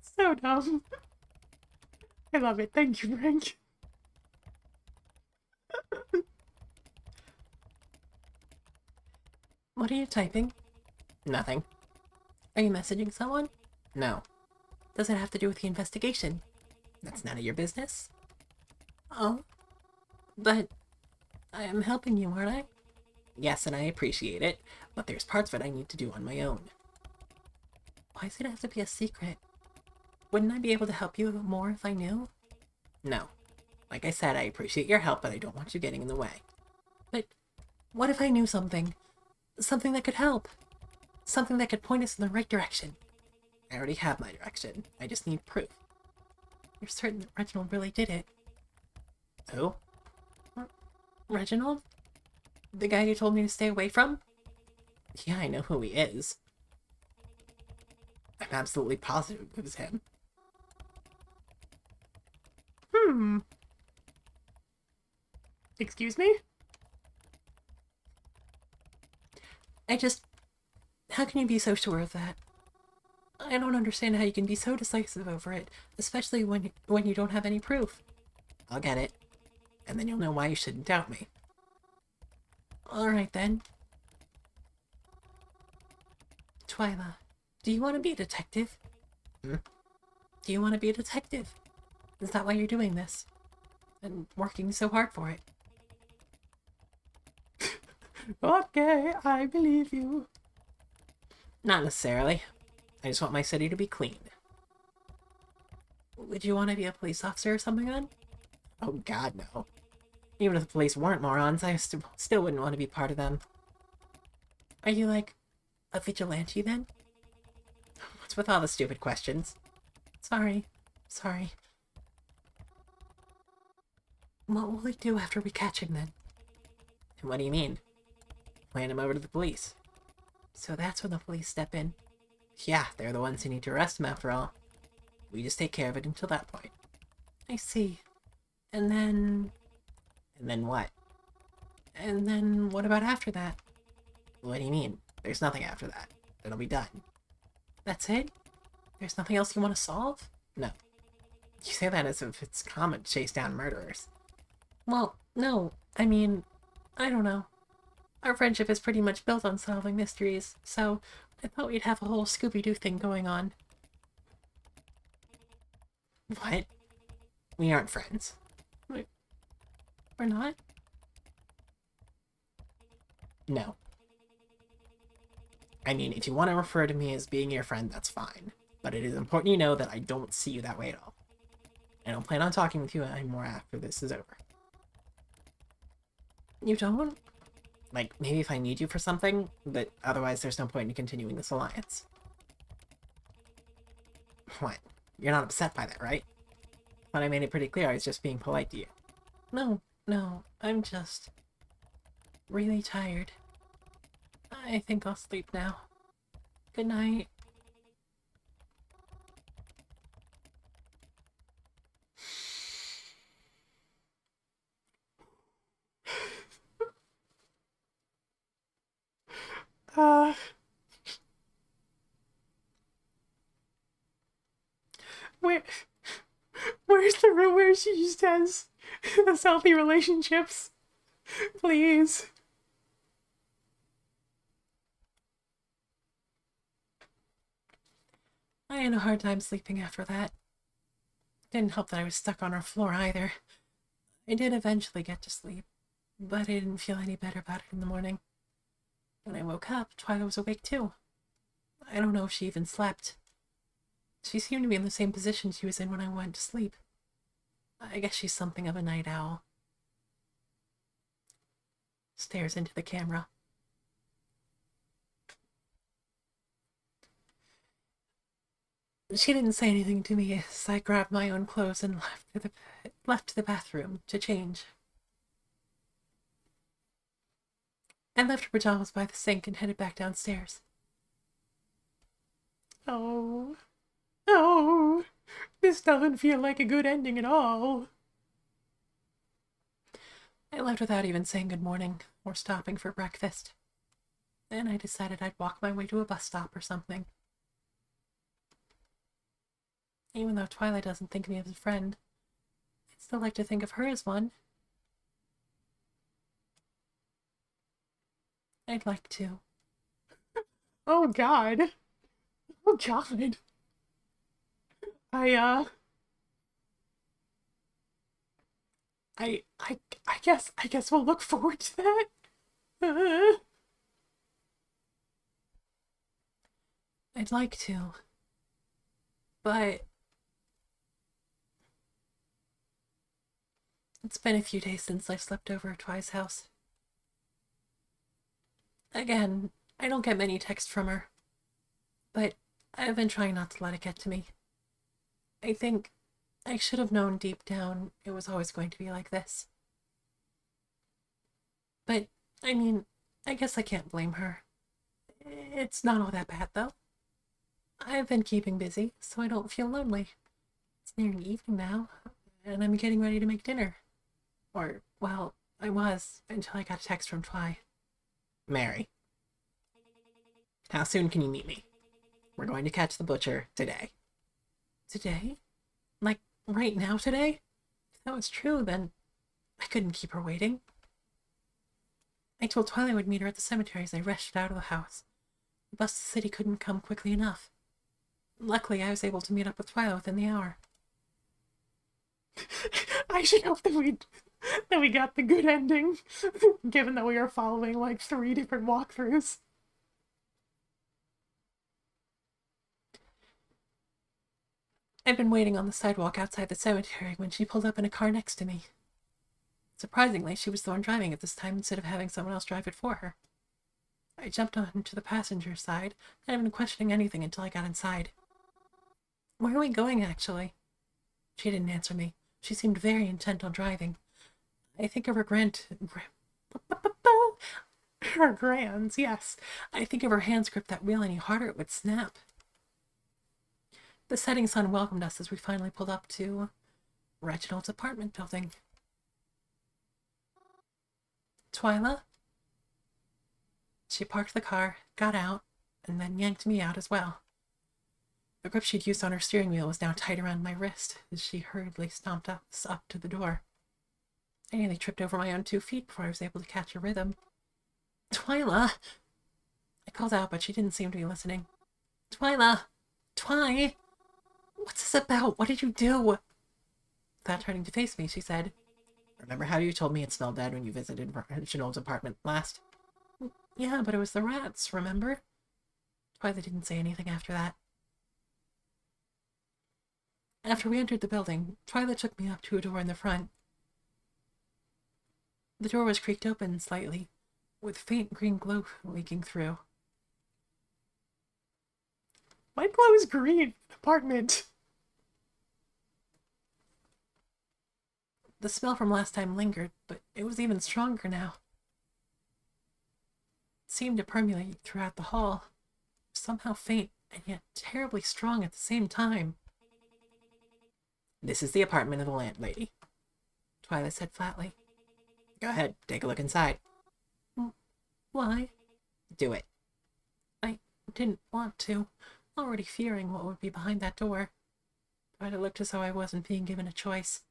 So dumb. I love it. Thank you, Frank. What are you typing?
Nothing.
Are you messaging someone?
No.
Does it have to do with the investigation?
That's none of your business.
Oh. But I am helping you, aren't I?
Yes, and I appreciate it, but there's parts of it I need to do on my own.
Why does it have to be a secret? Wouldn't I be able to help you more if I knew?
No. Like I said, I appreciate your help, but I don't want you getting in the way.
But what if I knew something? Something that could help? Something that could point us in the right direction?
I already have my direction. I just need proof.
You're certain that Reginald really did it?
Who?
Reginald? The guy you told me to stay away from?
Yeah, I know who he is. I'm absolutely positive it was him.
Excuse me? How can you be so sure of that? I don't understand how you can be so decisive over it, especially when you don't have any proof.
I'll get it. And then you'll know why you shouldn't doubt me.
Alright then. Twyla, do you want to be a detective?
Hmm?
Do you want to be a detective? Is that why you're doing this? And working so hard for it? Okay, I believe you.
Not necessarily. I just want my city to be clean.
Would you want to be a police officer or something then?
Oh god, no. Even if the police weren't morons, I still wouldn't want to be part of them.
Are you like a vigilante then?
What's with all the stupid questions?
Sorry. What will we do after we catch him then?
And what do you mean? Hand him over to the police.
So that's when the police step in.
Yeah, they're the ones who need to arrest him after all. We just take care of it until that point.
I see. And then...
And then what?
And then what about after that?
What do you mean? There's nothing after that. It'll be done.
That's it? There's nothing else you want to solve?
No. You say that as if it's common to chase down murderers.
Well, no. I mean, I don't know. Our friendship is pretty much built on solving mysteries, so I thought we'd have a whole Scooby-Doo thing going on.
What? We aren't friends.
We're not?
No. I mean, if you want to refer to me as being your friend, that's fine. But it is important you know that I don't see you that way at all. I don't plan on talking with you anymore after this is over.
You don't?
Like, maybe if I need you for something, but otherwise there's no point in continuing this alliance. What? You're not upset by that, right? But I made it pretty clear I was just being polite to you.
No, I'm just really tired. I think I'll sleep now. Good night. Where's the room where she just has those healthy relationships? Please. I had a hard time sleeping after that. Didn't help that I was stuck on her floor either. I did eventually get to sleep, but I didn't feel any better about it in the morning. When I woke up, Twyla was awake too. I don't know if she even slept. She seemed to be in the same position she was in when I went to sleep. I guess she's something of a night owl. Stares into the camera. She didn't say anything to me as I grabbed my own clothes and left to the bathroom to change. I left her pajamas by the sink and headed back downstairs. Oh, this doesn't feel like a good ending at all. I left without even saying good morning or stopping for breakfast. Then I decided I'd walk my way to a bus stop or something. Even though Twyla doesn't think of me as a friend, I'd still like to think of her as one. I'd like to. Oh God. Oh God. I guess we'll look forward to that. I'd like to. But it's been a few days since I slept over at Twy's house. Again, I don't get many texts from her, but I've been trying not to let it get to me. I think I should have known deep down it was always going to be like this. But, I mean, I guess I can't blame her. It's not all that bad, though. I've been keeping busy, so I don't feel lonely. It's nearing evening now, and I'm getting ready to make dinner. Or, well, I was, until I got a text from Twy.
Mary, how soon can you meet me? We're going to catch the butcher today.
Today? Like, right now today? If that was true, then I couldn't keep her waiting. I told Twilight I would meet her at the cemetery as I rushed out of the house. The bus to the city couldn't come quickly enough. Luckily, I was able to meet up with Twilight within the hour. I should hope that we got the good ending, given that we are following like 3 different walkthroughs. I'd been waiting on the sidewalk outside the cemetery when she pulled up in a car next to me. Surprisingly, she was the one driving it this time instead of having someone else drive it for her. I jumped onto the passenger side, not even questioning anything until I got inside. Where are we going, actually? She didn't answer me. She seemed very intent on driving. I think of her her grands, yes. I think if her hands gripped that wheel any harder, it would snap. The setting sun welcomed us as we finally pulled up to Reginald's apartment building. Twyla? She parked the car, got out, and then yanked me out as well. The grip she'd used on her steering wheel was now tight around my wrist as she hurriedly stomped us up to the door. I nearly tripped over my own 2 feet before I was able to catch a rhythm. Twyla! I called out, but she didn't seem to be listening. Twyla! Twy! What's this about? What did you do? Without turning to face me, she said,
Remember how you told me it smelled bad when you visited Reginald's apartment last?
Yeah, but it was the rats, remember? Twyla didn't say anything after that. After we entered the building, Twyla took me up to a door in the front. The door was creaked open slightly, with faint green glow leaking through. My glow is green! Apartment! The smell from last time lingered, but it was even stronger now. It seemed to permeate throughout the hall, somehow faint and yet terribly strong at the same time.
This is the apartment of the landlady,
Twyla said flatly.
Go ahead, take a look inside.
Why?
Do it.
I didn't want to, already fearing what would be behind that door. But it looked as though I wasn't being given a choice.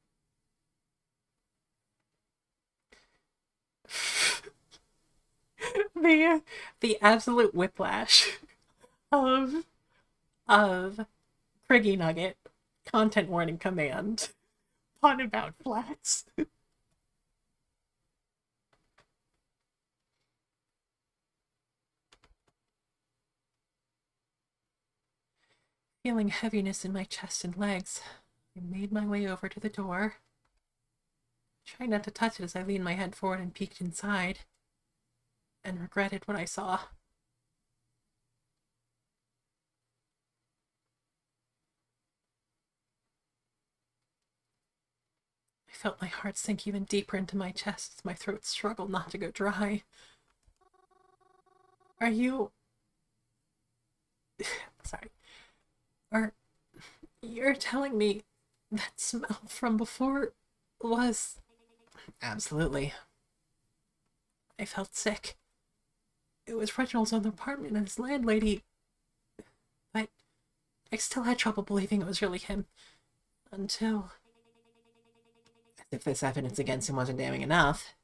the absolute whiplash of Criggy Nugget content warning command on about flats. Feeling heaviness in my chest and legs, I made my way over to the door, trying not to touch it as I leaned my head forward and peeked inside, and regretted what I saw. I felt my heart sink even deeper into my chest as my throat struggled not to go dry. Are you... Sorry. You're telling me that smell from before was...
Absolutely.
I felt sick. It was Reginald's own apartment and his landlady... But I still had trouble believing it was really him. Until...
As if this evidence against him wasn't damning enough.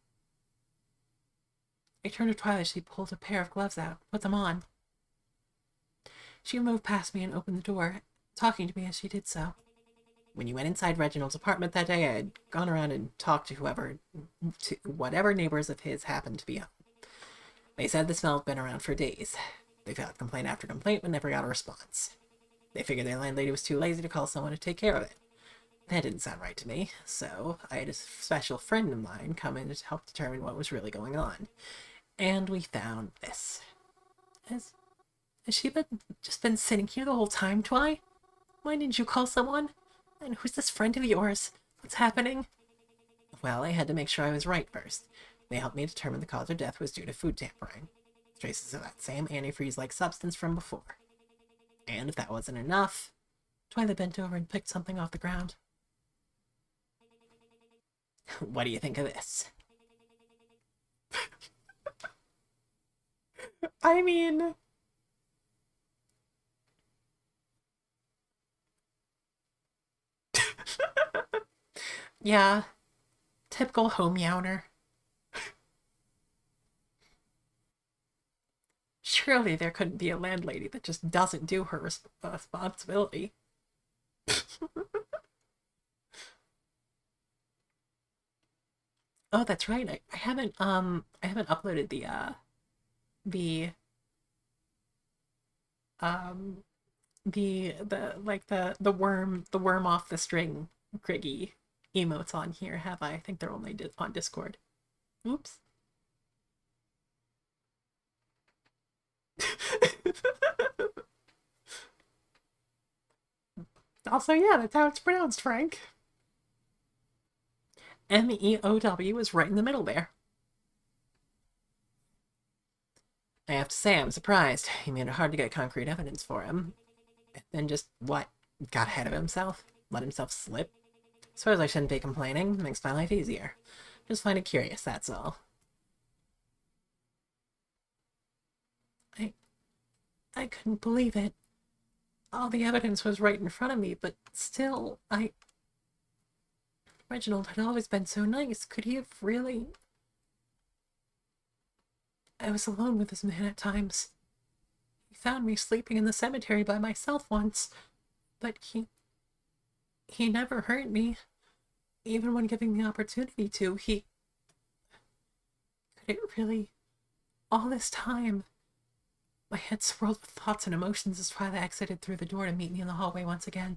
I turned to Twilight as she pulled a pair of gloves out, put them on. She moved past me and opened the door, talking to me as she did so.
When you went inside Reginald's apartment that day, I had gone around and talked to whatever neighbors of his happened to be home. They said the smell had been around for days. They filed complaint after complaint but never got a response. They figured their landlady was too lazy to call someone to take care of it. That didn't sound right to me, so I had a special friend of mine come in to help determine what was really going on. And we found this.
Has she just been sitting here the whole time, Twy? Why didn't you call someone?
And who's this friend of yours? What's happening? Well, I had to make sure I was right first. They helped me determine the cause of death was due to food tampering. Traces of that same antifreeze-like substance from before. And if that wasn't enough, Twilight bent over and picked something off the ground. What do you think of this?
I mean...
Yeah, typical home yowner. Surely there couldn't be a landlady that just doesn't do her responsibility. Oh, that's right. I haven't uploaded the um the worm off the string Griggy emotes on here, have I? I think they're only on Discord. Oops.
Also, yeah, that's how it's pronounced, Frank.
MEOW is right in the middle there. I have to say, I'm surprised. He made it hard to get concrete evidence for him. And then just, what? Got ahead of himself? Let himself slip? Suppose I shouldn't be complaining. Makes my life easier. Just find it curious, that's all. I couldn't believe it. All the evidence was right in front of me, but still, Reginald had always been so nice. Could he have really... I was alone with this man at times. He found me sleeping in the cemetery by myself once, but he never hurt me. Even when given the opportunity to, could it really... All this time... My head swirled with thoughts and emotions as Twilight exited through the door to meet me in the hallway once again.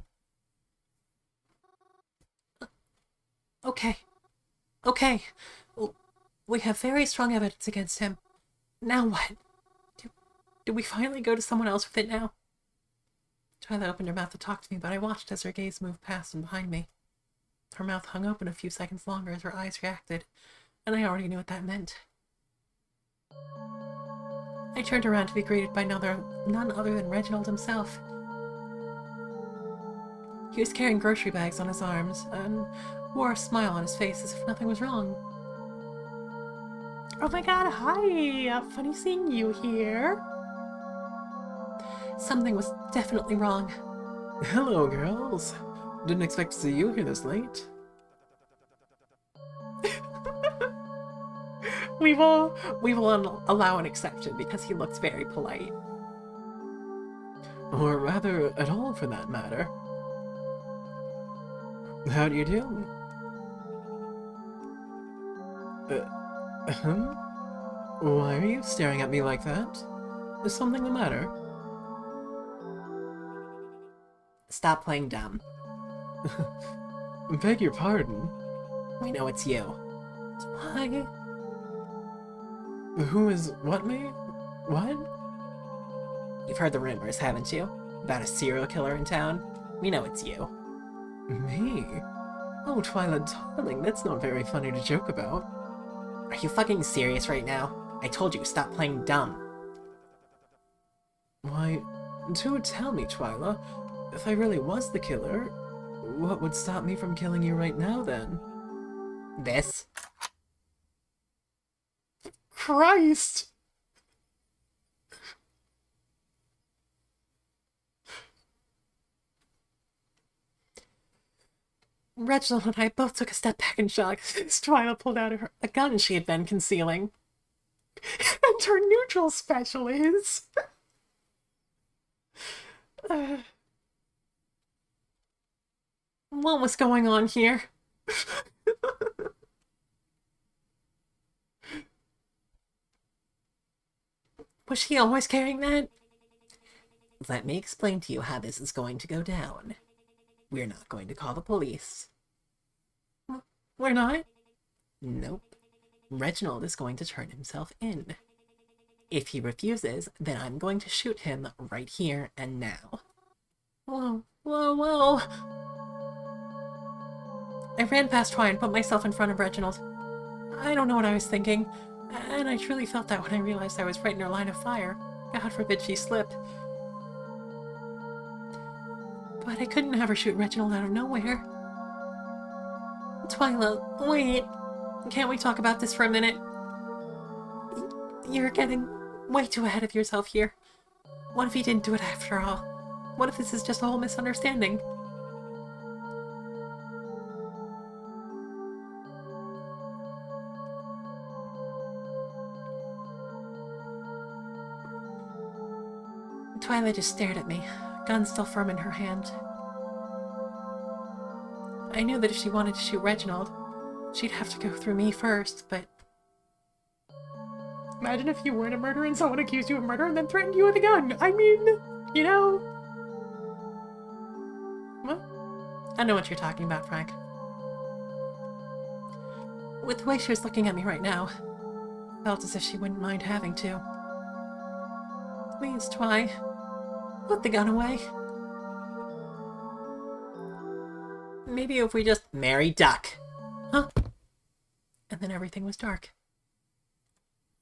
Okay. We have very strong evidence against him. Now what? Do we finally go to someone else with it now? Twilight opened her mouth to talk to me, but I watched as her gaze moved past and behind me. Her mouth hung open a few seconds longer as her eyes reacted, and I already knew what that meant. I turned around to be greeted by none other than Reginald himself. He was carrying grocery bags on his arms, and wore a smile on his face as if nothing was wrong.
Oh my god, hi! Funny seeing you here.
Something was definitely wrong.
Hello, girls. Didn't expect to see you here this late.
We will allow an exception because he looks very polite.
Or rather, at all for that matter. How do you do? Why are you staring at me like that? Is something the matter?
Stop playing dumb.
Beg your pardon.
We know it's you.
Why?
Who is what me? What?
You've heard the rumors, haven't you? About a serial killer in town? We know it's you.
Me? Oh, Twilight darling, that's not very funny to joke about.
Are you fucking serious right now? I told you, stop playing dumb.
Why, do tell me, Twyla. If I really was the killer, what would stop me from killing you right now, then?
This?
Christ!
Reginald and I both took a step back in shock as Twyla pulled out a gun she had been concealing.
And her neutral special is...
What was going on here? Was she always carrying that? Let me explain to you how this is going to go down. We're not going to call the police.
We're not?
Nope. Reginald is going to turn himself in. If he refuses, then I'm going to shoot him right here and now.
Whoa, whoa, whoa. I ran past Twy and put myself in front of Reginald. I don't know what I was thinking, and I truly felt that when I realized I was right in her line of fire. God forbid she slipped. But I couldn't have her shoot Reginald out of nowhere. Twyla, wait. Can't we talk about this for a minute? You're getting way too ahead of yourself here. What if he didn't do it after all? What if this is just a whole misunderstanding? Twyla just stared at me, gun still firm in her hand. I knew that if she wanted to shoot Reginald, she'd have to go through me first, but... Imagine if you weren't a murderer and someone accused you of murder and then threatened you with a gun. I mean, you know... What? I know what you're talking about, Frank. With the way she was looking at me right now, felt as if she wouldn't mind having to. Please, Twy. Put the gun away. Maybe if we just...
Mary Duck.
Huh? And then everything was dark.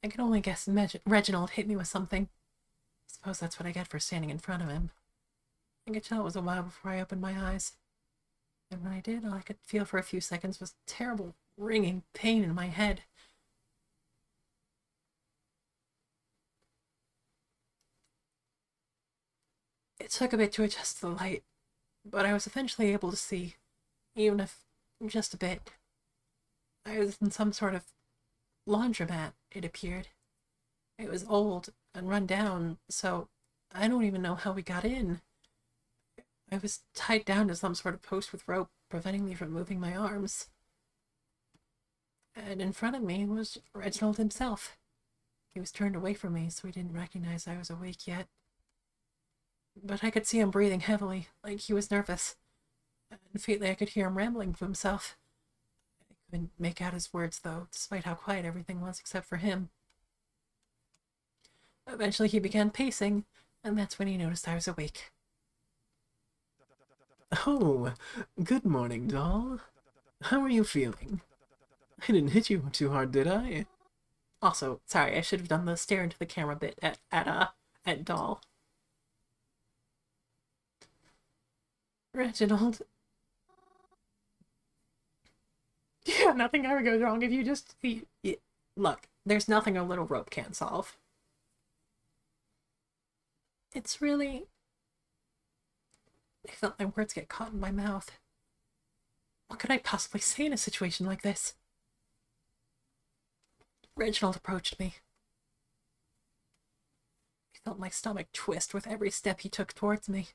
I could only guess Reginald hit me with something. Suppose that's what I get for standing in front of him. I could tell it was a while before I opened my eyes. And when I did, all I could feel for a few seconds was terrible, ringing pain in my head. It took a bit to adjust to the light, but I was eventually able to see, even if just a bit. I was in some sort of laundromat, it appeared. It was old and run down, so I don't even know how we got in. I was tied down to some sort of post with rope, preventing me from moving my arms. And in front of me was Reginald himself. He was turned away from me, so he didn't recognize I was awake yet. But I could see him breathing heavily, like he was nervous. And faintly I could hear him rambling to himself. I couldn't make out his words, though, despite how quiet everything was except for him. Eventually he began pacing, and that's when he noticed I was awake.
Oh, good morning, doll. How are you feeling? I didn't hit you too hard, did I?
Also, sorry, I should have done the stare into the camera bit at doll. Reginald. Yeah, nothing ever goes wrong if you just... Look, there's nothing a little rope can't solve. It's really... I felt my words get caught in my mouth. What could I possibly say in a situation like this? Reginald approached me. I felt my stomach twist with every step he took towards me.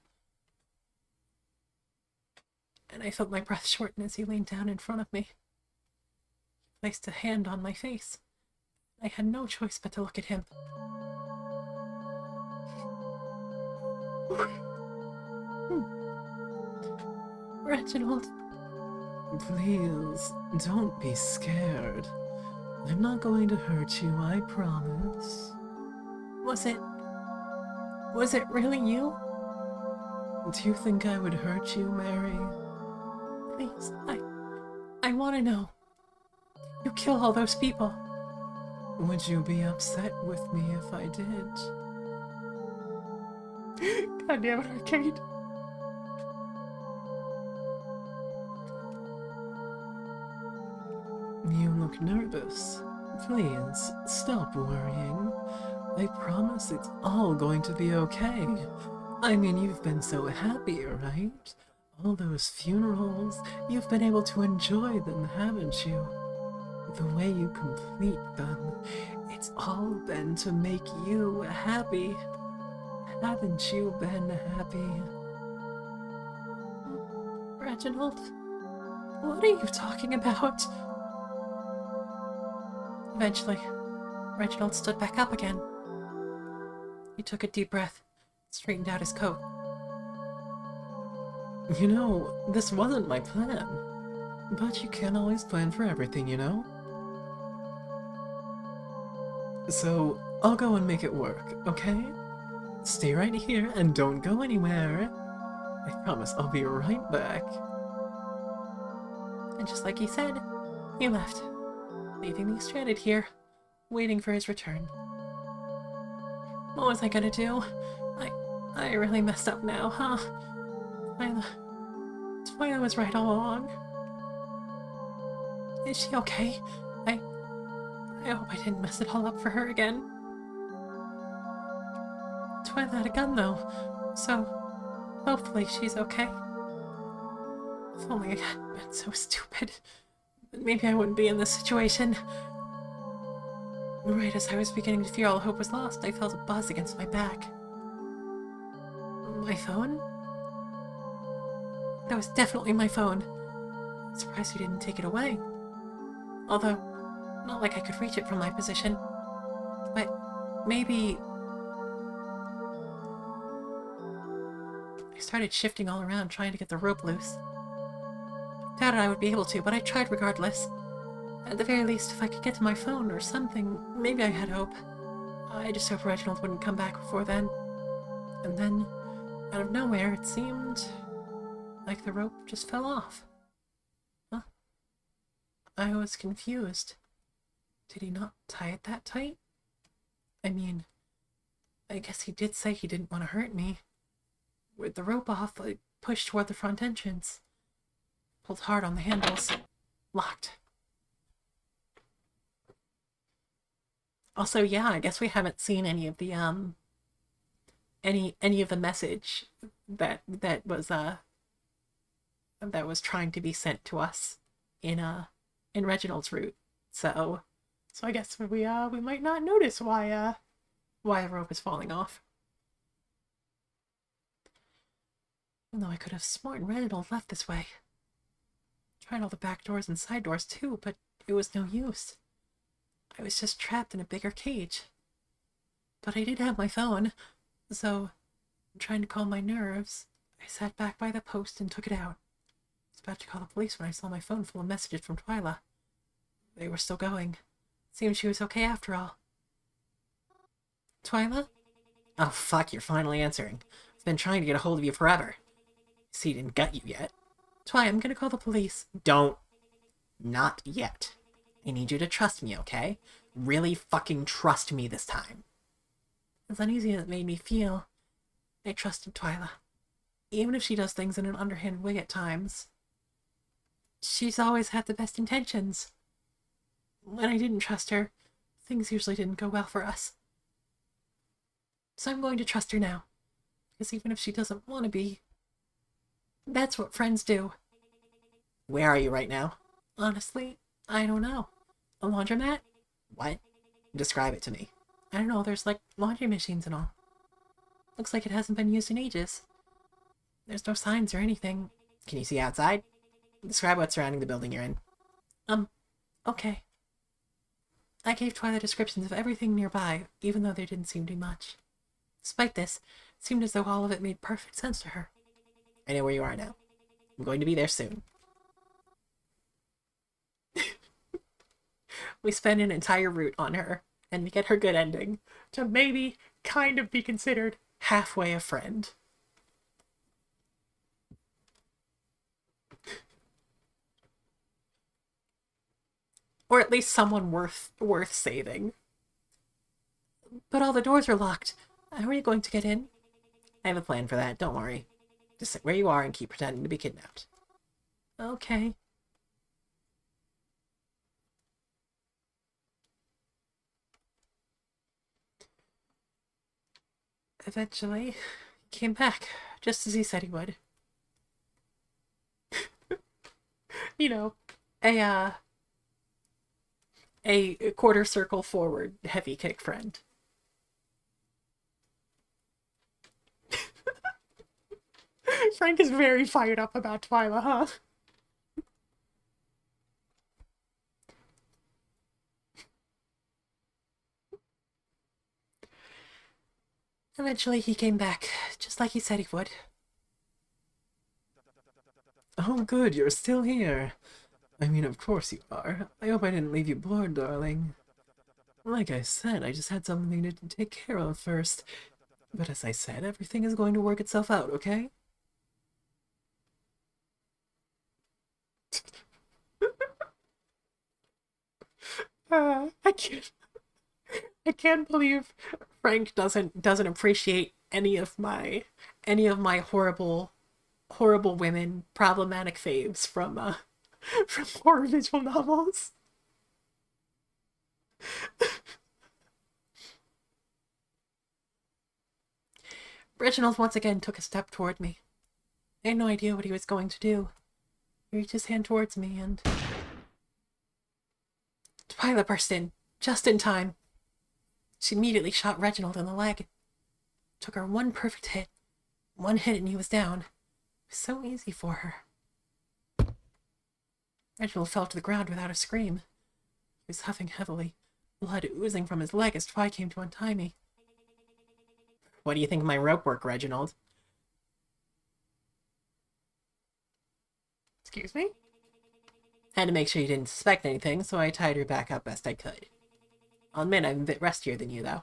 And I felt my breath shorten as he leaned down in front of me. He placed a hand on my face. I had no choice but to look at him. Reginald.
Please, don't be scared. I'm not going to hurt you, I promise.
Was it really you?
Do you think I would hurt you, Mary?
Please, I want to know. You kill all those people.
Would you be upset with me if I did?
God damn it, Arcade.
You look nervous. Please, stop worrying. I promise it's all going to be okay. I mean, you've been so happy, right? All those funerals, you've been able to enjoy them, haven't you? The way you complete them, it's all been to make you happy. Haven't you been happy?
Reginald, what are you talking about? Eventually, Reginald stood back up again. He took a deep breath, straightened out his coat.
You know, this wasn't my plan. But you can't always plan for everything, you know? So, I'll go and make it work, okay? Stay right here and don't go anywhere. I promise I'll be right back.
And just like he said, he left, leaving me stranded here, waiting for his return. What was I gonna do? I really messed up now, huh? Twyla was right all along. Is she okay? I hope I didn't mess it all up for her again. Twyla had a gun though, so hopefully she's okay. If only I hadn't been so stupid, then maybe I wouldn't be in this situation. Right as I was beginning to fear all hope was lost, I felt a buzz against my back. My phone? That was definitely my phone. I'm surprised you didn't take it away. Although, not like I could reach it from my position. But maybe... I started shifting all around, trying to get the rope loose. Doubted I would be able to, but I tried regardless. At the very least, if I could get to my phone or something, maybe I had hope. I just hoped Reginald wouldn't come back before then. And then, out of nowhere, it seemed like the rope just fell off. Huh? I was confused. Did he not tie it that tight? I mean, I guess he did say he didn't want to hurt me. With the rope off, I pushed toward the front entrance. Pulled hard on the handles. Locked. Also, yeah, I guess we haven't seen any of the any of the message that was trying to be sent to us in Reginald's route. So I guess we might not notice why a rope is falling off. Even though I could have sworn Reginald left this way. Tried all the back doors and side doors too, but it was no use. I was just trapped in a bigger cage. But I did have my phone, so, trying to calm my nerves, I sat back by the post and took it out. I was about to call the police when I saw my phone full of messages from Twyla. They were still going. Seemed she was okay after all. Twyla? Oh fuck, you're finally answering. I've been trying to get a hold of you forever. See, he didn't gut you yet. Twy, I'm gonna call the police. Don't. Not yet. I need you to trust me, okay? Really fucking trust me this time. As uneasy as it made me feel, I trusted Twyla. Even if she does things in an underhanded way at times. She's always had the best intentions. When I didn't trust her, things usually didn't go well for us. So I'm going to trust her now. Because even if she doesn't want to be, that's what friends do. Where are you right now? Honestly, I don't know. A laundromat? What? Describe it to me. I don't know, there's like laundry machines and all. Looks like it hasn't been used in ages. There's no signs or anything. Can you see outside? Describe what's surrounding the building you're in. Okay. I gave Twyla descriptions of everything nearby, even though there didn't seem to be much. Despite this, it seemed as though all of it made perfect sense to her. I know where you are now. I'm going to be there soon. We spend an entire route on her, and we get her good ending, to maybe kind of be considered halfway a friend. Or at least someone worth saving. But all the doors are locked. How are you going to get in? I have a plan for that, don't worry. Just sit where you are and keep pretending to be kidnapped. Okay. Eventually, he came back, just as he said he would. You know, a quarter circle forward heavy kick friend. Frank is very fired up about Twyla, huh? Eventually he came back, just like he said he would.
Oh, good, you're still here. I mean, of course you are. I hope I didn't leave you bored, darling. Like I said, I just had something to take care of first. But as I said, everything is going to work itself out, okay?
I can't. I can't believe Frank doesn't appreciate any of my horrible women problematic faves from from horror visual novels. Reginald once again took a step toward me. I had no idea what he was going to do. He reached his hand towards me and Twyla burst in, just in time. She immediately shot Reginald in the leg. Took her one perfect hit. One hit and he was down. It was so easy for her. Reginald fell to the ground without a scream. He was huffing heavily, blood oozing from his leg as Twy came to untie me.
What do you think of my rope work, Reginald?
Excuse me?
Had to make sure you didn't suspect anything, so I tied her back up best I could. I'll admit I'm a bit rustier than you, though.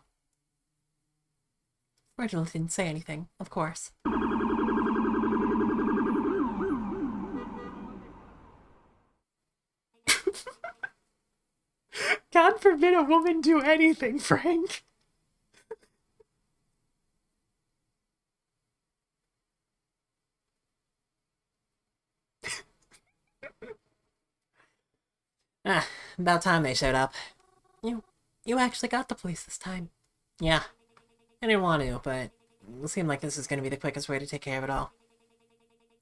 Reginald didn't say anything, of course. God forbid a woman do anything, Frank.
About time they showed up.
You actually got the police this time.
Yeah, I didn't want to, but it seemed like this is going to be the quickest way to take care of it all.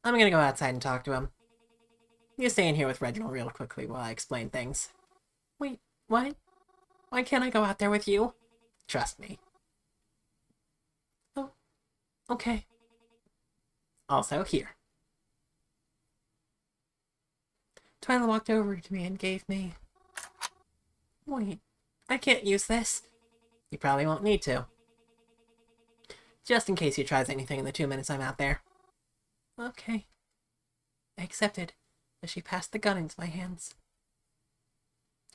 I'm going to go outside and talk to him. You stay in here with Reginald real quickly while I explain things.
Wait, what? Why can't I go out there with you?
Trust me.
Oh, okay.
Also, here.
Twyla walked over to me and gave me... Wait, I can't use this.
You probably won't need to. Just in case he tries anything in the 2 minutes I'm out there.
Okay. I accepted as she passed the gun into my hands.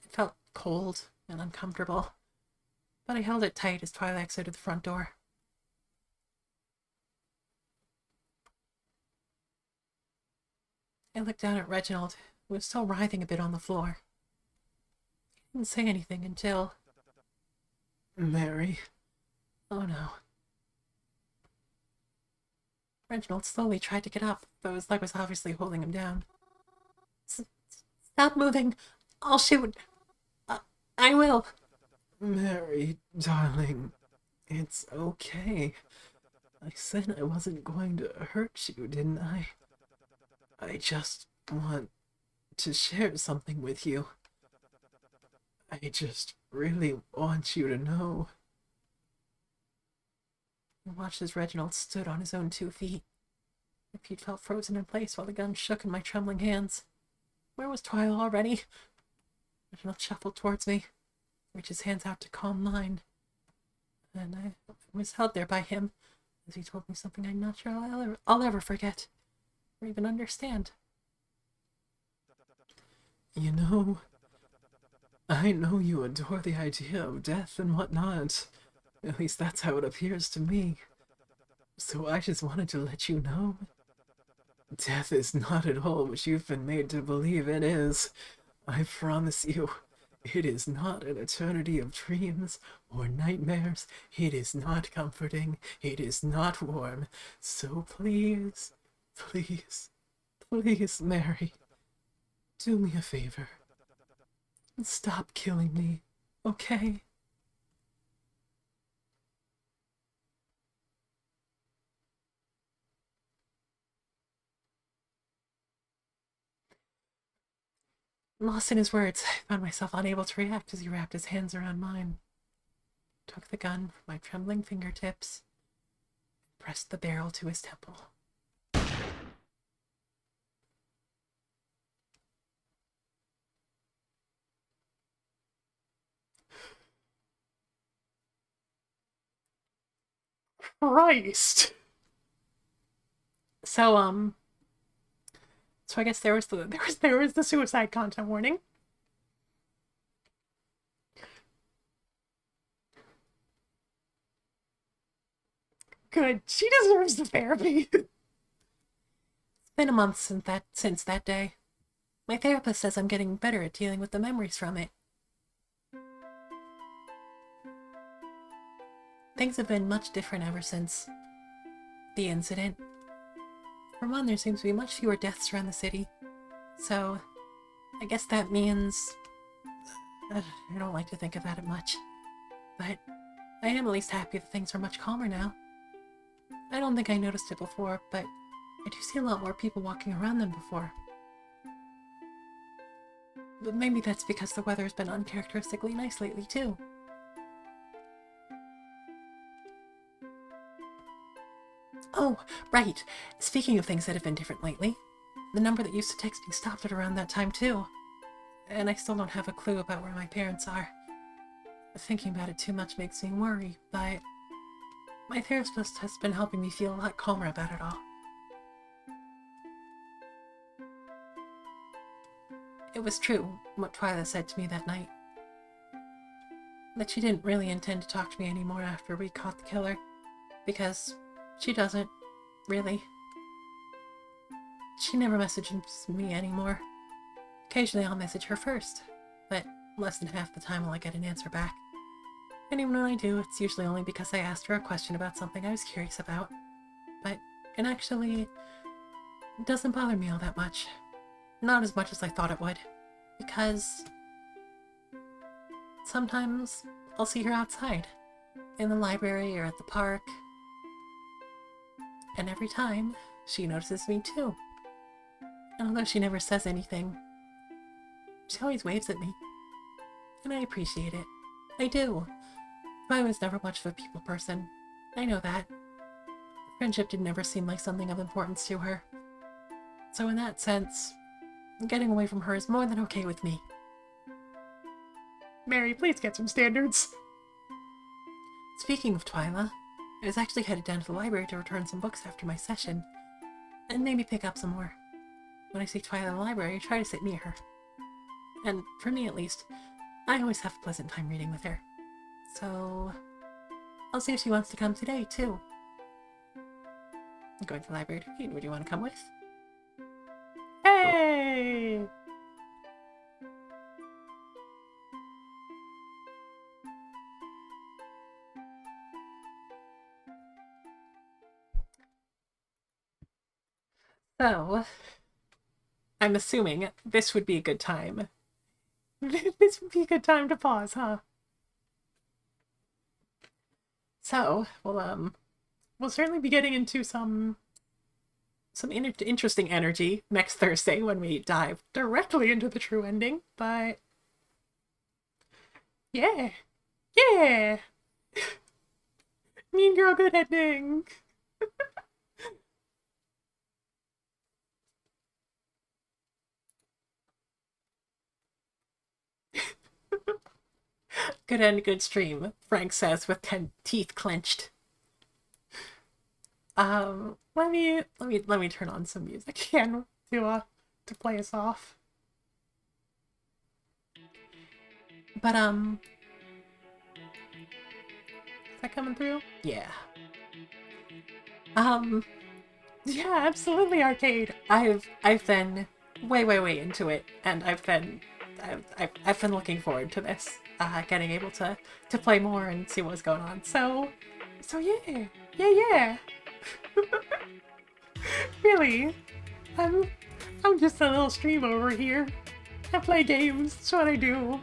It felt cold and uncomfortable, but I held it tight as Twyla exited the front door. I looked down at Reginald, who was still writhing a bit on the floor. He didn't say anything until...
Mary.
Oh no. Reginald slowly tried to get up, though his leg was obviously holding him down. Stop moving! I'll shoot! I will!
Mary, darling, it's okay. I said I wasn't going to hurt you, didn't I? I just want to share something with you. I just really want you to know.
I watched as Reginald stood on his own 2 feet. My feet felt frozen in place while the gun shook in my trembling hands. Where was Twyla already? Reginald shuffled towards me, reached his hands out to calm mine, and I was held there by him as he told me something I'm not sure I'll ever forget or even understand.
You know, I know you adore the idea of death and whatnot. At least that's how it appears to me. So I just wanted to let you know. Death is not at all what you've been made to believe it is. I promise you, it is not an eternity of dreams or nightmares. It is not comforting. It is not warm. So please, please, please, Mary, do me a favor. Stop killing me, okay?
Lost in his words, I found myself unable to react as he wrapped his hands around mine, took the gun from my trembling fingertips, and pressed the barrel to his temple. Christ! So I guess there was the suicide content warning. Good. She deserves the therapy. It's been a month since that day. My therapist says I'm getting better at dealing with the memories from it. things have been much different ever since the incident. For one, there seems to be much fewer deaths around the city. So, I guess that means... I don't like to think about it much. But I am at least happy that things are much calmer now. I don't think I noticed it before, but I do see a lot more people walking around than before. But maybe that's because the weather has been uncharacteristically nice lately, too. Oh, right. Speaking of things that have been different lately, the number that used to text me stopped at around that time, too. And I still don't have a clue about where my parents are. Thinking about it too much makes me worry, but my therapist has been helping me feel a lot calmer about it all. It was true, what Twyla said to me that night. That she didn't really intend to talk to me anymore after we caught the killer, because she doesn't, really. She never messages me anymore. Occasionally I'll message her first, but less than half the time will I get an answer back. And even when I do, it's usually only because I asked her a question about something I was curious about. But it actually doesn't bother me all that much. Not as much as I thought it would. Because sometimes I'll see her outside, in the library or at the park. And every time, she notices me too. And although she never says anything, she always waves at me. And I appreciate it. I do. I was never much of a people person. I know that. Friendship did never seem like something of importance to her. So in that sense, getting away from her is more than okay with me.
Mary, please get some standards.
Speaking of Twyla, I was actually headed down to the library to return some books after my session, and maybe pick up some more. When I see Twyla in the library, I try to sit near her. And for me at least, I always have a pleasant time reading with her. So I'll see if she wants to come today, too. I'm going to the library to read. Would you want to come with?
Hey!
So, I'm assuming this would be a good time. This would be a good time to pause, huh? So, we'll certainly be getting into some interesting energy next Thursday when we dive directly into the true ending, but yeah, Mean Girl good ending. Good end, good stream, Frank says with teeth clenched. Let me turn on some music again to play us off. But is that coming through? Yeah. Yeah, absolutely, Arcade. I've been way into it, and I've been looking forward to this. Getting able to play more and see what's going on. So yeah. Really, I'm just a little stream over here. I play games. That's what I do.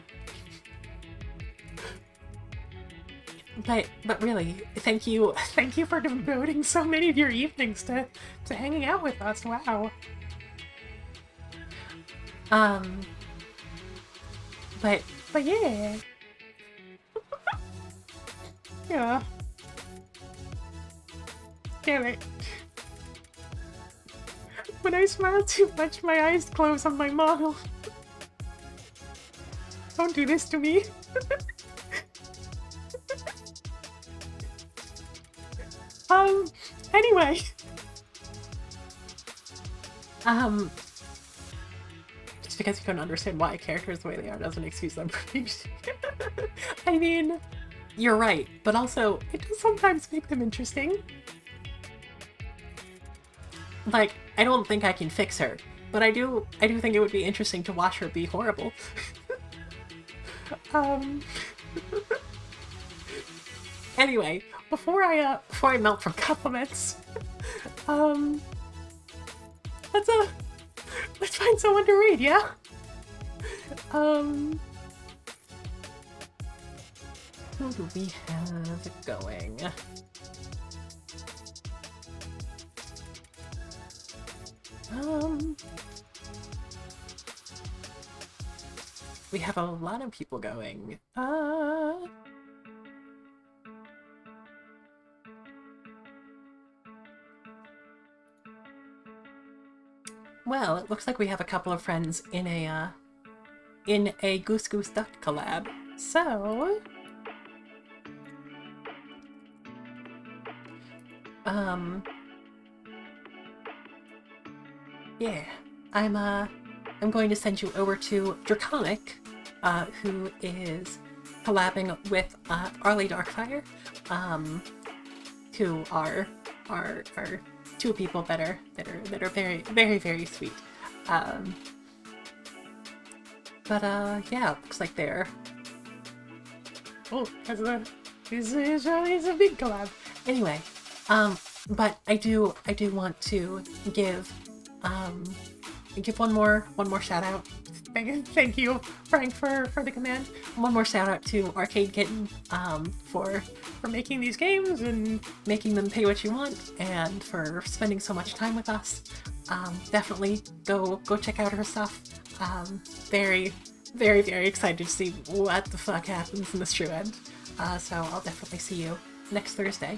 But really, thank you for devoting so many of your evenings to hanging out with us. Wow. But yeah. Yeah. Damn it. When I smile too much, my eyes close on my model. Don't do this to me. Anyway. Just because you don't understand why characters the way they are doesn't excuse them from being I mean, you're right, but also, it does sometimes make them interesting. Like, I don't think I can fix her, but I do think it would be interesting to watch her be horrible. Anyway, before I melt from compliments, let's find someone to read, yeah?
Who do we have going? We have a lot of people going. Well, it looks like we have a couple of friends in a Goose Goose Duck collab.
So,
Yeah, I'm going to send you over to Draconic, who is collabing with Arlie Darkfire, who are two people that are very, very, very sweet. Yeah, it looks like they're
oh, it's a big collab.
anyway. But I do want to give one more shout out.
Thank you, Frank, for the command.
One more shout out to Arcade Kitten for
making these games and
making them pay what you want, and for spending so much time with us. Definitely go check out her stuff. Very, very, very excited to see what the fuck happens in this true end. So I'll definitely see you next Thursday.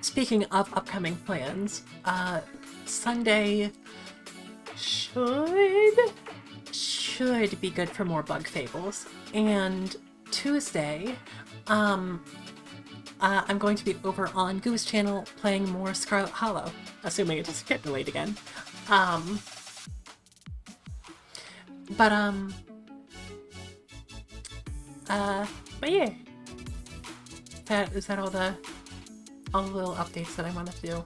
Speaking of upcoming plans, Sunday should be good for more Bug Fables, and Tuesday, I'm going to be over on Goo's channel playing more Scarlet Hollow, assuming it doesn't get delayed again. But yeah, is that all the little updates that I wanted to do.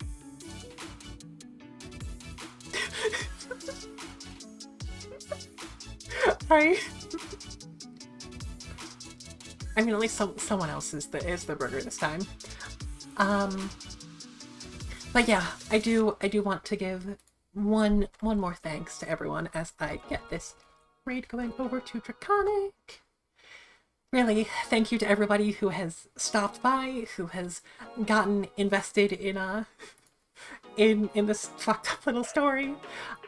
I
mean, at least someone else is the burger this time. But yeah, I do want to give one more thanks to everyone as I get this raid going over to Draconic. Really, thank you to everybody who has stopped by, who has gotten invested in this fucked up little story.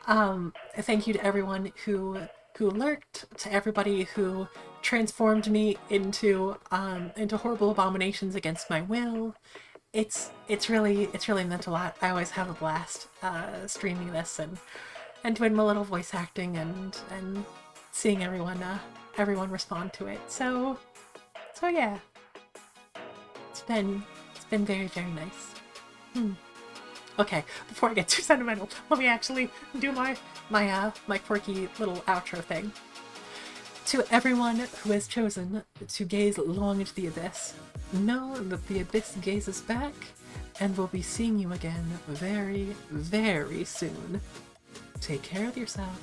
Thank you to everyone who lurked, to everybody who transformed me into horrible abominations against my will. It's really meant a lot. I always have a blast streaming this and doing my little voice acting and seeing everyone respond to it. So yeah, it's been very, very nice. Okay, before I get too sentimental, let me actually do my quirky little outro thing. To everyone who has chosen to gaze long into the abyss, know that the abyss gazes back, and we'll be seeing you again very, very soon. Take care of yourself.